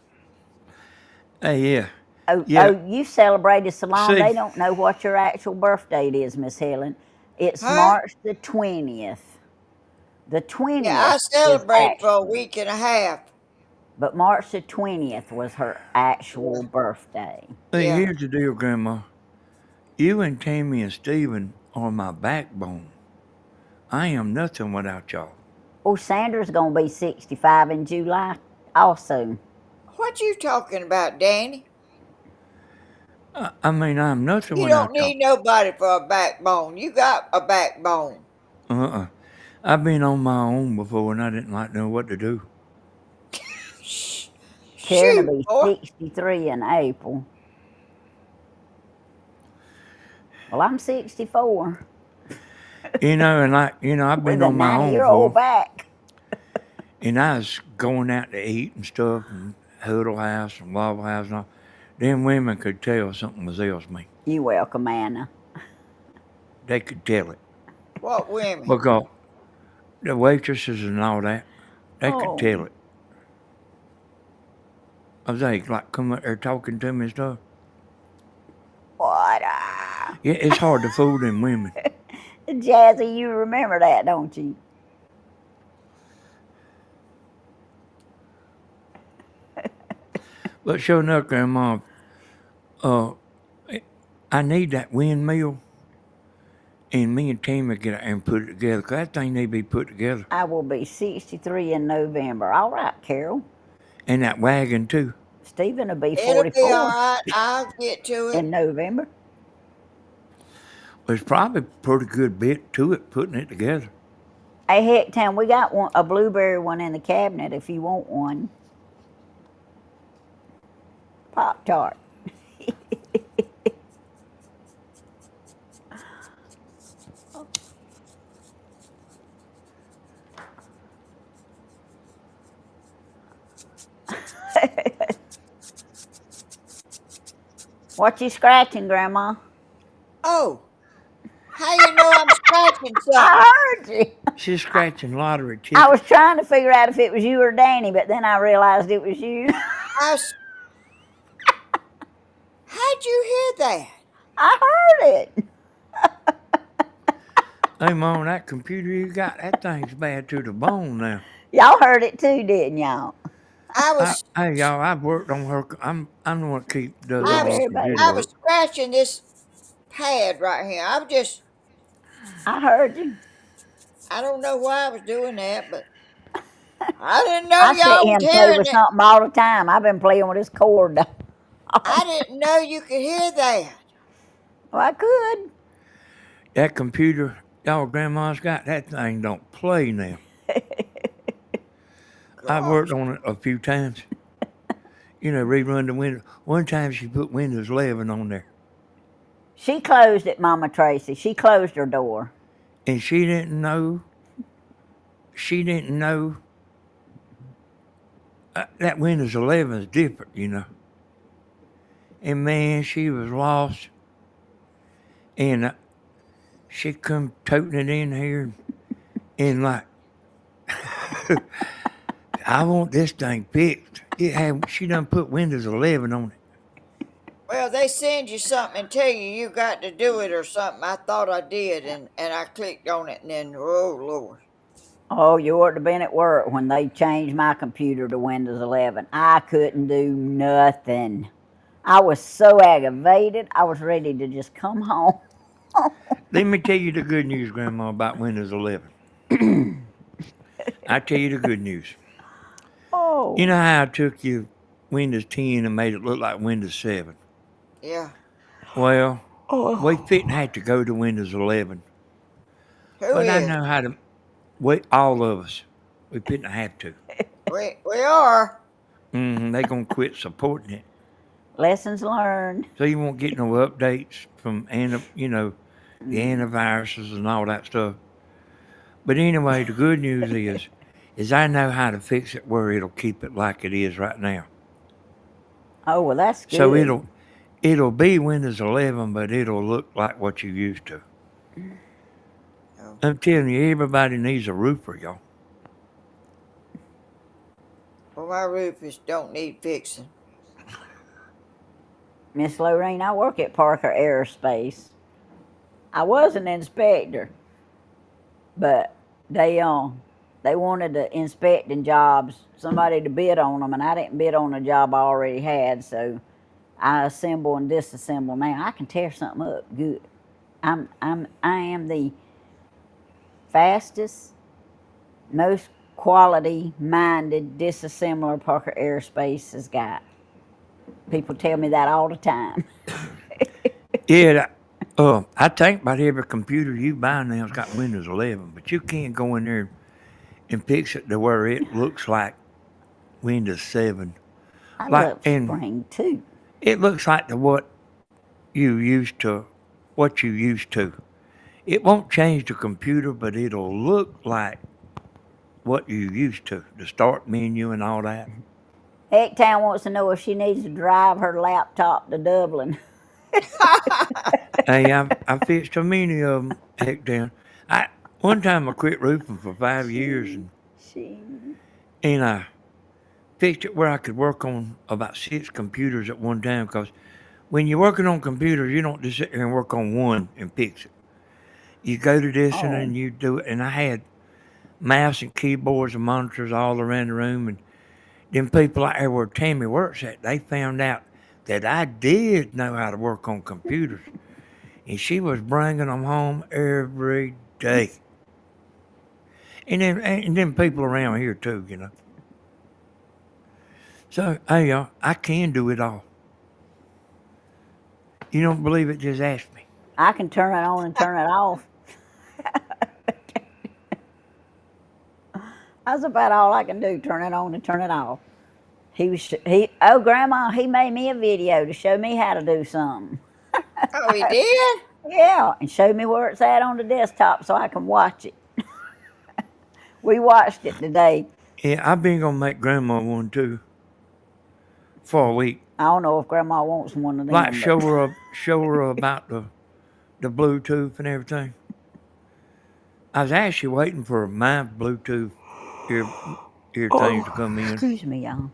Hey, yeah, Oh, yeah. oh, you celebrated so long See, they don't know what your actual birth date is, Miss Helen. It's Huh? March the 20th. The Yeah, I 20th is celebrated for a actually, week and a half. but March the 20th was her actual birthday. hey, Yeah. here's the deal, Grandma. You and Tammy and Stephen are my backbone. I am nothing without y'all. Oh, Sandra's going to be 65 in July also. What you talking about, Danny? I mean, I'm nothing You without don't y'all. need nobody for a backbone. You got a backbone. Uh-uh. I've been on my own before, and I didn't like know what to do. Karen Shoot, will be boy. 63 in April. Well, I'm 64 I've been with a on my own 90-year-old before, back. and I was going out to eat and stuff, and Huddle House and Waffle House and all. Them women could tell something was else me. You welcome, Anna. They could tell it What women? because the waitresses and all that, they could Oh, tell it. I was like come up there talking to me and stuff. what? Yeah, it's hard to fool them women. Jazzy, you remember that, don't you? But sure enough, Grandma, uh, I need that windmill, and me and Tammy get out and put it together. 'Cause that thing need to be put together, I will be 63 in November. All right, Carol. and that wagon too. Stephen will be It'll be all 44 right. I'll get to it. in November. There's probably a pretty good bit to it putting it together. Hey, heck, Tam, we got a blueberry one in the cabinet if you want one. Pop Tart. What you scratching, Grandma? Oh, how you know I'm scratching something? I heard you. She's scratching lottery I tickets. was trying to figure out if it was you or Danny, but then I realized it was you. I was, how'd you hear that? I heard it. Hey, Mom, that computer you got, that thing's bad to the bone now. Y'all heard it too, didn't y'all? I was, Hey, y'all, I've worked on her. I'm the one that does Believe I all was, her everybody computer I did. was work. scratching this pad right here. I'm just, I heard you. I don't know why I was doing that, but I didn't know I sit y'all here was and play hearing with it. something all the time. I've been playing with this cord. I didn't know you could hear that. Well, I could. That computer y'all grandma's got, that thing don't play now. I've worked Gosh, on it a few times. Rerun the Windows. One time she put Windows 11 on there, She closed it, Mama Tracy. She closed her door. and she didn't know. She didn't know that Windows 11 is different. And man, she was lost, and she come toting it in here, and like, I want this thing fixed. She done put Windows 11 on it. well, they send you something and tell you got to do it or something. I thought I did, and I clicked on it, and then, oh, Lord. Oh, you ought to have been at work when they changed my computer to Windows 11. I couldn't do nothing. I was so aggravated, I was ready to just come home. Let me tell you the good news, Grandma, about Windows 11. I tell you the good news. You Oh, know how I took you Windows 10 and made it look like Windows 7? Yeah. Well, we oh. fitting had to go to Windows 11. Who But I is? know how to, all of us, we fitting have to. We are. They going to quit supporting it. Lessons learned. So you won't get no updates from, the antiviruses and all that stuff. But anyway, the good news is I know how to fix it where it'll keep it like it is right now. Oh, well, that's So good. it'll be Windows 11, but it'll look like what you used to. Oh. I'm telling you, everybody needs a roofer, y'all. Well, my roof don't need fixing. Miss Lorraine, I work at Parker Aerospace. I was an inspector, but they wanted to inspecting jobs, somebody to bid on them, and I didn't bid on a job I already had, so I assemble and disassemble. Now I can tear something up good. I am the fastest, most quality-minded disassembler Parker Aerospace has got. People tell me that all the time. Yeah, I think about every computer you buy now's got Windows 11, but you can't go in there and fix it to where it looks like Windows 7. I Like, love and spring too. it looks like what you used to. It won't change the computer, but it'll look like what you used to. The start menu and all that. Hecktown wants to know if she needs to drive her laptop to Dublin. Hey, I fixed so many of them. Heck, down. I one time I quit roofing for 5 years, She. and I fixed it where I could work on about 6 computers at one time. Because when you're working on computers, you don't just sit there and work on one and fix it. You go to this and Oh, then you do it. And I had mouse and keyboards and monitors all around the room. And them people out there where Tammy works at, they found out that I did know how to work on computers. And she was bringing them home every day. And then people around here too. So, hey, y'all, I can do it all. You don't believe it? Just ask me. I can turn it on and turn it off. That's about all I can do. Turn it on and turn it off. Oh, Grandma, he made me a video to show me how to do something. Oh, he did? Yeah, and showed me where it's at on the desktop so I can watch it. We watched it today. Yeah, I've been gonna make Grandma one too for a week. I don't know if Grandma wants one of Like them, but show her about the Bluetooth and everything. I was actually waiting for my Bluetooth ear ear things to come in. excuse me, y'all.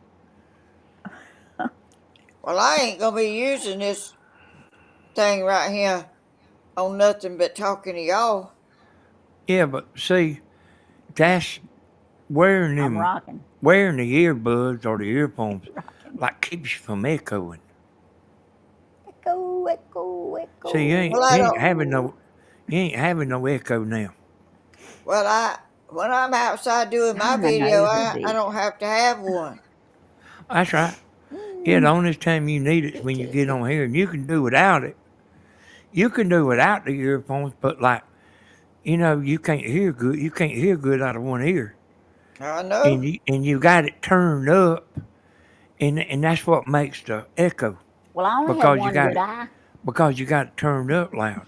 Well, I ain't gonna be using this thing right here on nothing but talking to y'all. Yeah, but see, that's wearing I'm them rocking, wearing the earbuds or the earphones rocking. like keeps you from echoing. Echo, echo, See, Well, echo. I don't. you ain't having no echo now. Well, when I'm outside doing my I'm the video, nosy I bee. don't have to have one. That's right. Yeah, the only time you need it is when you get on here, and you can do without it. You can do without the earphones, but like you can't hear good. You can't hear good out of one ear, I and know. you got it turned up, and that's what makes the echo Well, I only have because you one got good it eye. turned up loud.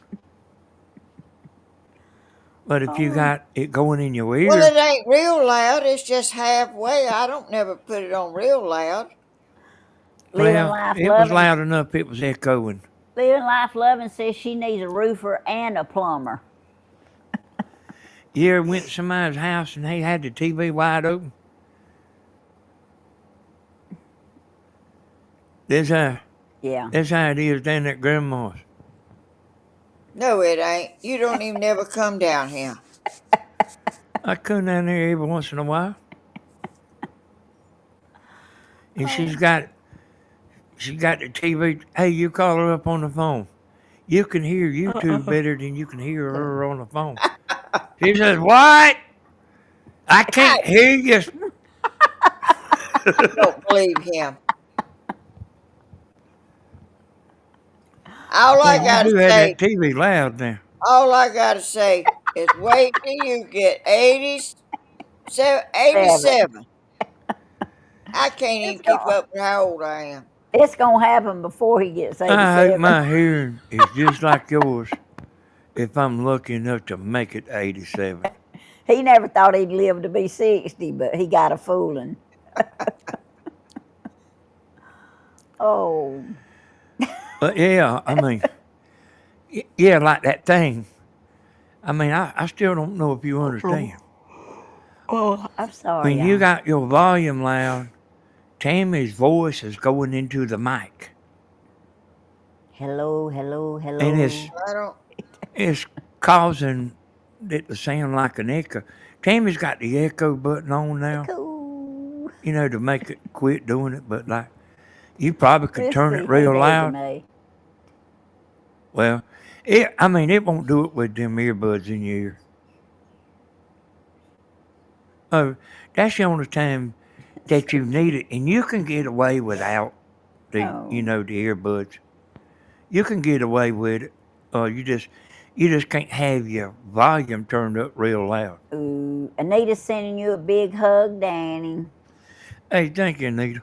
But if you Oh, got it going in your Well, ear, it ain't real loud. It's just halfway. I don't never put it on real loud. living well, life it was loving. loud enough. It was echoing. Living life loving says she needs a roofer and a plumber. You ever went to somebody's house and they had the TV wide open? This how Yeah. that's how it is down at grandma's. No, it ain't. You don't even never come down here. I come down there every once in a while, and Oh, she's got the TV. Hey, you call her up on the phone. You can hear you two better than you can hear her on the phone. She says, "What? I can't I hear you." don't believe him. All Well, I you gotta do have say, that TV loud now. all I gotta say is wait till you get 7. 87. I can't It's even keep gonna, up with how old I am. it's gonna happen before he gets I hope 87. my hearing is just like yours if I'm lucky enough to make it 87. He never thought he'd live to be 60, but he got a fooling. Oh, But yeah, I mean, yeah, like that thing. I mean, I still don't know if you understand. oh, I'm sorry, When you y'all. got your volume loud, Tammy's voice is going into the mic, Hello, hello, and hello. I don't. it's causing it to sound like an echo. Tammy's got the echo button on now, Echo. to make it quit doing it. But like, you probably could Let's turn it see. Hey, real Daisy loud. May. Well, it won't do it with them earbuds in your ear. Oh, that's the only time that you need it, and you can get away without the Oh, the earbuds. You can get away with it. You just can't have your volume turned up real loud. Ooh, Anita's sending you a big hug, Danny. Hey, thank you, Anita.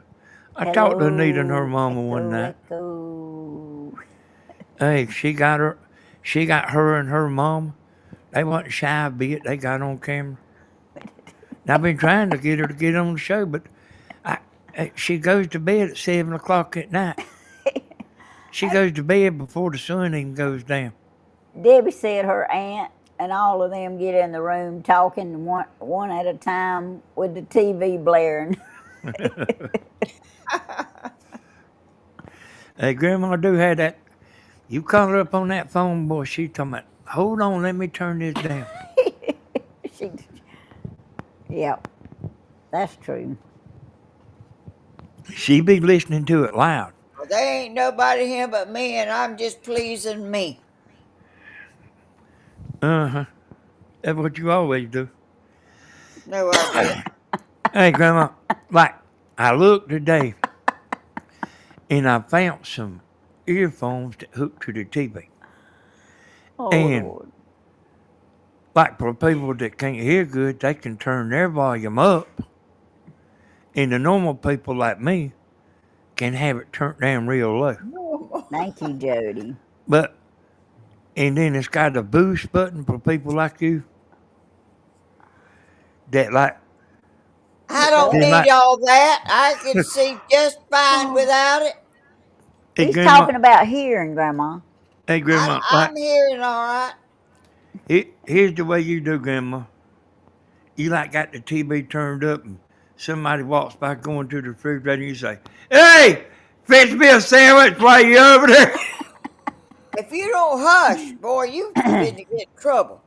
I talked to Anita and her Hello, mama one echo, night. echo. Hey, she got her and her mama. They wasn't shy a bit. They got on camera. And I've been trying to get her to get on the show, but I, she goes to bed at 7 o'clock at night. She goes to bed before the sun even goes down. Debbie said her aunt and all of them get in the room talking one at a time with the TV blaring. Hey, Grandma do have that. You call her up on that phone, boy. She talking about, hold on, let me turn this down. she, yeah, that's true. She be listening to it loud. Well, there ain't nobody here but me, and I'm just pleasing me. Uh-huh. That's what you always do. No, I did. Hey, Grandma, like, I looked today and I found some earphones that hook to the TV. Oh And, Lord. like, for people that can't hear good, they can turn their volume up. And the normal people like me can have it turned down real low. Thank you, Jody. But, and then it's got a boost button for people like you that like, I don't then need like, all that. I can see just fine Oh. without it. hey, He's Grandma, talking about hearing, Grandma. hey, Grandma, like, I'm hearing all right. here's the way you do, Grandma. You like got the TV turned up and somebody walks by going to the refrigerator and you say, hey, fetch me a sandwich while you over there. If you don't hush, boy, you finna get in trouble.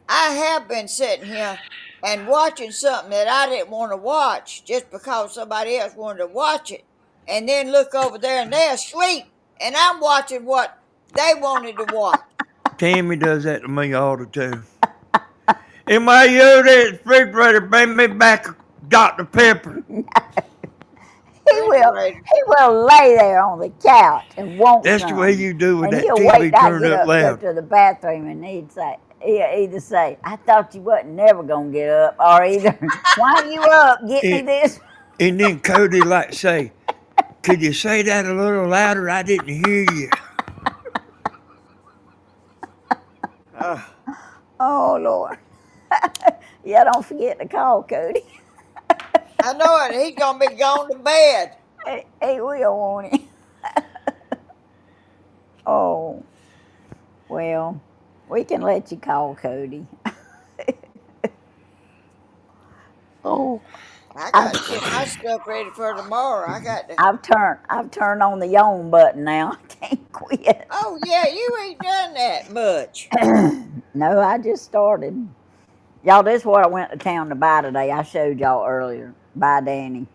I have been sitting here and watching something that I didn't want to watch just because somebody else wanted to watch it, and then look over there and they're asleep, and I'm watching what they wanted to watch. Tammy does that to me all the time. And while you over there at the refrigerator, bring me back a Dr. Pepper. He will. Refrigerator. He will lay there on the couch and want That's the way some, you do with and that he'll wait TV till I turned get up up and go loud. to the bathroom, and he'll either say, "I thought you wasn't never gonna get up," or either, "Why you up? Get me And, this." and then Cody like say, could you say that a little louder? I didn't hear you. Ugh. Oh Lord. Yeah, don't forget to call Cody. I know it. He's gonna be going to bed. He will, won't he? Oh, well, we can let you call Cody. Oh, I I've, got to get my stuff ready for tomorrow. I got to. I've turned on the yawn button now. I can't quit. Oh yeah, you ain't done that much. No, I just started. Y'all, this is what I went to town to buy today. I showed y'all earlier. Buy Danny.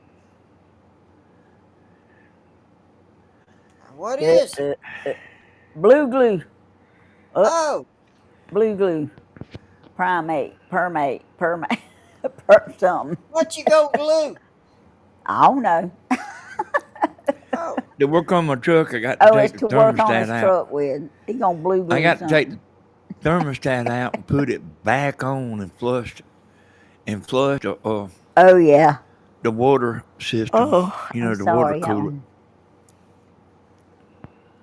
What Uh, is it? uh, uh, blue glue. Oh, Blue glue. Primate. Permate. Permate. Something. what you gonna glue? I don't know. Oh, To work on my truck, I got to Oh, it's take the to work on his thermostat out. truck with. He gonna blue I glue got to take the something. thermostat out and put it back on and flush Oh yeah. the water system. Oh, I'm The water sorry. cooler.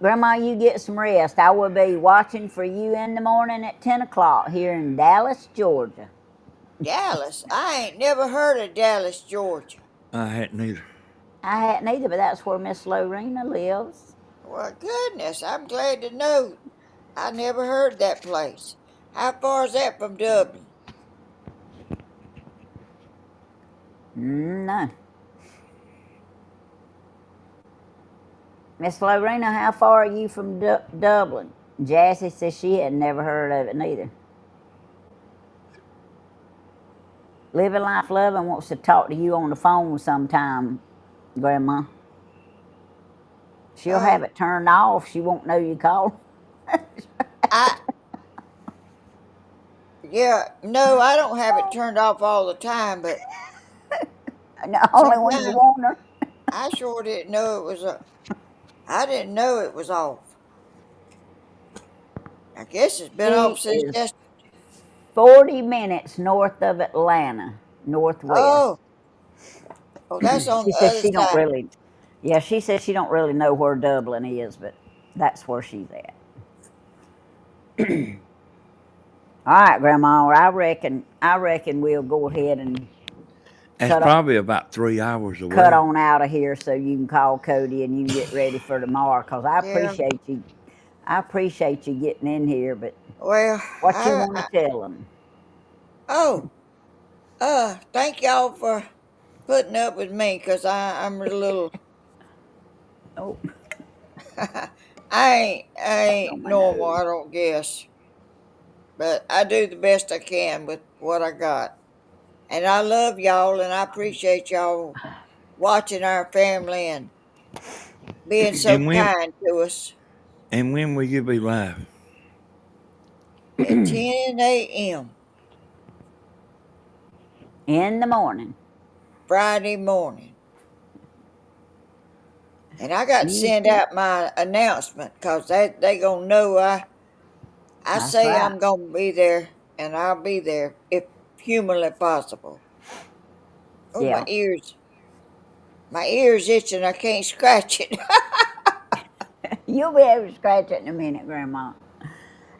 Grandma, you get some rest. I will be watching for you in the morning at 10 o'clock here in Dallas, Georgia. Dallas. I ain't never heard of Dallas, Georgia. I hadn't either. I hadn't either, but that's where Miss Lorena lives. Well, goodness, I'm glad to know. I never heard that place. How far is that from Dublin? No. Miss Lorena, how far are you from Dublin? Jassy says she had never heard of it neither. Living Life Loving wants to talk to you on the phone sometime, Grandma. She'll have Oh, it turned off. She won't know you called. I yeah, no, I don't have it turned off all the time, but Only when you sometimes want her. I sure didn't know it was a. I didn't know it was off. I guess it's been She off since is yesterday. 40 minutes north of Atlanta, northwest. Oh, oh, that's on She the says other she don't side. really, yeah, she says she don't really know where Dublin is, but that's where she's at. All right, Grandma. I reckon we'll go ahead and That's cut on, probably about 3 hours cut away. on out of here so you can call Cody and you can get ready for tomorrow. Cause I Yeah. appreciate you. I appreciate you getting in here, but Well, what you want to tell them? oh, thank y'all for putting up with me, cause I'm a little. Oh, oh I ain't my normal. nose. I don't guess, but I do the best I can with what I got. And I love y'all, and I appreciate y'all watching our family and being so And when kind to us and when will you be live? at 10 a.m. In the morning. Friday morning. And I got to You, send out my announcement because they going to know I that's say right. I'm going to be there, and I'll be there if humanly possible. Oh, Yeah. my ears itching. I can't scratch it. You'll be able to scratch it in a minute, Grandma.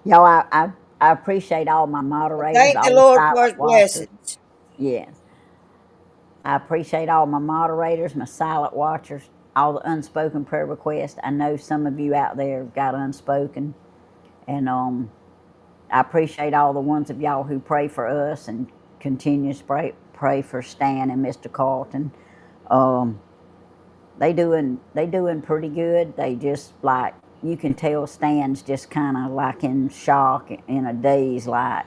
Y'all, I appreciate all my But moderators, thank the all the Lord for silent his watchers. blessings. Yes. I appreciate all my moderators, my silent watchers, all the unspoken prayer requests. I know some of you out there have got unspoken. And I appreciate all the ones of y'all who pray for us and continue to pray for Stan and Mr. Carlton. Um, they doing pretty good. They just like you can tell Stan's just kind of like in shock, in a daze, like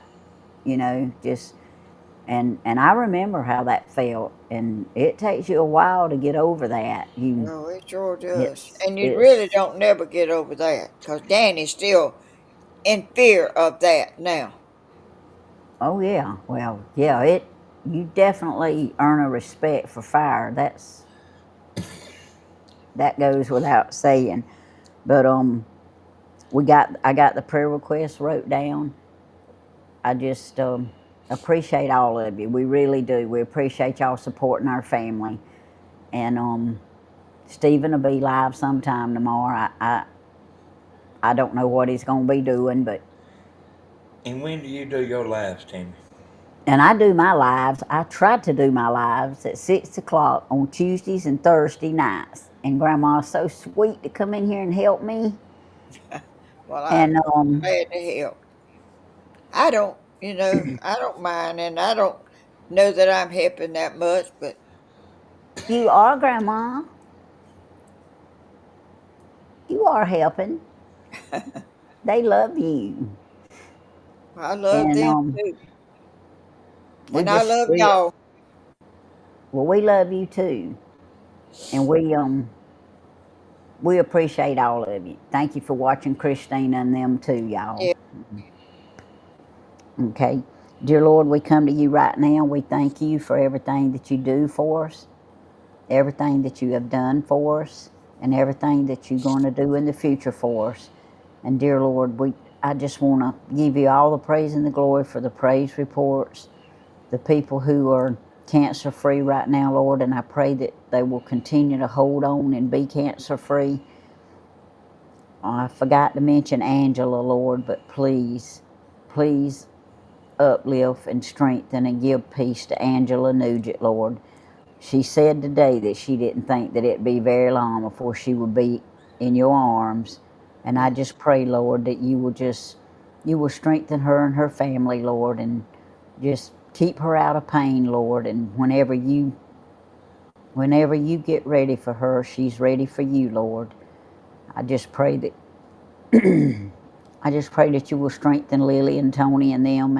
just and I remember how that felt, and it takes you a while to get over that. Oh, it sure does. It's And you really it's don't never get over that because Danny's still in fear of that now. oh yeah, well yeah, you definitely earn a respect for fire. That goes without saying. But I got the prayer requests wrote down. I just appreciate all of you. We really do. We appreciate y'all supporting our family. And Stephen will be live sometime tomorrow. I don't know what he's going to be doing, but And when do you do your lives, Tammy? and I do my lives. I try to do my lives at 6 o'clock on Tuesdays and Thursday nights. And Grandma's so sweet to come in here and help me. Well, And I'm glad to help. I don't mind, and I don't know that I'm helping that much, but you are, Grandma. You are helping. They love you. I love And them too. we And I just love we y'all. well we love you too. And we appreciate all of you. Thank you for watching Christina and them too, y'all. Yeah, Okay. Dear Lord, we come to you right now. We thank you for everything that you do for us, everything that you have done for us, and everything that you're going to do in the future for us. And dear Lord, I just want to give you all the praise and the glory for the praise reports, the people who are cancer free right now, Lord, and I pray that they will continue to hold on and be cancer free. I forgot to mention Angela, Lord, but please uplift and strengthen and give peace to Angela Nugent, Lord. She said today that she didn't think that it'd be very long before she would be in your arms. And I yeah. just pray, Lord, that you will strengthen her and her family, Lord, and just keep her out of pain, Lord. And whenever you get ready for her, she's ready for you, Lord. I just pray that I just pray that you will strengthen Lily and Tony and them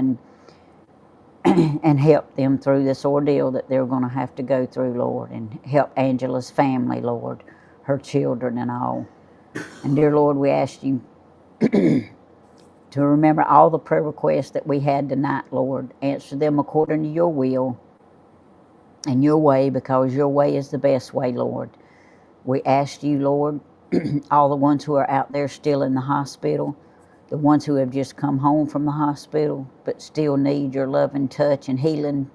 and help them through this ordeal that they're going to have to go through, Lord, and help Angela's family, Lord, her children and all. And dear Lord, we ask you to remember all the prayer requests that we had tonight, Lord. Answer them according to your will and your way, because your way is the best way, Lord. We ask you, Lord, all the ones who are out there still in the hospital, the ones who have just come home from the hospital but still need your loving touch and healing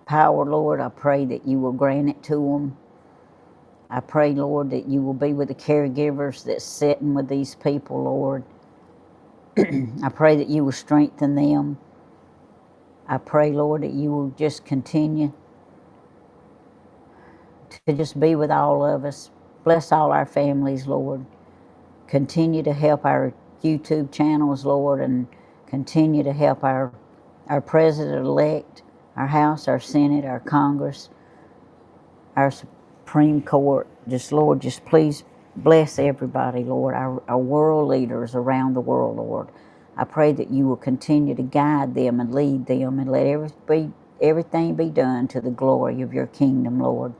power, Lord. I pray that you will grant it to them. I pray, Lord, that you will be with the caregivers that's sitting with these people, Lord. I pray that you will strengthen them. I pray, Lord, that you will just continue to just be with all of us. Bless all our families, Lord. Continue to help our YouTube channels, Lord, and continue to help our president-elect, our House, our Senate, our Congress, our Supreme Court. Just, Lord, just please bless everybody, Lord, our world leaders around the world, Lord. I pray that you will continue to guide them and lead them and let everything be done to the glory of your kingdom, Lord.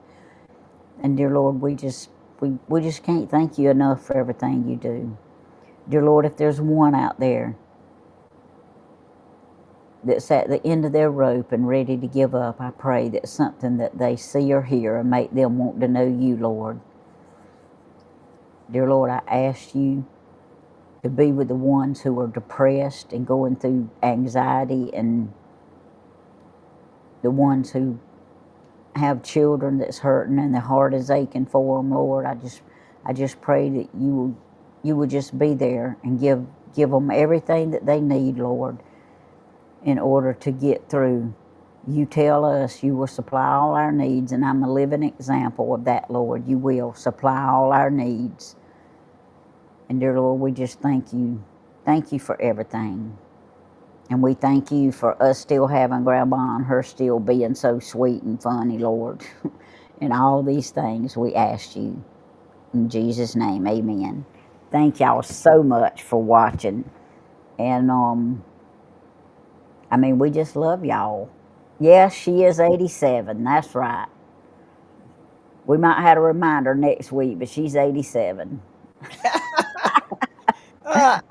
And dear Lord, we just can't thank you enough for everything you do. Dear Lord, if there's one out there that's at the end of their rope and ready to give up, I pray that something that they see or hear and make them want to know you, Lord. Dear Lord, I ask you to be with the ones who are depressed and going through anxiety, and the ones who have children that's hurting and their heart is aching for them, Lord. I just pray that you will just be there and give them everything that they need, Lord, in order to get through. You tell us you will supply all our needs, and I'm a living example of that, Lord. You will supply all our needs. And dear Lord, we just thank you. Thank you for everything. And we thank you for us still having Grandma and her still being so sweet and funny, Lord. And all these things we ask you. In Jesus' name, amen. Thank y'all so much for watching. And we just love y'all. Yes, she is 87. That's right. We might have a reminder next week, but she's 87.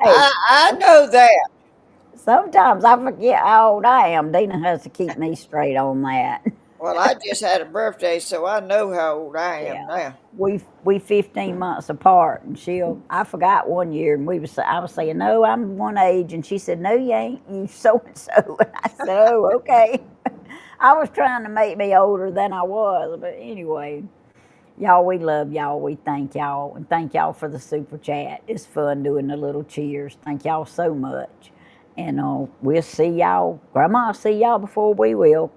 Hey, I know that. sometimes I forget how old I am. Dina has to keep me straight on that. Well, I just had a birthday, so I know how old I am Yeah. now. We 15 months apart, and I forgot one year, and I was saying, no, I'm one age, and she said, no, you ain't, you so and so, and I said, oh, okay. I was trying to make me older than I was, but anyway, y'all, we love y'all. We thank y'all, and thank y'all for the super chat. It's fun doing the little cheers. Thank y'all so much, and we'll see y'all. Grandma will see y'all before we will.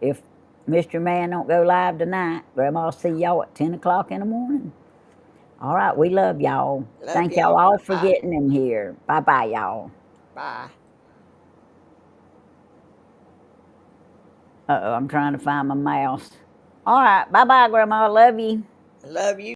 If Mr. Man don't go live tonight, Grandma will see y'all at 10 o'clock in the morning. All right, we love y'all. Love Thank y'all. y'all all for Bye. getting in here. Bye-bye, y'all. Bye. Uh-oh, I'm trying to find my mouse. All right, bye-bye, Grandma. Love you. Love you.